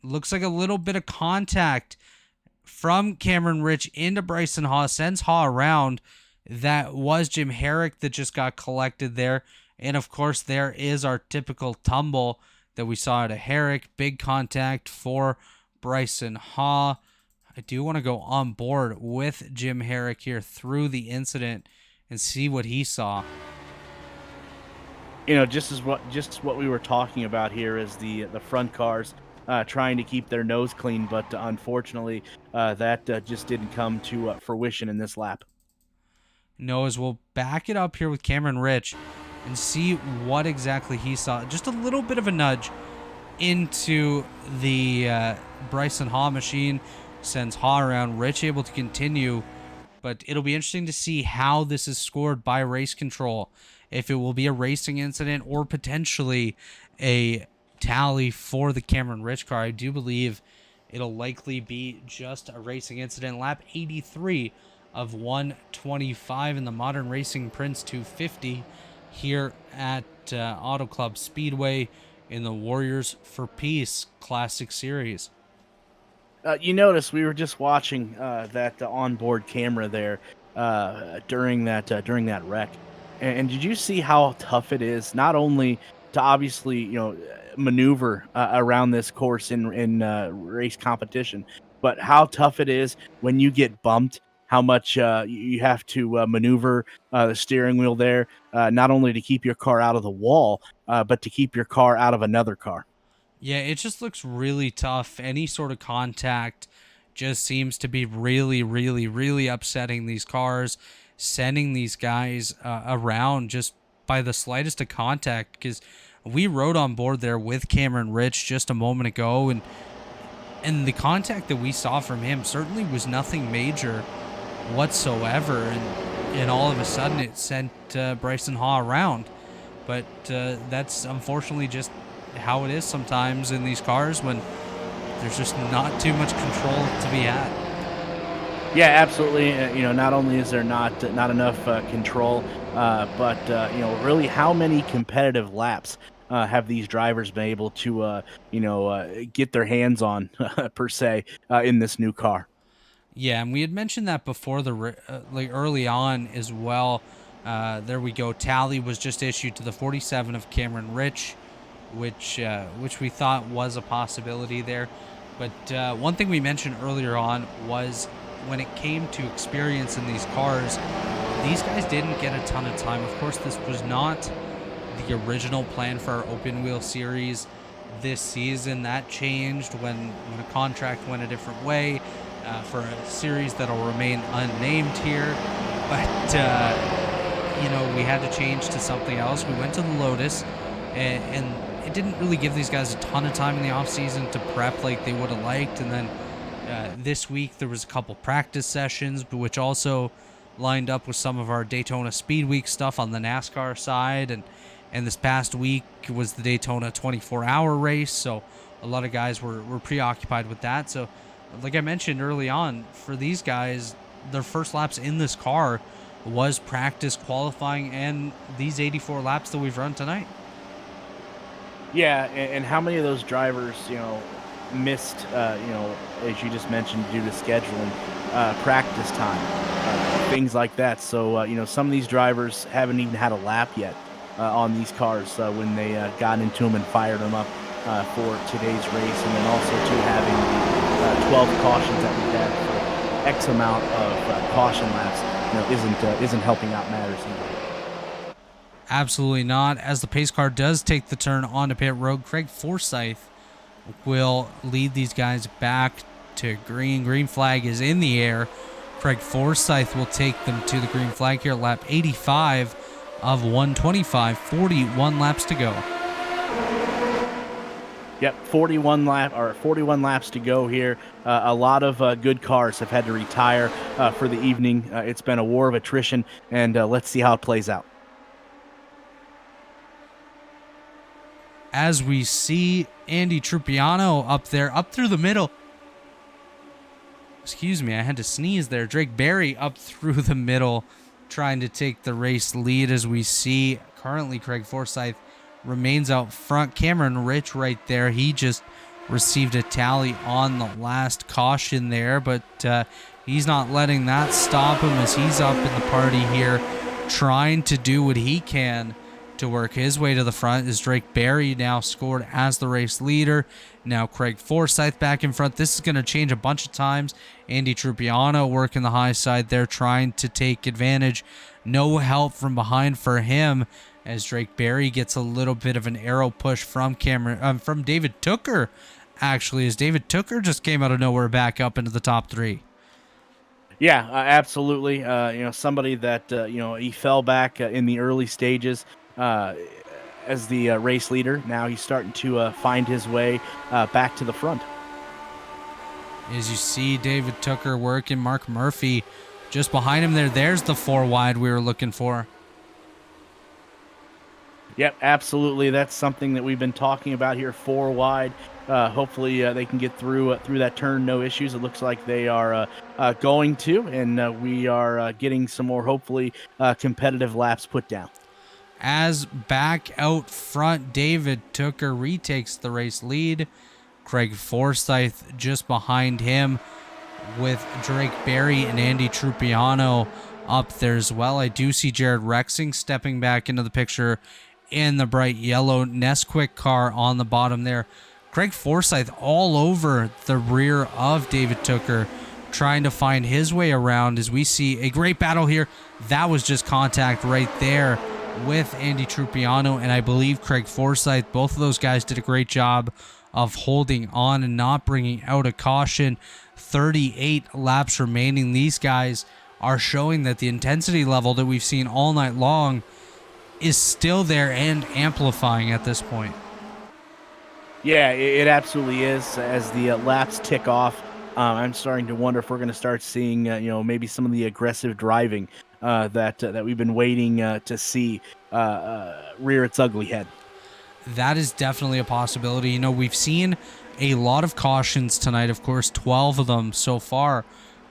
Looks like a little bit of contact from Cameron Rich into Bryson Haw, sends Haw around. That was Jim Herrick that just got collected there. And of course, there is our typical tumble that we saw at a Herrick. Big contact for Bryson Haw. I do want to go on board with Jim Herrick here through the incident and see what he saw. You know, just what we were talking about here is the front cars trying to keep their nose clean, but unfortunately, that just didn't come to fruition in this lap. No, as we'll back it up here with Cameron Rich and see what exactly he saw. Just a little bit of a nudge into the Bryson Haw machine. Sends Haw around. Rich able to continue. But it'll be interesting to see how this is scored by Race Control. If it will be a racing incident or potentially a tally for the Cameron Rich car. I do believe it'll likely be just a racing incident. Lap 83 of 125 in the Modern Racing Prince 250 here at Auto Club Speedway in the Warriors for Peace Classic Series. You notice we were just watching that onboard camera there during that wreck, and did you see how tough it is not only to obviously maneuver around this course in race competition, but how tough it is when you get bumped? How much you have to maneuver the steering wheel there, not only to keep your car out of the wall, but to keep your car out of another car. Yeah, it just looks really tough. Any sort of contact just seems to be really, really, really upsetting these cars, sending these guys around just by the slightest of contact. Because we rode on board there with Cameron Rich just a moment ago, and the contact that we saw from him certainly was nothing major whatsoever, and all of a sudden it sent Bryson Haw around. But that's unfortunately just how it is sometimes in these cars when there's just not too much control to be had. Yeah, absolutely. Not only is there not enough control, but really how many competitive laps have these drivers been able to get their hands on per se in this new car? Yeah, and we had mentioned that before early on as well. There we go. Tally was just issued to the 47 of Cameron Rich, which we thought was a possibility there. But one thing we mentioned earlier on was when it came to experience in these cars, these guys didn't get a ton of time. Of course, this was not the original plan for our open wheel series this season. That changed when a contract went a different way. For a series that'll remain unnamed here, but we had to change to something else. We went to the Lotus, and it didn't really give these guys a ton of time in the off season to prep like they would have liked. And then this week there was a couple practice sessions, but which also lined up with some of our Daytona Speed Week stuff on the NASCAR side, and And this past week was the Daytona 24-hour race, so a lot of guys were preoccupied with that. So, like I mentioned early on, for these guys, their first laps in this car was practice qualifying and these 84 laps that we've run tonight. Yeah, and how many of those drivers, missed, as you just mentioned, due to scheduling, practice time, things like that. So, some of these drivers haven't even had a lap yet on these cars when they got into them and fired them up for today's race, and then also too having the 12 cautions that we had for X amount of caution laps, isn't helping out matters either. Absolutely not. As the pace car does take the turn onto pit road, Craig Forsyth will lead these guys back to green. Green flag is in the air. Craig Forsyth will take them to the green flag here at lap 85 of 125. 41 laps to go. Yep, 41 laps to go here. A lot of good cars have had to retire for the evening. It's been a war of attrition, and let's see how it plays out. As we see Andy Trupiano up there, up through the middle. Excuse me, I had to sneeze there. Drake Berry up through the middle, trying to take the race lead. As we see currently Craig Forsyth remains out front. Cameron Rich right there. He just received a tally on the last caution there, but he's not letting that stop him as he's up in the party here, trying to do what he can to work his way to the front. As Drake Berry now scored as the race leader. Now Craig Forsyth back in front. This is going to change a bunch of times. Andy Trupiano working the high side there, trying to take advantage. No help from behind for him as Drake Berry gets a little bit of an arrow push from David Tooker, actually, as David Tooker just came out of nowhere back up into the top three. Yeah, absolutely. Somebody that, he fell back in the early stages as the race leader. Now he's starting to find his way back to the front. As you see David Tooker working, Mark Murphy just behind him there. There's the 4 wide we were looking for. Yep, absolutely. That's something that we've been talking about here, 4 wide. Hopefully they can get through that turn, no issues. It looks like they are going to, and we are getting some more, hopefully, competitive laps put down. As back out front, David Tooker retakes the race lead. Craig Forsyth just behind him with Drake Berry and Andy Trupiano up there as well. I do see Jared Rexing stepping back into the picture in the bright yellow Nesquik car on the bottom there. Craig Forsyth all over the rear of David Tooker, trying to find his way around as we see a great battle here. That was just contact right there with Andy Trupiano and I believe Craig Forsyth. Both of those guys did a great job of holding on and not bringing out a caution. 38 laps remaining. These guys are showing that the intensity level that we've seen all night long is still there and amplifying at this point. Yeah, it absolutely is. As the laps tick off, I'm starting to wonder if we're going to start seeing, maybe some of the aggressive driving that we've been waiting to see rear its ugly head. That is definitely a possibility. We've seen a lot of cautions tonight, of course, 12 of them so far,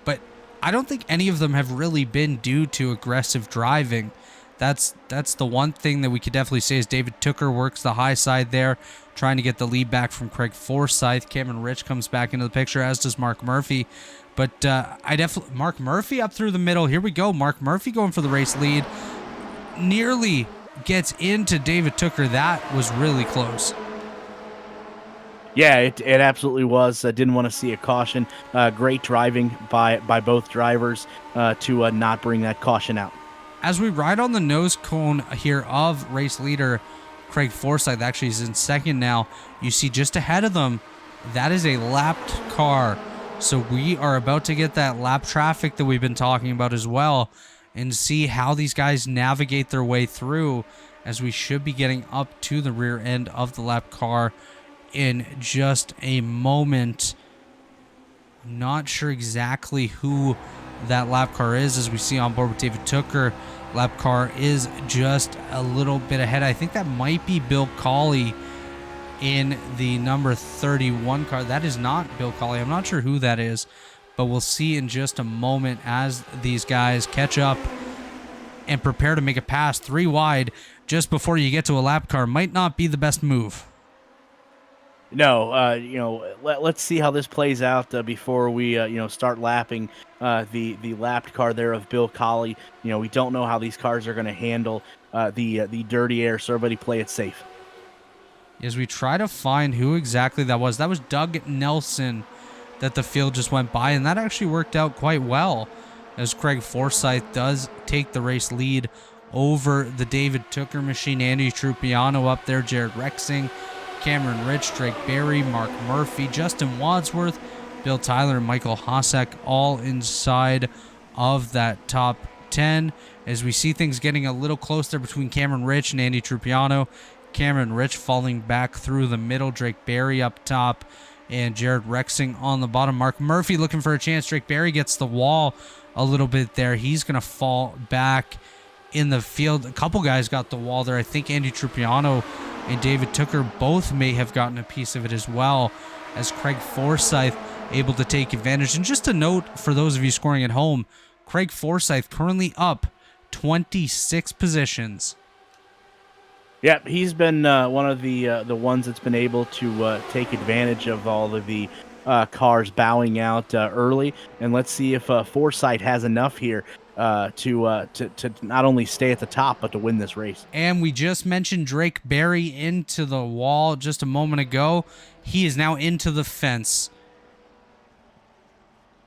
but I don't think any of them have really been due to aggressive driving. That's the one thing that we could definitely say is David Tooker works the high side there, trying to get the lead back from Craig Forsyth. Cameron Rich comes back into the picture, as does Mark Murphy. But Mark Murphy up through the middle. Here we go. Mark Murphy going for the race lead. Nearly gets into David Tooker. That was really close. Yeah, it absolutely was. I didn't want to see a caution. Great driving by both drivers to not bring that caution out. As we ride on the nose cone here of race leader Craig Forsyth, actually is in second now. You see just ahead of them, that is a lapped car. So we are about to get that lap traffic that we've been talking about as well and see how these guys navigate their way through, as we should be getting up to the rear end of the lap car in just a moment. I'm not sure exactly who that lap car is, as we see on board with David Tooker lap car is just a little bit ahead. I think that might be Bill Colley in the number 31 car. That is not Bill Colley. I'm not sure who that is, but we'll see in just a moment as these guys catch up and prepare to make a pass 3 wide just before you get to a lap car. Might not be the best move. No, let's see how this plays out before we, start lapping the lapped car there of Bill Colley. We don't know how these cars are going to handle the dirty air, so everybody play it safe. As we try to find who exactly that was Doug Nelson that the field just went by, and that actually worked out quite well, as Craig Forsyth does take the race lead over the David Tooker machine. Andy Trupiano up there, Jared Rexing, Cameron Rich, Drake Berry, Mark Murphy, Justin Wadsworth, Bill Tyler, and Michael Hossack all inside of that top 10. As we see things getting a little closer between Cameron Rich and Andy Trupiano. Cameron Rich falling back through the middle, Drake Berry up top, and Jared Rexing on the bottom. Mark Murphy looking for a chance. Drake Berry gets the wall a little bit there. He's going to fall back in the field. A couple guys got the wall there. I think Andy Trupiano and David Tooker both may have gotten a piece of it as well, as Craig Forsyth able to take advantage. And just a note for those of you scoring at home, Craig Forsyth currently up 26 positions. Yeah, he's been one of the ones that's been able to take advantage of all of the cars bowing out early, and let's see if Forsyth has enough here to not only stay at the top but to win this race. And we just mentioned Drake Berry into the wall just a moment ago. He is now into the fence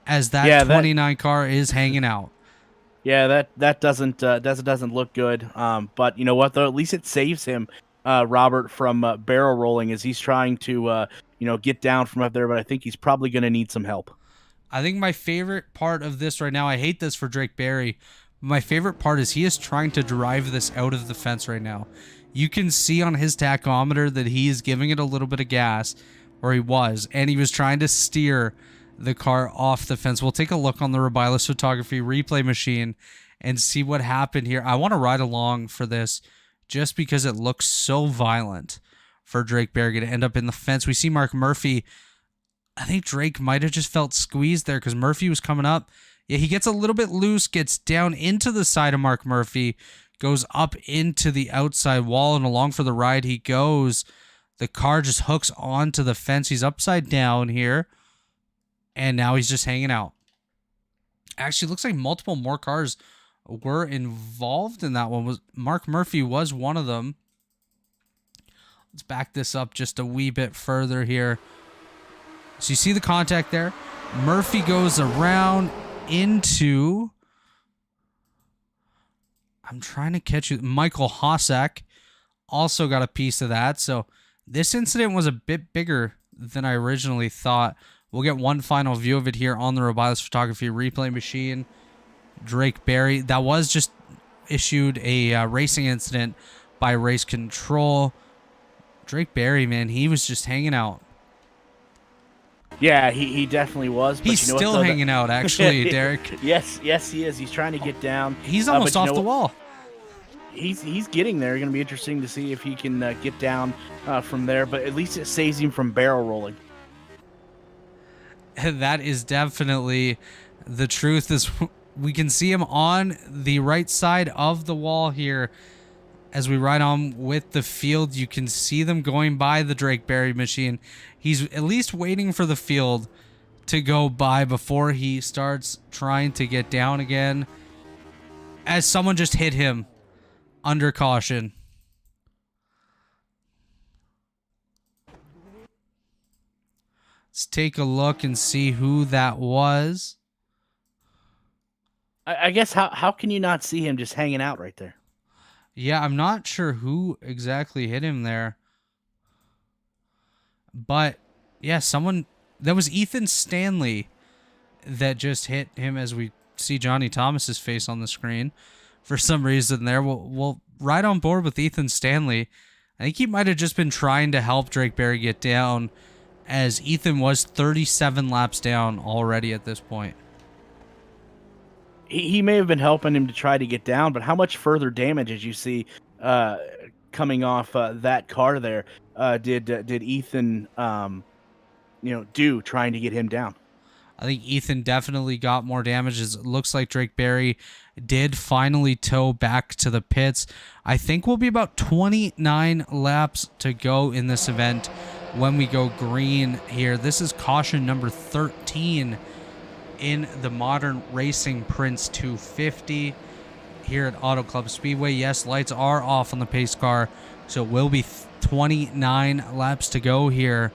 as that 29 car is hanging out. Yeah, that doesn't look good. But you know what though? At least it saves him, Robert, from barrel rolling as he's trying to get down from up there. But I think he's probably going to need some help. I think my favorite part of this right now, I hate this for Drake Berry, but my favorite part is he is trying to drive this out of the fence right now. You can see on his tachometer that he is giving it a little bit of gas, or he was, and he was trying to steer the car off the fence. We'll take a look on the Robilis Photography replay machine and see what happened here. I want to ride along for this just because it looks so violent for Drake Berry to end up in the fence. We see Mark Murphy. I think Drake might have just felt squeezed there because Murphy was coming up. Yeah, he gets a little bit loose, gets down into the side of Mark Murphy, goes up into the outside wall, and along for the ride he goes. The car just hooks onto the fence. He's upside down here. And now he's just hanging out. Actually, looks like multiple more cars were involved in that one. Mark Murphy was one of them. Let's back this up just a wee bit further here. So you see the contact there. Murphy goes around into... I'm trying to catch you. Michael Hossack also got a piece of that. So this incident was a bit bigger than I originally thought. We'll get one final view of it here on the Robilis Photography replay machine. Drake Berry, that was just issued a racing incident by Race Control. Drake Berry, man, he was just hanging out. Yeah, he definitely was. But He's still hanging out, actually, Derik. Yes, he is. He's trying to get down. He's almost off the wall. He's getting there. It's going to be interesting to see if he can get down from there. But at least it saves him from barrel rolling. That is definitely the truth. Is we can see him on the right side of the wall here as we ride on with the field. You can see them going by the Drake Berry machine. He's at least waiting for the field to go by before he starts trying to get down again, as someone just hit him under caution. Let's take a look and see who that was. I guess how can you not see him just hanging out right there? Yeah, I'm not sure who exactly hit him there. But, yeah, someone... That was Ethan Stanley that just hit him as we see Johnny Thomas's face on the screen. For some reason there. We'll ride on board with Ethan Stanley. I think he might have just been trying to help Drake Berry get down, as Ethan was 37 laps down already at this point. he may have been helping him to try to get down, but how much further damage as you see uh, coming off that car there did Ethan do trying to get him down? I think Ethan definitely got more damage. It looks like Drake Berry did finally tow back to the pits. I think we'll be about 29 laps to go in this event when we go green here. This is caution number 13 in the Modern Racing Prince 250 here at Auto Club Speedway. Yes, lights are off on the pace car, so it will be 29 laps to go here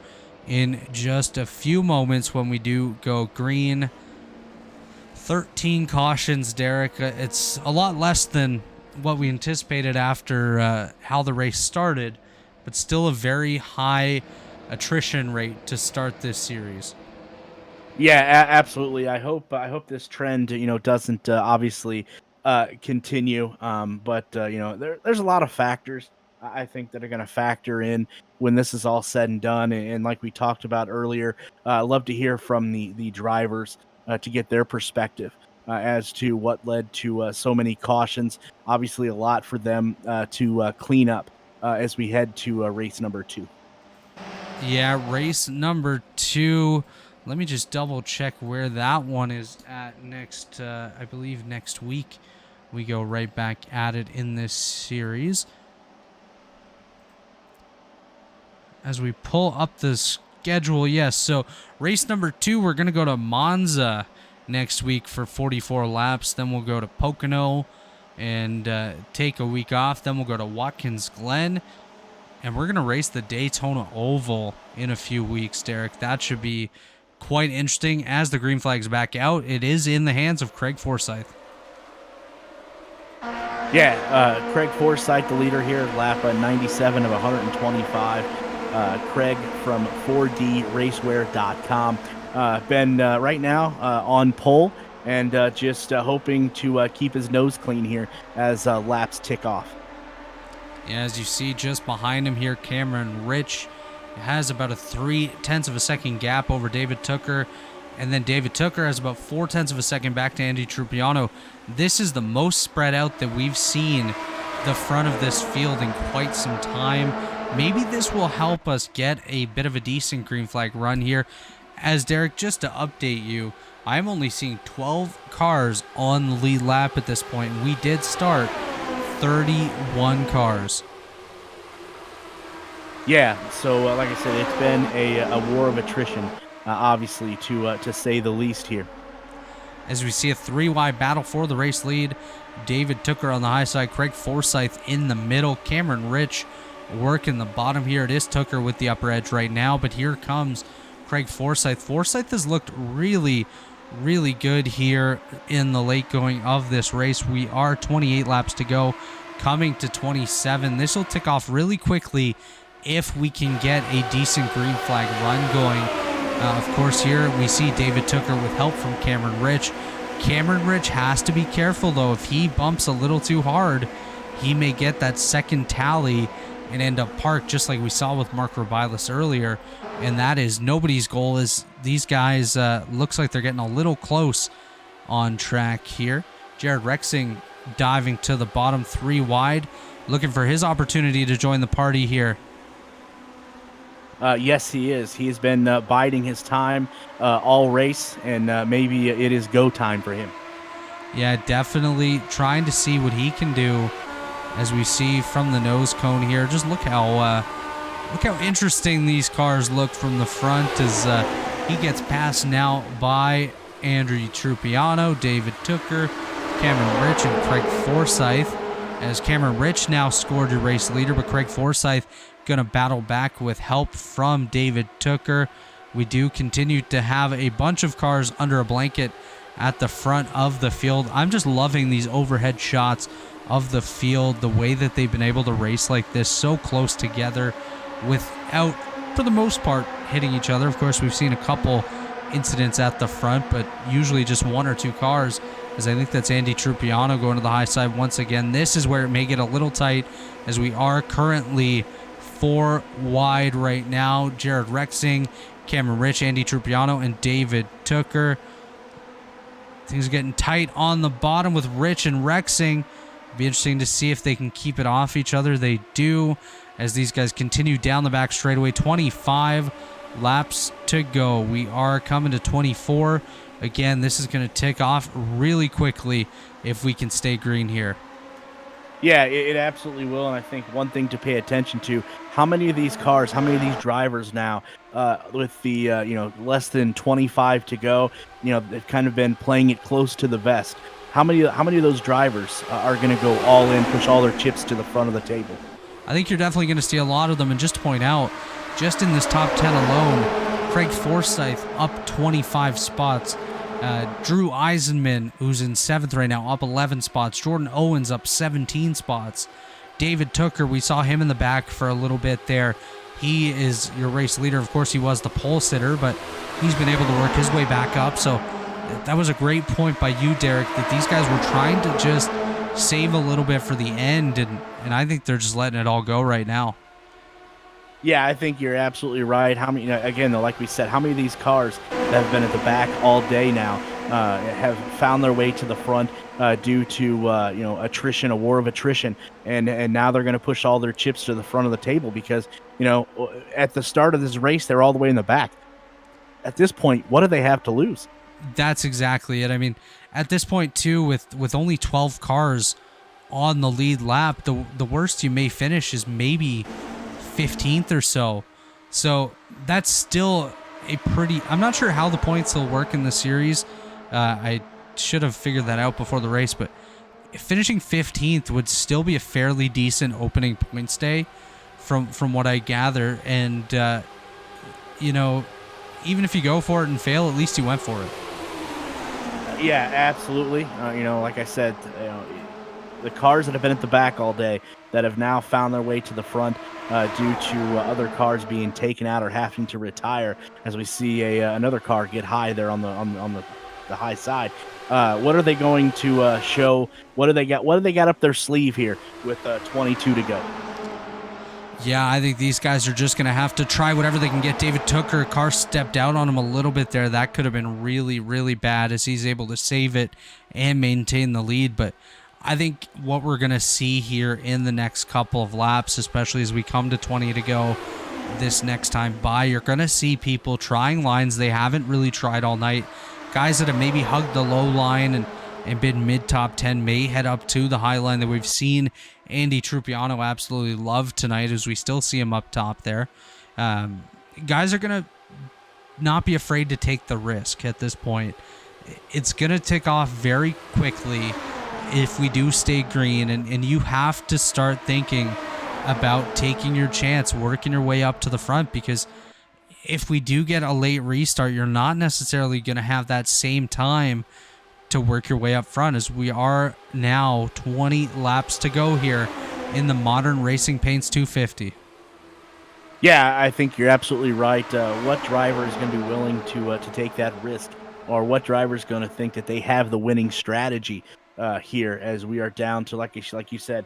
in just a few moments when we do go green. 13 cautions, Derik. It's a lot less than what we anticipated after how the race started, but still a very high attrition rate to start this series. Yeah, absolutely. I hope this trend doesn't obviously continue. But there's a lot of factors I think that are going to factor in when this is all said and done. And like we talked about earlier, I'd love to hear from the drivers to get their perspective as to what led to so many cautions. Obviously, a lot for them to clean up as we head to race number 2. Yeah, race number 2. Let me just double check where that one is at next. I believe next week we go right back at it in this series. As we pull up the schedule, yes. So race number 2, we're going to go to Monza next week for 44 laps. Then we'll go to Pocono and take a week off. Then we'll go to Watkins Glen. And we're going to race the Daytona Oval in a few weeks, Derik. That should be quite interesting. As the green flag's back out, it is in the hands of Craig Forsyth. Yeah, Craig Forsyth, the leader here, lap 97 of 125. Craig from 4dracewear.com. Been right now on pole and just hoping to keep his nose clean here as laps tick off. Yeah, as you see just behind him here, Cameron Rich has about a 0.3 of a second gap over David Tooker. And then David Tooker has about 0.4 of a second back to Andy Trupiano. This is the most spread out that we've seen the front of this field in quite some time. Maybe this will help us get a bit of a decent green flag run here. As Derik, just to update you, I'm only seeing 12 cars on the lead lap at this point, and we did start 31 cars. Yeah, so like I said, it's been a war of attrition, obviously, to say the least here. As we see a 3-wide battle for the race lead, David Tooker on the high side, Craig Forsyth in the middle, Cameron Rich working the bottom here. It is Tooker with the upper edge right now, but here comes Craig Forsyth. Forsyth has looked really, really good here in the late going of this race. We are 28 laps to go, coming to 27. This will tick off really quickly if we can get a decent green flag run going. Of course, here we see David Tooker with help from Cameron Rich. Cameron Rich has to be careful, though. If he bumps a little too hard, he may get that second tally and end up parked, just like we saw with Mark Robilas earlier. And that is nobody's goal. Is these guys looks like they're getting a little close on track here. Jared Rexing diving to the bottom 3 wide, looking for his opportunity to join the party here. Yes, he is. He has been biding his time all race, and maybe it is go time for him. Yeah, definitely trying to see what he can do. As we see from the nose cone here, just look how interesting these cars look from the front as he gets passed now by Andrew Trupiano, David Tooker, Cameron Rich, and Craig Forsyth. As Cameron Rich now scored your race leader, but Craig Forsyth going to battle back with help from David Tooker. We do continue to have a bunch of cars under a blanket at the front of the field. I'm just loving these overhead shots of the field, the way that they've been able to race like this so close together without, for the most part, hitting each other. Of course, we've seen a couple incidents at the front, but usually just 1 or 2 cars, as I think that's Andy Trupiano going to the high side once again. This is where it may get a little tight, as we are currently 4 wide right now. Jared Rexing, Cameron Rich, Andy Trupiano, and David Tooker. Things are getting tight on the bottom with Rich and Rexing. Be interesting to see if they can keep it off each other. They do, as these guys continue down the back straightaway. 25 laps to go. We are coming to 24. Again, this is going to tick off really quickly if we can stay green here. Yeah, it absolutely will. And I think one thing to pay attention to, how many of these cars, how many of these drivers now, with the, less than 25 to go, they've kind of been playing it close to the vest. How many of those drivers are going to go all in, push all their chips to the front of the table? I think you're definitely going to see a lot of them. And just to point out, just in this top 10 alone, Craig Forsyth up 25 spots. Drew Eisenman, who's in 7th right now, up 11 spots. Jordan Owens up 17 spots. David Tooker, we saw him in the back for a little bit there. He is your race leader. Of course, he was the pole sitter, but he's been able to work his way back up. So that was a great point by you, Derik, that these guys were trying to just save a little bit for the end, and I think they're just letting it all go right now. Yeah, I think you're absolutely right. How many? Again, though, like we said, how many of these cars that have been at the back all day now have found their way to the front due to attrition, a war of attrition, and now they're going to push all their chips to the front of the table because at the start of this race they're all the way in the back. At this point, what do they have to lose? That's exactly it. I mean, at this point too, with only 12 cars on the lead lap, the worst you may finish is maybe 15th or so. So that's still a pretty... I'm not sure how the points will work in the series. I should have figured that out before the race, but finishing 15th would still be a fairly decent opening points day from what I gather. And, even if you go for it and fail, at least you went for it. Yeah, absolutely. Like I said, the cars that have been at the back all day that have now found their way to the front due to other cars being taken out or having to retire, as we see another car get high there on the high side. What are they going to show? What do they got up their sleeve here with 22 to go? Yeah, I think these guys are just going to have to try whatever they can get. David Tooker, car stepped out on him a little bit there. That could have been really, really bad as he's able to save it and maintain the lead. But I think what we're going to see here in the next couple of laps, especially as we come to 20 to go this next time by, you're going to see people trying lines they haven't really tried all night. Guys that have maybe hugged the low line and been mid-top 10 may head up to the high line that we've seen Andy Trupiano absolutely love tonight, as we still see him up top there. Guys are going to not be afraid to take the risk at this point. It's going to tick off very quickly if we do stay green, and you have to start thinking about taking your chance, working your way up to the front, because if we do get a late restart, you're not necessarily going to have that same time to work your way up front, as we are now 20 laps to go here in the modern Racing Paints 250. Yeah, I think you're absolutely right. What driver is going to be willing to take that risk, or what driver is going to think that they have the winning strategy here, as we are down to, like you said,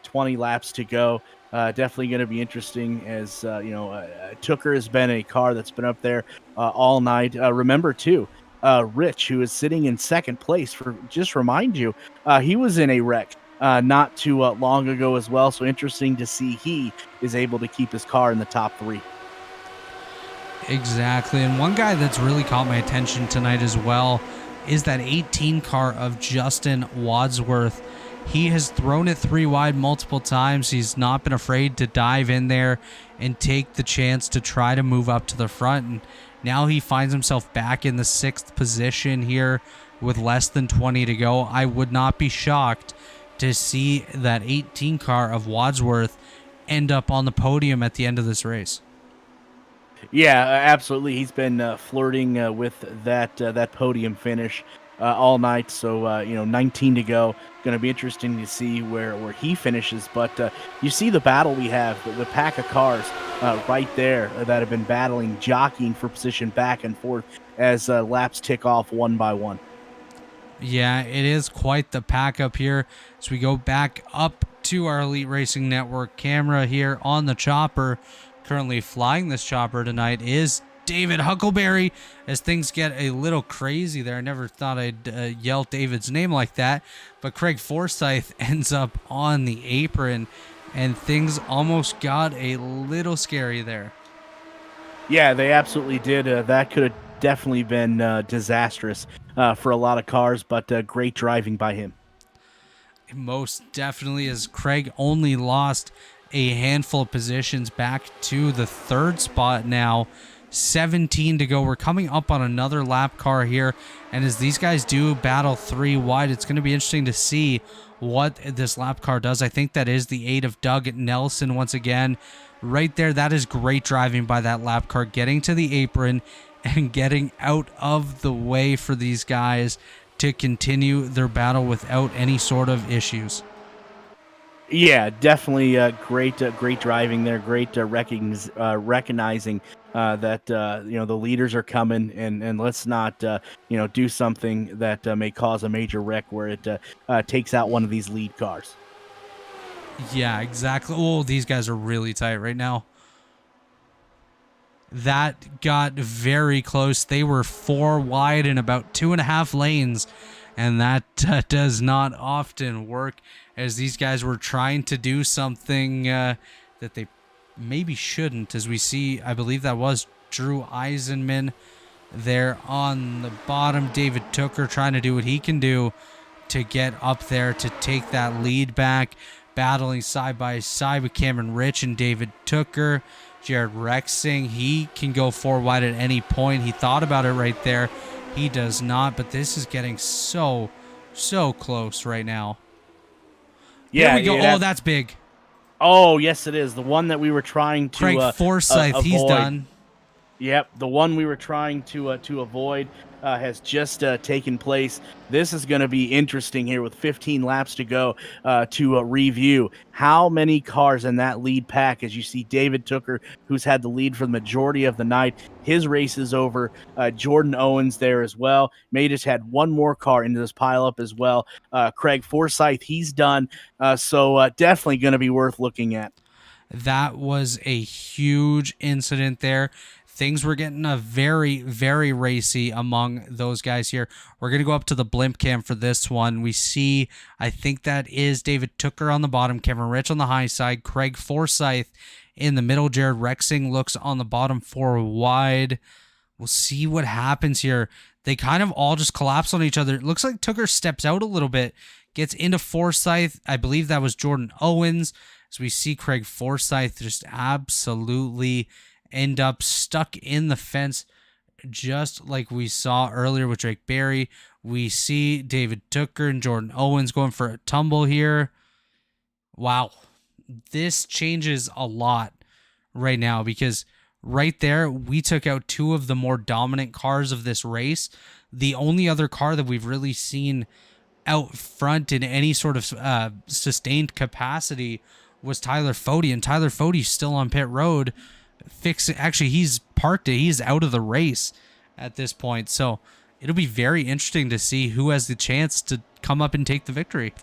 20 laps to go. Definitely going to be interesting, as Tooker has been a car that's been up there all night. Remember too, Rich, who is sitting in second place, for just remind you, he was in a wreck not too long ago as well. So interesting to see he is able to keep his car in the top 3. Exactly. And one guy that's really caught my attention tonight as well is that 18 car of Justin Wadsworth. He has thrown it 3 wide multiple times. He's not been afraid to dive in there and take the chance to try to move up to the front. And now he finds himself back in the 6th position here with less than 20 to go. I would not be shocked to see that 18 car of Wadsworth end up on the podium at the end of this race. Yeah, absolutely. He's been flirting with that podium finish all night. So 19 to go. Going to be interesting to see where he finishes. But you see the battle we have, the pack of cars right there that have been battling, jockeying for position back and forth as laps tick off one by one. Yeah, it is quite the pack up here. So we go back up to our Elite Racing Network camera here on the chopper. Currently flying this chopper tonight is David Huckleberry as things get a little crazy there. I never thought I'd yell David's name like that, but Craig Forsyth ends up on the apron, and things almost got a little scary there. Yeah, they absolutely did. That could have definitely been disastrous for a lot of cars, but great driving by him. Most definitely, as Craig only lost a handful of positions back to the third spot now. 17 to go. We're coming up on another lap car here, and as these guys do battle 3 wide, it's going to be interesting to see what this lap car does. I think that is the 8 of Doug Nelson once again. Right there, that is great driving by that lap car, getting to the apron and getting out of the way for these guys to continue their battle without any sort of issues. Yeah, definitely great driving there. Great recognizing that the leaders are coming, and let's not do something that may cause a major wreck where it takes out one of these lead cars. Yeah, exactly. Oh, these guys are really tight right now. That got very close. They were 4 wide in about 2.5 lanes, and that does not often work, as these guys were trying to do something that they maybe shouldn't. As we see, I believe that was Drew Eisenman there on the bottom. David Tooker trying to do what he can do to get up there to take that lead back, battling side by side with Cameron Rich and David Tooker. Jared Rexing, he can go 4 wide at any point. He thought about it right there. He does not, but this is getting so close right now. Yeah, Here we go. Oh, that's big. Oh, yes, it is. The one that we were trying to Craig Forsyth, he's done. Yep, the one we were trying to avoid has just taken place. This is going to be interesting here with 15 laps to go to review how many cars in that lead pack. As you see, David Tooker, who's had the lead for the majority of the night, his race is over. Jordan Owens there as well. May just had one more car into this pileup as well. Craig Forsyth, he's done. So definitely going to be worth looking at. That was a huge incident there. Things were getting very racy among those guys here. We're going to go up to the blimp cam for this one. We see, I think that is David Tooker on the bottom, Kevin Rich on the high side, Craig Forsyth in the middle. Jared Rexing looks on the bottom 4 wide. We'll see what happens here. They kind of all just collapse on each other. It looks like Tooker steps out a little bit, gets into Forsyth. I believe that was Jordan Owens. As we see Craig Forsyth just absolutely end up stuck in the fence, just like we saw earlier with Drake Berry. We see David Tooker and Jordan Owens going for a tumble here. Wow. This changes a lot right now, because right there, we took out 2 of the more dominant cars of this race. The only other car that we've really seen out front in any sort of sustained capacity was Tyler Fody, and Tyler Fody's still on pit road. Actually, he's parked it. He's out of the race at this point. So it'll be very interesting to see who has the chance to come up and take the victory.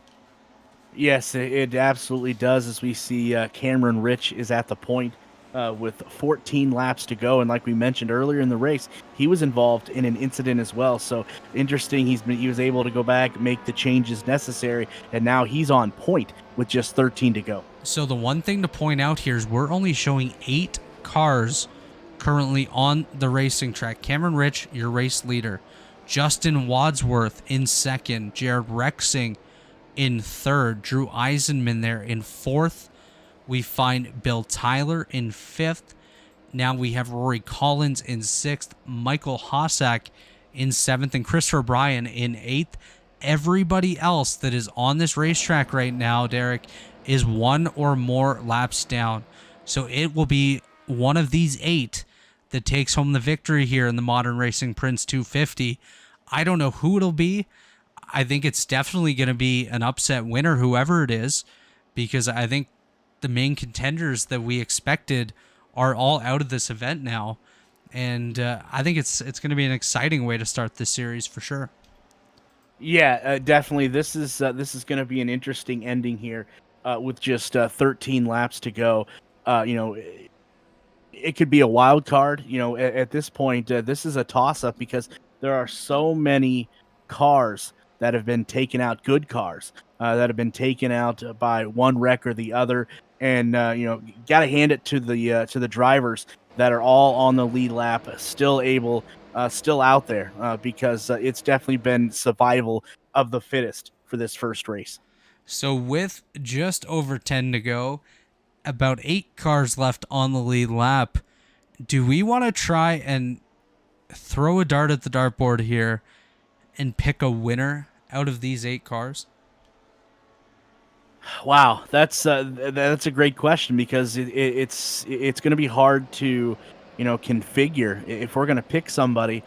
Yes, it absolutely does. As we see, Cameron Rich is at the point with 14 laps to go, and like we mentioned earlier in the race, he was involved in an incident as well. So interesting. He was able to go back, make the changes necessary, and now he's on point with just 13 to go. So the one thing to point out here is we're only showing 8 cars currently on the racing track. Cameron Rich, your race leader. Justin Wadsworth in second. Jared Rexing in third. Drew Eisenman there in fourth. We find Bill Tyler in fifth. Now we have Rory Collins in sixth. Michael Hossack in seventh. And Christopher Bryan in eighth. Everybody else that is on this racetrack right now, Derik, is 1 or more laps down. So it will be one of these 8 that takes home the victory here in the Modern Racing Prince 250. I don't know who it'll be. I think it's definitely going to be an upset winner, whoever it is, because I think the main contenders that we expected are all out of this event now. And I think it's going to be an exciting way to start this series for sure. Yeah, definitely. This is going to be an interesting ending here with just 13 laps to go. it could be a wild card. At this point, this is a toss up because there are so many cars that have been taken out, good cars that have been taken out by one wreck or the other, and got to hand it to the drivers that are all on the lead lap, still able, still out there, because it's definitely been survival of the fittest for this first race. So with just over 10 to go, about 8 cars left on the lead lap, do we want to try and throw a dart at the dartboard here and pick a winner out of these 8 cars? Wow, that's a great question because it's going to be hard to configure if we're going to pick somebody.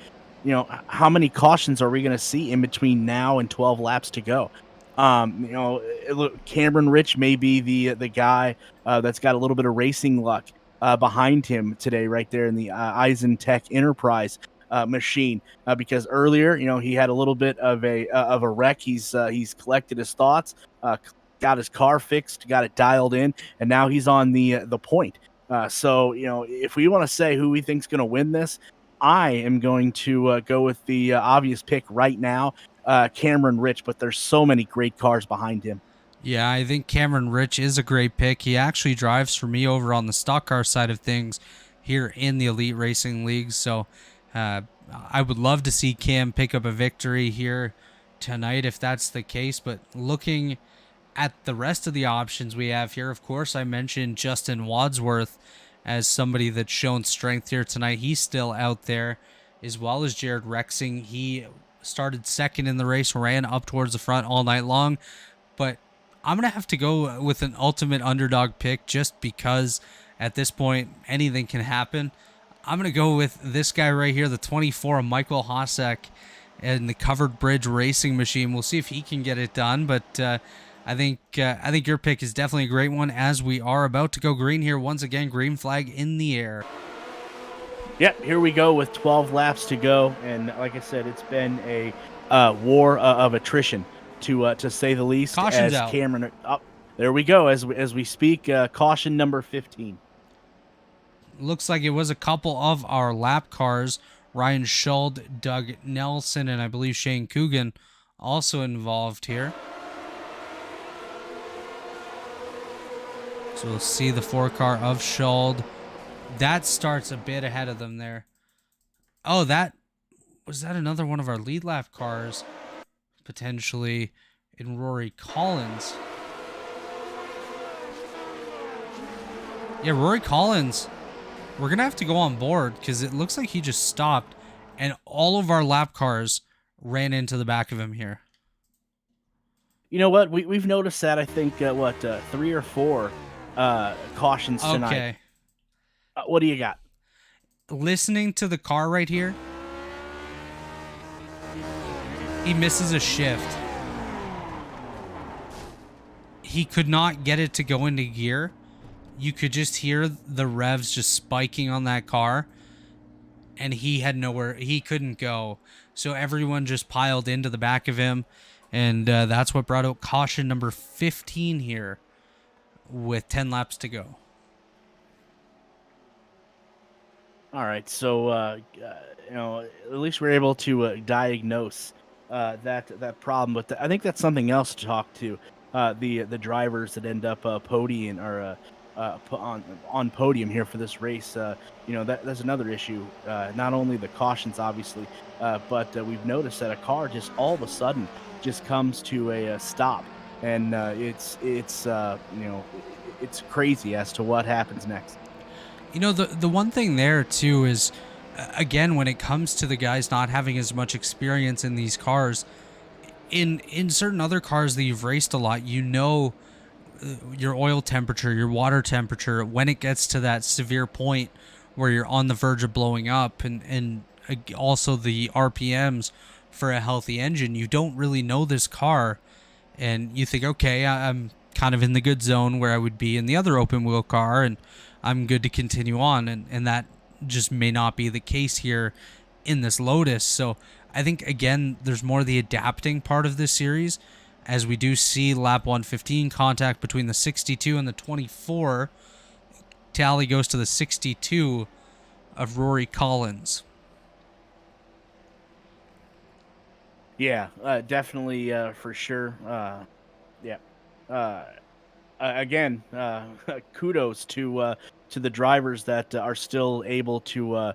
How many cautions are we going to see in between now and 12 laps to go? Look, Cameron Rich may be the guy that's got a little bit of racing luck behind him today, right there in the Eisentech Enterprise machine. Because earlier, he had a little bit of a wreck. He's collected his thoughts, got his car fixed, got it dialed in, and now he's on the point. So if we want to say who we think's going to win this, I am going to go with the obvious pick right now, Cameron Rich. But there's so many great cars behind him. Yeah, I think Cameron Rich is a great pick. He actually drives for me over on the stock car side of things here in the Elite Racing League. So I would love to see Cam pick up a victory here tonight if that's the case. But looking at the rest of the options we have here, of course, I mentioned Justin Wadsworth as somebody that's shown strength here tonight. He's still out there, as well as Jared Rexing. He started second in the race, ran up towards the front all night long. But I'm going to have to go with an ultimate underdog pick just because at this point, anything can happen. I'm going to go with this guy right here, the 24, Michael Hosek, and the Covered Bridge Racing Machine. We'll see if he can get it done, but I think your pick is definitely a great one, as we are about to go green here. Once again, green flag in the air. Yep, here we go with 12 laps to go, and like I said, it's been a war of attrition, to say the least. Caution's as out. Cameron, there we go. As we speak, caution number 15. Looks like it was a couple of our lap cars. Ryan Schuld, Doug Nelson, and I believe Shane Coogan also involved here. So we'll see the 4 car of Schuld. That starts a bit ahead of them there. Oh, was that another one of our lead lap cars? Potentially in Rory Collins. Yeah, Rory Collins. We're going to have to go on board because it looks like he just stopped and all of our lap cars ran into the back of him here. You know what? We've noticed that, I think, 3 or 4 cautions tonight. Okay. What do you got? Listening to the car right here, he misses a shift. He could not get it to go into gear. You could just hear the revs just spiking on that car, and he had nowhere. He couldn't go. So everyone just piled into the back of him, and that's what brought out caution number 15 here with 10 laps to go. All right, so at least we're able to diagnose that problem. But I think that's something else to talk to the drivers that end up podium or on podium here for this race. That's another issue. Not only the cautions, obviously, but we've noticed that a car just all of a sudden just comes to a stop, and it's crazy as to what happens next. The one thing there, too, is, again, when it comes to the guys not having as much experience in these cars, in certain other cars that you've raced a lot, your oil temperature, your water temperature, when it gets to that severe point where you're on the verge of blowing up, and also the RPMs for a healthy engine. You don't really know this car, and you think, okay, I'm kind of in the good zone where I would be in the other open wheel car, and I'm good to continue on, and that just may not be the case here in this Lotus. So I think, again, there's more the adapting part of this series, as we do see lap 115 contact between the 62 and the 24. tally goes to the 62 of Rory Collins. Yeah, definitely, for sure. Yeah. Again, kudos to the drivers that are still able to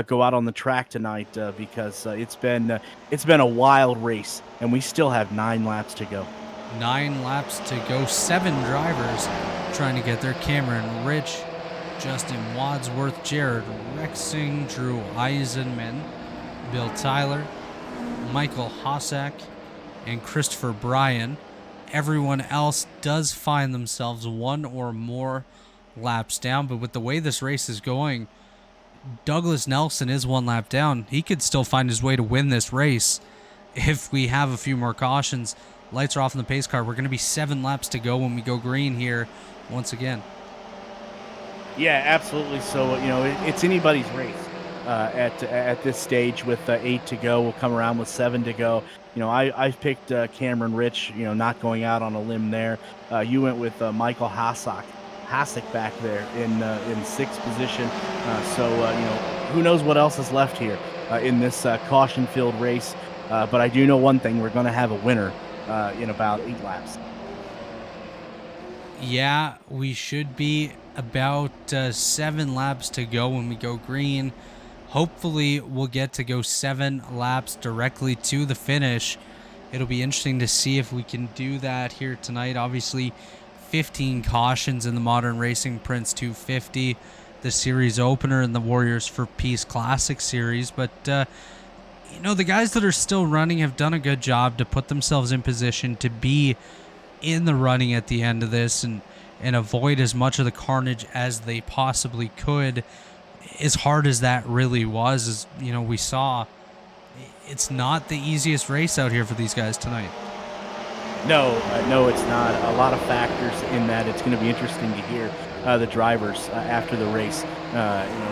go out on the track tonight, because it's been a wild race, and we still have 9 laps to go. 9 laps to go. 7 drivers trying to get there. Cameron Rich, Justin Wadsworth, Jared Rexing, Drew Eisenman, Bill Tyler, Michael Hossack, and Christopher Bryan. Everyone else does find themselves 1 or more laps down, but with the way this race is going, Douglas Nelson is 1 lap down. He could still find his way to win this race if we have a few more cautions. Lights are off in the pace car. We're going to be 7 laps to go when we go green here once again. Yeah, absolutely. So, it's anybody's race at this stage with 8 to go. We'll come around with 7 to go. I've picked Cameron Rich, not going out on a limb there. You went with Michael Hasek back there in 6th position. So, who knows what else is left here in this caution-filled race. But I do know one thing. We're going to have a winner in about 8 laps. Yeah, we should be about 7 laps to go when we go green. Hopefully, we'll get to go 7 laps directly to the finish. It'll be interesting to see if we can do that here tonight. Obviously, 15 cautions in the Modern Racing Prince 250, the series opener in the Warriors for Peace Classic Series. But, the guys that are still running have done a good job to put themselves in position to be in the running at the end of this and avoid as much of the carnage as they possibly could. As hard as that really was, as we saw, it's not the easiest race out here for these guys tonight. No, it's not. A lot of factors in that. It's going to be interesting to hear the drivers after the race,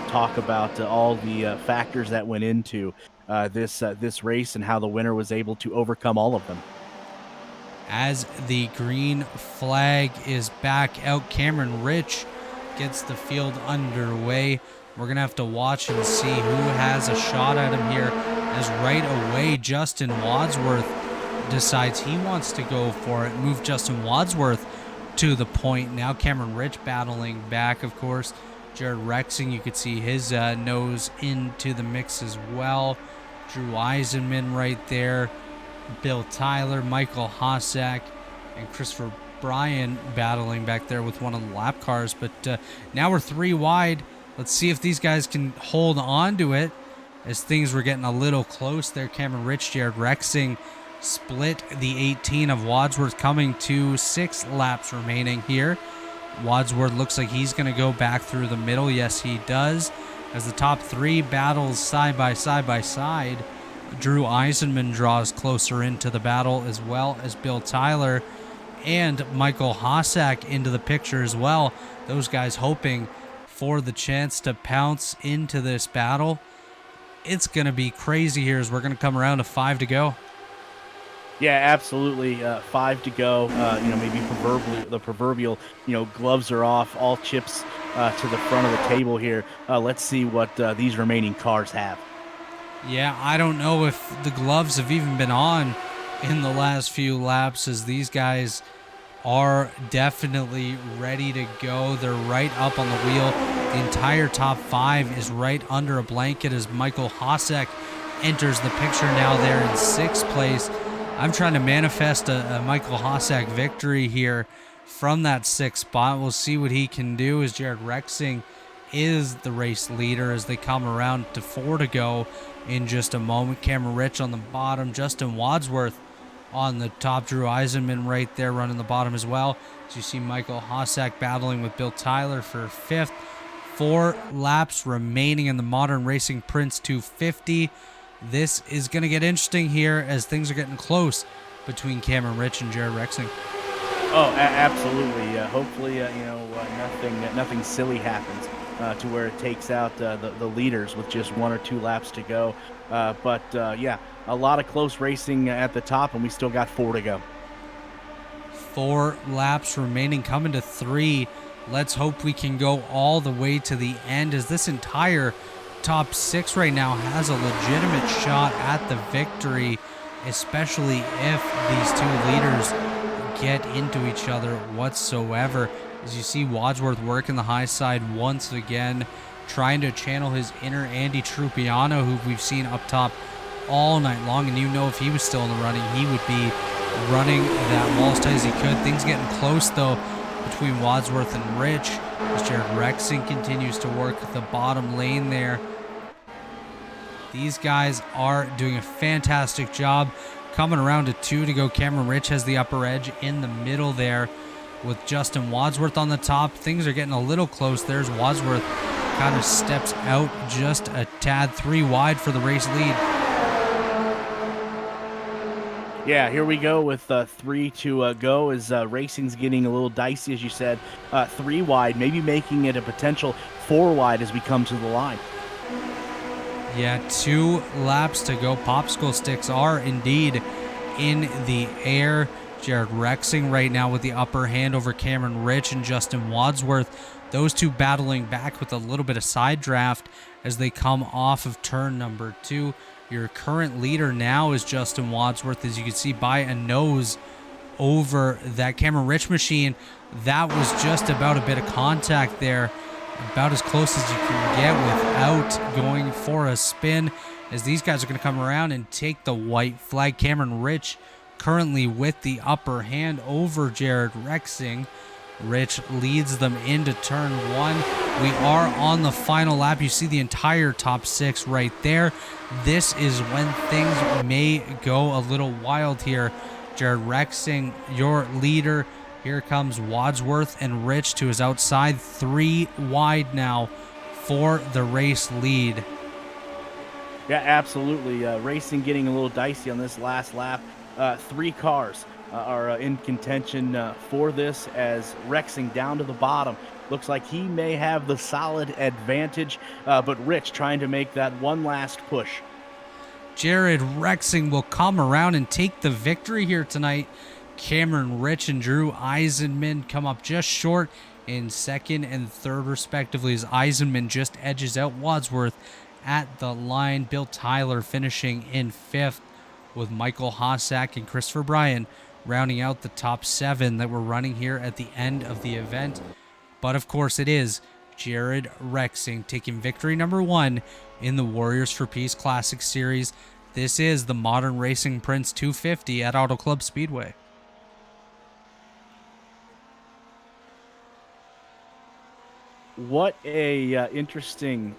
talk about all the factors that went into this race and how the winner was able to overcome all of them. As the green flag is back out, Cameron Rich gets the field underway. We're going to have to watch and see who has a shot at him here, as right away Justin Wadsworth decides he wants to go for it. Move Justin Wadsworth to the point. Now Cameron Rich battling back, of course. Jared Rexing, you could see his nose into the mix as well. Drew Eisenman right there. Bill Tyler, Michael Hossack, and Christopher Bryan battling back there with one of the lap cars. But now we're 3 wide. Let's see if these guys can hold on to it, as things were getting a little close there. Cameron Rich, Jared Rexing split the 18 of Wadsworth, coming to 6 laps remaining here. Wadsworth looks like he's going to go back through the middle. Yes, he does. As the top 3 battles side by side, Drew Eisenman draws closer into the battle, as well as Bill Tyler and Michael Hossack into the picture as well. Those guys hoping for the chance to pounce into this battle. It's going to be crazy here as we're going to come around to 5 to go. Yeah, absolutely. 5 to go. Maybe the proverbial, gloves are off, all chips to the front of the table here. Let's see what these remaining cars have. Yeah, I don't know if the gloves have even been on in the last few laps, as these guys are definitely ready to go. They're right up on the wheel. The entire top 5 is right under a blanket as Michael Hossack enters the picture now there in 6th place. I'm trying to manifest a Michael Hossack victory here from that 6th spot. We'll see what he can do, as Jared Rexing is the race leader as they come around to 4 to go in just a moment. Cameron Rich on the bottom, Justin Wadsworth on the top, Drew Eisenman right there running the bottom as well. As you see Michael Hossack battling with Bill Tyler for 5th. 4 laps remaining in the Modern Racing Prince 250. This is going to get interesting here as things are getting close between Cameron Rich and Jared Rexing. Oh, absolutely. Hopefully, nothing silly happens to where it takes out the leaders with just 1 or 2 laps to go. But a lot of close racing at the top, and we still got 4 to go. 4 laps remaining, coming to 3 Let's hope we can go all the way to the end, as this entire top 6 right now has a legitimate shot at the victory, especially if these two leaders get into each other whatsoever. As you see Wadsworth working the high side once again, trying to channel his inner Andy Trupiano, who we've seen up top all night long, and you know if he was still in the running, he would be running that wall as tight as he could. Things getting close, though, between Wadsworth and Rich, as Jared Rexing continues to work the bottom lane there. These guys are doing a fantastic job. Coming around to 2 to go, Cameron Rich has the upper edge in the middle there with Justin Wadsworth on the top. Things are getting a little close. There's Wadsworth, kind of steps out just a tad, 3 wide for the race lead. Yeah, here we go with 3 to go, as racing's getting a little dicey, as you said. 3 wide, maybe making it a potential 4 wide as we come to the line. Yeah, 2 laps to go. Popsicle sticks are indeed in the air. Jared Rexing right now with the upper hand over Cameron Rich and Justin Wadsworth. Those two battling back with a little bit of side draft as they come off of turn number 2. Your current leader now is Justin Wadsworth, as you can see, by a nose over that Cameron Rich machine. That was just about a bit of contact there, about as close as you can get without going for a spin, as these guys are going to come around and take the white flag. Cameron Rich currently with the upper hand over Jared Rexing. Rich leads them into turn 1. We are on the final lap. You see the entire top 6 right there. This is when things may go a little wild here. Jared Rexing, your leader. Here comes Wadsworth and Rich to his outside. 3 wide now for the race lead. Yeah, absolutely. Racing getting a little dicey on this last lap. 3 cars are in contention for this, as Rexing down to the bottom. Looks like he may have the solid advantage, but Rich trying to make that one last push. Jared Rexing will come around and take the victory here tonight. Cameron Rich and Drew Eisenman come up just short in second and third respectively, as Eisenman just edges out Wadsworth at the line. Bill Tyler finishing in 5th, with Michael Hossack and Christopher Bryan rounding out the top 7 that we're running here at the end of the event. But of course it is Jared Rexing taking victory number 1 in the Warriors for Peace Classic Series. This is the Modern Racing Prince 250 at Auto Club Speedway. What a interesting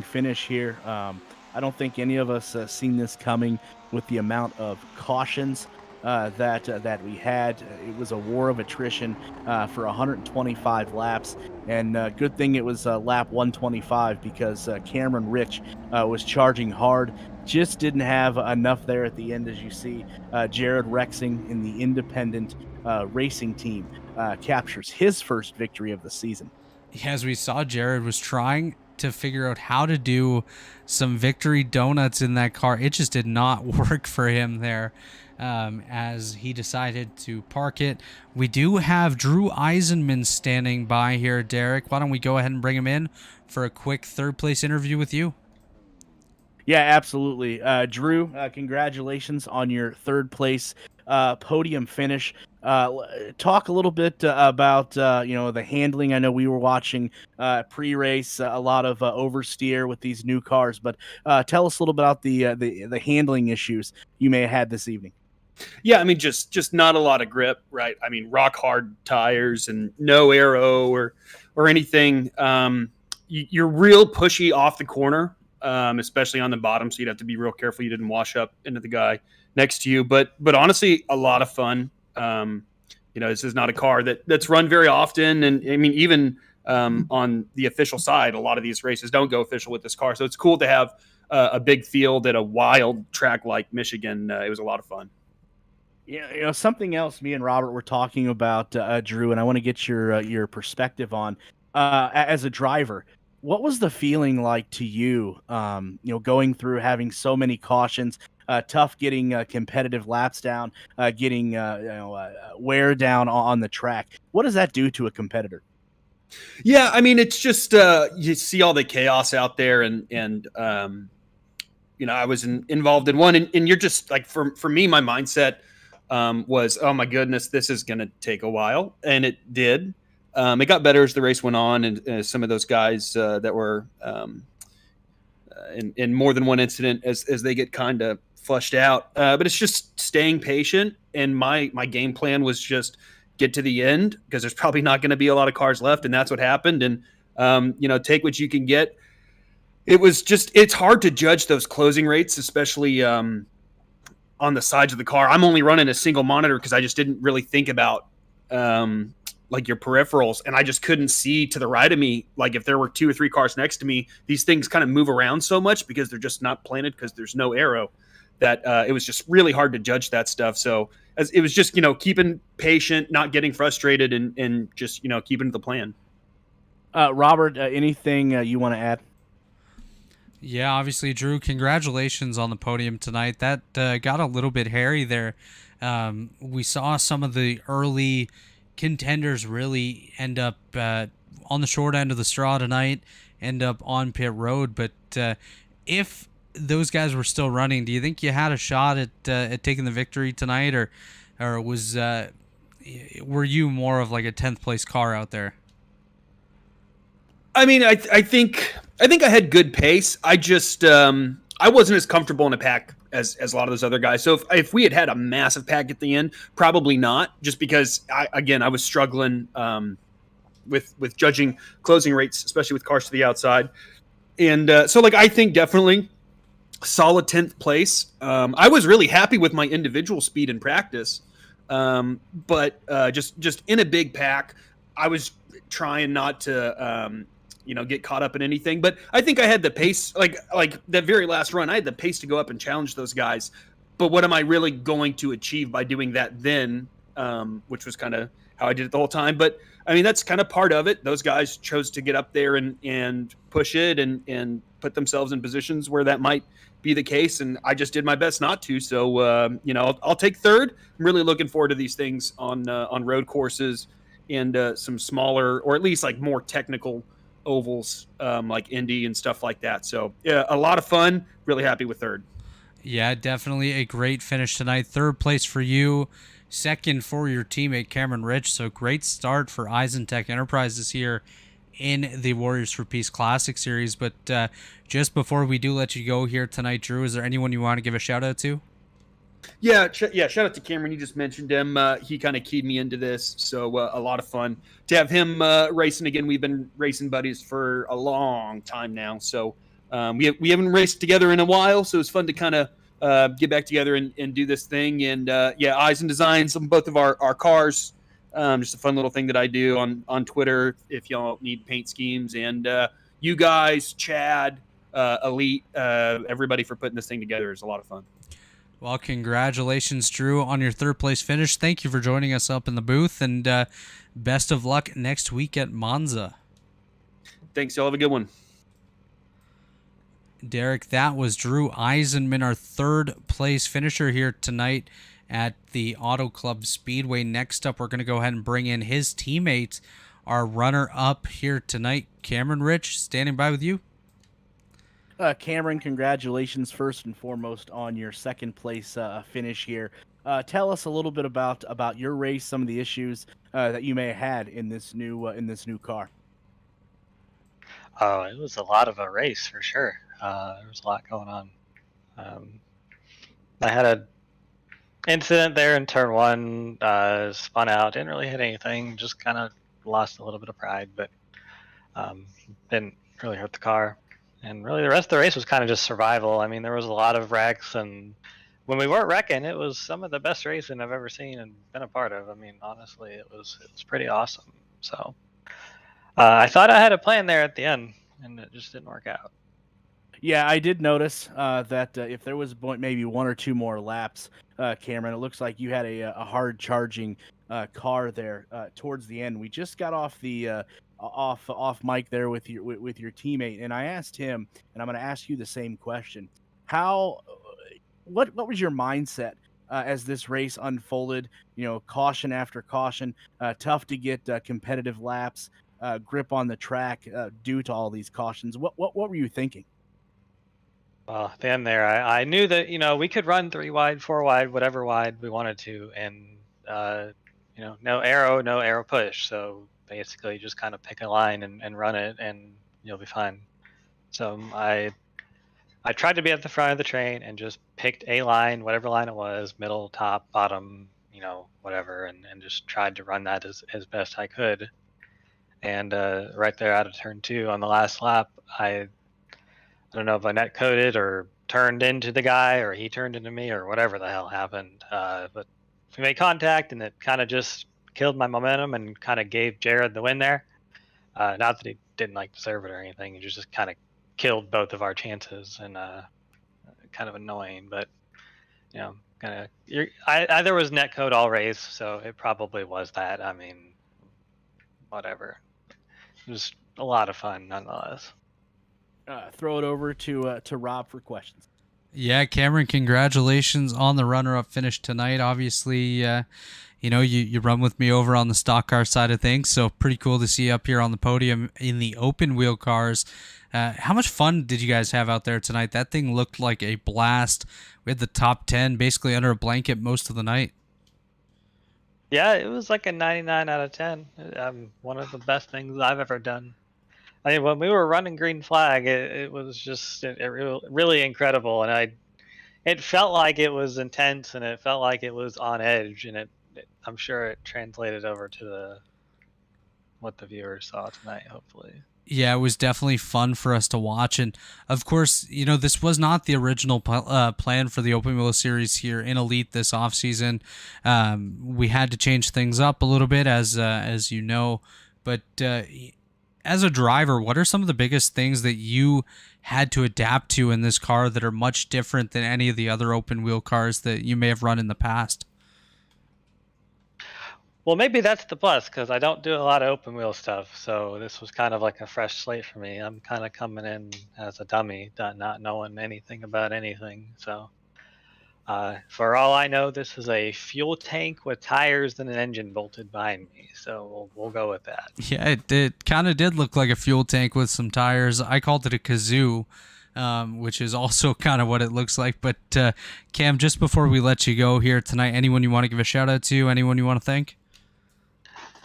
finish here. I don't think any of us seen this coming with the amount of cautions that we had. It was a war of attrition for 125 laps, and good thing it was lap 125, because Cameron Rich was charging hard. Just didn't have enough there at the end, as you see. Jared Rexing in the independent racing team captures his first victory of the season. As we saw, Jared was trying to figure out how to do some victory donuts in that car. It just did not work for him there, as he decided to park it. We do have Drew Eisenman standing by here, Derik. Why don't we go ahead and bring him in for a quick third place interview with you? Yeah, absolutely. Drew, congratulations on your third place podium finish. Talk a little bit about the handling. I know we were watching pre-race, a lot of oversteer with these new cars, but tell us a little about the handling issues you may have had this evening. Yeah, I mean, just not a lot of grip, right? I mean, rock hard tires and no aero or anything. You're real pushy off the corner, especially on the bottom, so you'd have to be real careful you didn't wash up into the guy next to you. But honestly, a lot of fun. This is not a car that's run very often, and I mean, even on the official side, a lot of these races don't go official with this car, so it's cool to have a big field at a wild track like Michigan. It was a lot of fun. Yeah, something else me and Robert were talking about, Drew, and I want to get your perspective on. As a driver, what was the feeling like to you, going through having so many cautions, tough getting competitive laps down, getting wear down on the track? What does that do to a competitor? Yeah, I mean, it's just you see all the chaos out there, and I was involved in one, and you're just like, for me, my mindset was, oh my goodness, this is going to take a while, and it did. It got better as the race went on, and some of those guys that were in more than one incident as they get kind of flushed out. But it's just staying patient, and my game plan was just get to the end because there's probably not going to be a lot of cars left, and that's what happened. And take what you can get. It's hard to judge those closing rates, especially on the sides of the car. I'm only running a single monitor because I just didn't really think about like your peripherals, and I just couldn't see to the right of me. Like if there were 2 or 3 cars next to me, these things kind of move around so much because they're just not planted because there's no arrow, that it was just really hard to judge that stuff. So it was just keeping patient, not getting frustrated, and just keeping to the plan. Robert, anything you want to add? Yeah, obviously, Drew, congratulations on the podium tonight. That got a little bit hairy there. We saw some of the early contenders really end up on the short end of the straw tonight, end up on pit road. But if those guys were still running, do you think you had a shot at taking the victory tonight, or were you more of like a 10th place car out there? I mean, I think I had good pace. I just I wasn't as comfortable in a pack as a lot of those other guys. So if we had a massive pack at the end, probably not. Just because I was struggling with judging closing rates, especially with cars to the outside. And so I think definitely solid 10th place. I was really happy with my individual speed in practice, but just in a big pack, I was trying not to get caught up in anything. But I think I had the pace, like that very last run, I had the pace to go up and challenge those guys. But what am I really going to achieve by doing that then? Which was kind of how I did it the whole time. But I mean, that's kind of part of it. Those guys chose to get up there and push it and put themselves in positions where that might be the case. And I just did my best not to. So, I'll take third. I'm really looking forward to these things on road courses and some smaller, or at least like more technical ovals, like Indy and stuff like that. So yeah, a lot of fun. Really happy with third. Yeah, definitely a great finish tonight. Third place for you, second for your teammate Cameron Rich. So great start for Eisentech Enterprises here in the Warriors for Peace Classic Series. But just before we do let you go here tonight, Drew, is there anyone you want to give a shout out to? Yeah, shout out to Cameron. You just mentioned him. He kind of keyed me into this, so a lot of fun to have him racing again. We've been racing buddies for a long time now, so we haven't raced together in a while. So it's fun to kind of get back together and do this thing. And Eyes and Designs on both of our cars. Just a fun little thing that I do on Twitter if y'all need paint schemes. And you guys, Chad, Elite, everybody for putting this thing together is a lot of fun. Well, congratulations, Drew, on your third place finish. Thank you for joining us up in the booth, and best of luck next week at Monza. Thanks. Y'all have a good one. Derik, that was Drew Eisenman, our third place finisher here tonight at the Auto Club Speedway. Next up, we're going to go ahead and bring in his teammate, our runner-up here tonight, Cameron Rich, standing by with you. Cameron, congratulations first and foremost on your second place finish here. Tell us a little bit about your race, some of the issues that you may have had in this new car. Oh, it was a lot of a race for sure. There was a lot going on. I had an incident there in turn one, spun out, didn't really hit anything, just kind of lost a little bit of pride, but didn't really hurt the car. And really the rest of the race was kind of just survival. I mean, there was a lot of wrecks, and when we weren't wrecking, it was some of the best racing I've ever seen and been a part of. I mean, honestly, it was pretty awesome. So I thought I had a plan there at the end, and it just didn't work out. Yeah, I did notice that if there was maybe 1 or 2 more laps, Cameron, it looks like you had a hard charging car there towards the end. We just got off the off mic there with your teammate, and I asked him, and I'm going to ask you the same question. What was your mindset as this race unfolded? Caution after caution, tough to get competitive laps. grip on the track due to all these cautions. What were you thinking? Well, at the end there, I knew that we could run 3 wide, 4 wide, whatever wide we wanted to, and no arrow push. So basically, just kind of pick a line and run it, and you'll be fine. So I tried to be at the front of the train and just picked a line, whatever line it was, middle, top, bottom, whatever, and just tried to run that as best I could. And right there out of turn 2 on the last lap, I don't know if I net coded or turned into the guy or he turned into me or whatever the hell happened. But we made contact and it kind of just killed my momentum and kind of gave Jared the win there. Not that he didn't deserve it or anything. It just kind of killed both of our chances and kind of annoying. But either was net code all race, so it probably was that. I mean, whatever. It was a lot of fun nonetheless. Throw it over to Rob for questions. Yeah, Cameron, congratulations on the runner-up finish tonight. Obviously, you run with me over on the stock car side of things, so pretty cool to see you up here on the podium in the open wheel cars. How much fun did you guys have out there tonight? That thing looked like a blast. We had the top 10 basically under a blanket most of the night. Yeah, it was like a 99 out of 10. One of the best things I've ever done. I mean, when we were running green flag, it was just really incredible, and it felt like it was intense, and it felt like it was on edge, and I'm sure it translated over to what the viewers saw tonight, hopefully. Yeah, it was definitely fun for us to watch, and of course, this was not the original plan for the Open Wheel Series here in Elite this offseason. We had to change things up a little bit, as you know, but as a driver, what are some of the biggest things that you had to adapt to in this car that are much different than any of the other open wheel cars that you may have run in the past? Well, maybe that's the plus, because I don't do a lot of open wheel stuff, so this was kind of like a fresh slate for me. I'm kind of coming in as a dummy, not knowing anything about anything. So for all I know, this is a fuel tank with tires and an engine bolted behind me, so we'll go with that. Yeah, it kind of did look like a fuel tank with some tires. I called it a kazoo, which is also kind of what it looks like. But Cam, just before we let you go here tonight, anyone you want to give a shout out to? Anyone you want to thank?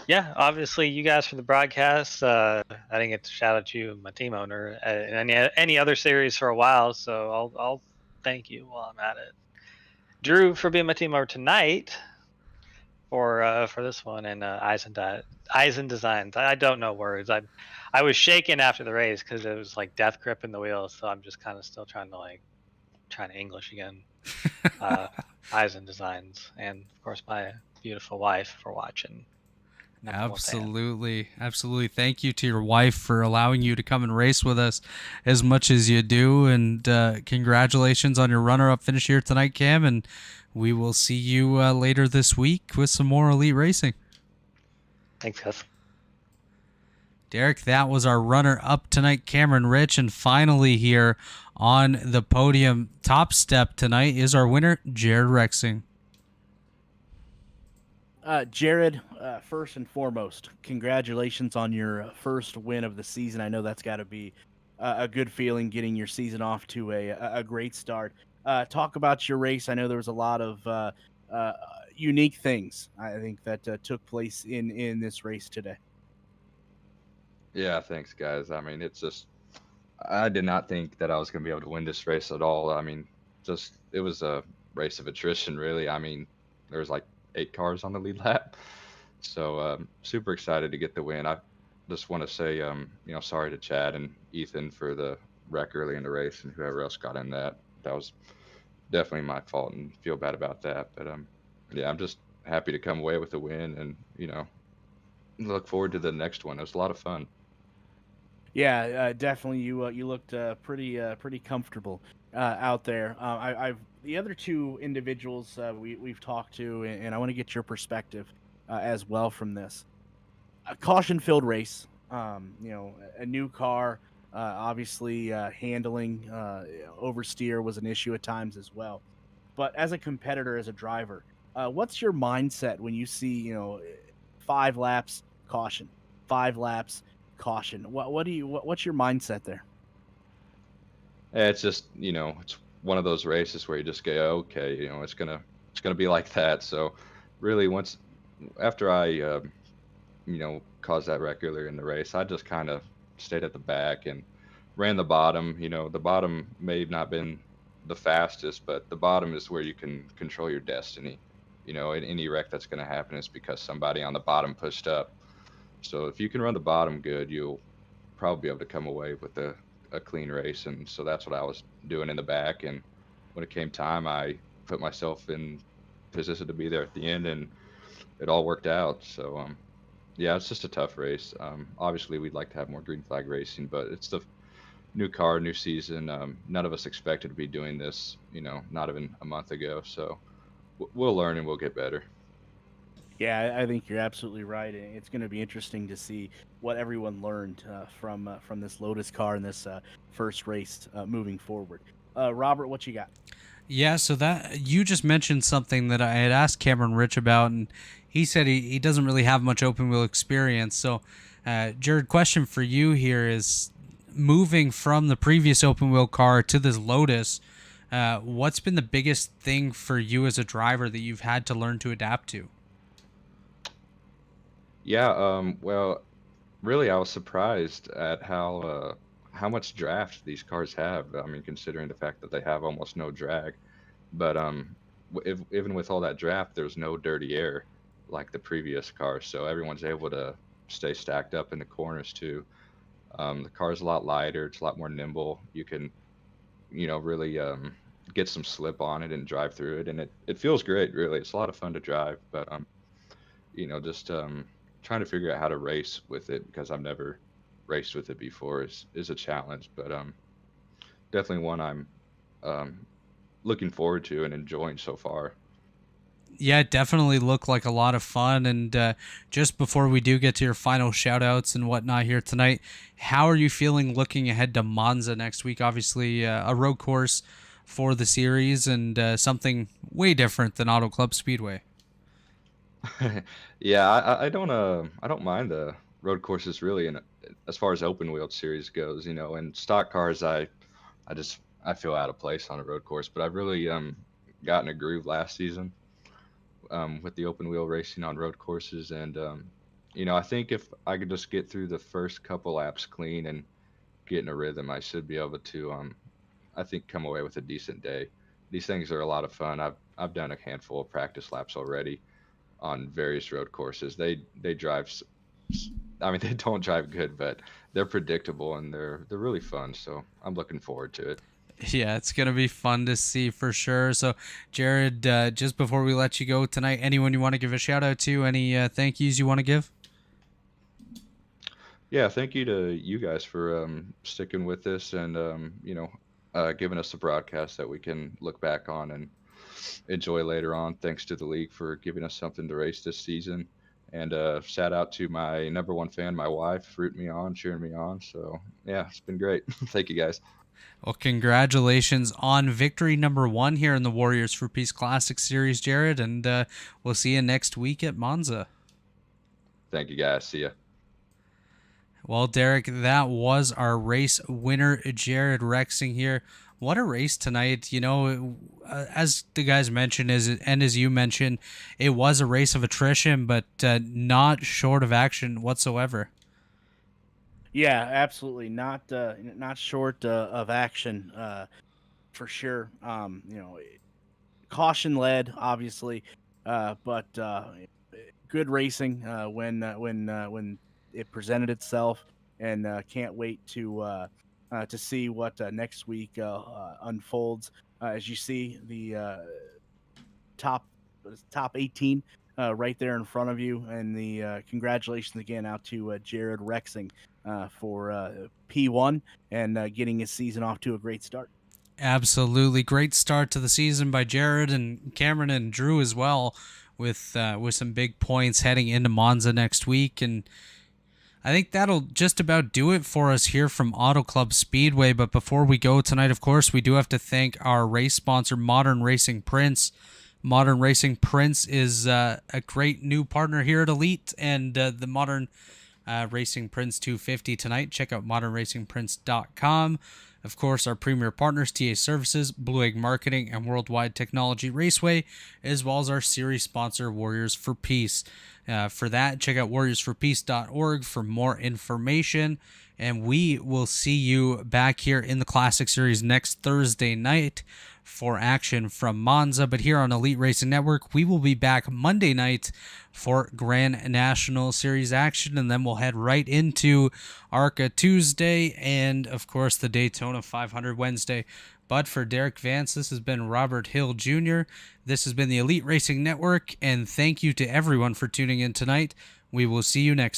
Yeah, obviously you guys for the broadcast. I didn't get to shout out you, my team owner, in any other series for a while, so I'll thank you while I'm at it. Drew for being my team owner tonight for this one, and Eisen Designs. I don't know words. I was shaking after the race because it was like death grip in the wheels, so I'm just kind of still trying to English again. Eisen Designs, and of course my beautiful wife for watching. Absolutely. Thank you to your wife for allowing you to come and race with us as much as you do, and congratulations on your runner-up finish here tonight, Cam, and we will see you later this week with some more Elite racing. Thanks, guys. Derik, that was our runner-up tonight, Cameron Rich, and finally here on the podium, top step tonight, is our winner, Jared Rexing. Jared, first and foremost, congratulations on your first win of the season. I know that's got to be a good feeling, getting your season off to a great start. Talk about your race. I know there was a lot of unique things, I think, that took place in this race today. Yeah, thanks, guys. I mean, I did not think that I was going to be able to win this race at all. I mean, it was a race of attrition, really. I mean, there was like 8 cars on the lead lap. So super excited to get the win. I just want to say, sorry to Chad and Ethan for the wreck early in the race and whoever else got in that. That was definitely my fault and feel bad about that. But yeah, I'm just happy to come away with a win and, look forward to the next one. It was a lot of fun. Yeah, definitely. You looked pretty comfortable out there. The other 2 individuals we've talked to, and I want to get your perspective as well from this. A caution-filled race. A new car. Obviously, handling oversteer was an issue at times as well. But as a competitor, as a driver, what's your mindset when you see 5 laps caution, 5 laps, caution. What's your mindset there? It's just, it's one of those races where you just go, okay, it's gonna be like that. So really, once after I caused that wreck earlier in the race, I just kind of stayed at the back and ran the bottom. The bottom may have not been the fastest, but the bottom is where you can control your destiny. In any wreck that's going to happen is because somebody on the bottom pushed up. So if you can run the bottom good, you'll probably be able to come away with a clean race. And so that's what I was doing in the back. And when it came time, I put myself in position to be there at the end, and it all worked out. So yeah, it's just a tough race. Obviously, we'd like to have more green flag racing, but it's the new car, new season. None of us expected to be doing this, not even a month ago. So we'll learn and we'll get better. Yeah, I think you're absolutely right. It's going to be interesting to see what everyone learned from this Lotus car in this first race moving forward. Robert, what you got? Yeah, so that you just mentioned something that I had asked Cameron Rich about, and he said he doesn't really have much open wheel experience. So, Jared, question for you here is, moving from the previous open wheel car to this Lotus, what's been the biggest thing for you as a driver that you've had to learn to adapt to? Yeah, well, really, I was surprised at how much draft these cars have. I mean, considering the fact that they have almost no drag, but even with all that draft, there's no dirty air like the previous cars, so everyone's able to stay stacked up in the corners too. The car's a lot lighter, it's a lot more nimble. You can, really get some slip on it and drive through it, and it feels great. Really, it's a lot of fun to drive, but just trying to figure out how to race with it because I've never raced with it before is a challenge, but definitely one I'm looking forward to and enjoying so far. Yeah, it definitely looked like a lot of fun. And just before we do get to your final shout outs and whatnot here tonight, how are you feeling looking ahead to Monza next week? Obviously, a road course for the series and something way different than Auto Club Speedway. Yeah, I don't mind the road courses really, and as far as open wheeled series goes, and stock cars, I feel out of place on a road course, but I've really gotten a groove last season with the open wheel racing on road courses, and I think if I could just get through the first couple laps clean and get in a rhythm, I should be able to I think come away with a decent day. These things are a lot of fun. I've done a handful of practice laps already on various road courses. They drive, I mean, they don't drive good, but they're predictable and they're really fun. So I'm looking forward to it. Yeah, it's going to be fun to see for sure. So, Jared, just before we let you go tonight, anyone you want to give a shout out to? Any thank yous you want to give? Yeah, thank you to you guys for sticking with this and giving us a broadcast that we can look back on and enjoy later on. Thanks to the league for giving us something to race this season. And shout out to my number one fan, my wife, rooting me on, cheering me on. So yeah, it's been great. Thank you guys. Well, congratulations on victory number 1 here in the Warriors for Peace Classic Series, Jared, and we'll see you next week at Monza. Thank you guys. See ya. Well, Derik, that was our race winner, Jared Rexing here. What a race tonight. As the guys mentioned, and as you mentioned, it was a race of attrition, but not short of action whatsoever. Yeah, absolutely not short of action for sure. Caution led, obviously, but good racing when it presented itself, and can't wait to see what next week unfolds. As you see, the top 18 right there in front of you, and the congratulations again out to Jared Rexing for P1 and getting his season off to a great start. Absolutely great start to the season by Jared and Cameron and Drew as well, with some big points heading into Monza next week. And I think that'll just about do it for us here from Auto Club Speedway. But before we go tonight, of course, we do have to thank our race sponsor, Modern Racing Prince. Modern Racing Prince is a great new partner here at Elite, and the Modern Racing Prince 250 tonight. Check out modernracingprince.com. Of course, our premier partners, TA Services, Blue Egg Marketing, and Worldwide Technology Raceway, as well as our series sponsor, Warriors for Peace. For that, check out warriorsforpeace.org for more information. And we will see you back here in the Classic Series next Thursday night for action from Monza. But here on Elite Racing Network, we will be back Monday night for Grand National Series action, and then we'll head right into ARCA Tuesday and, of course, the Daytona 500 Wednesday. But for Derik Vance, this has been Robert Hill Jr. This has been the Elite Racing Network, and thank you to everyone for tuning in tonight. We will see you next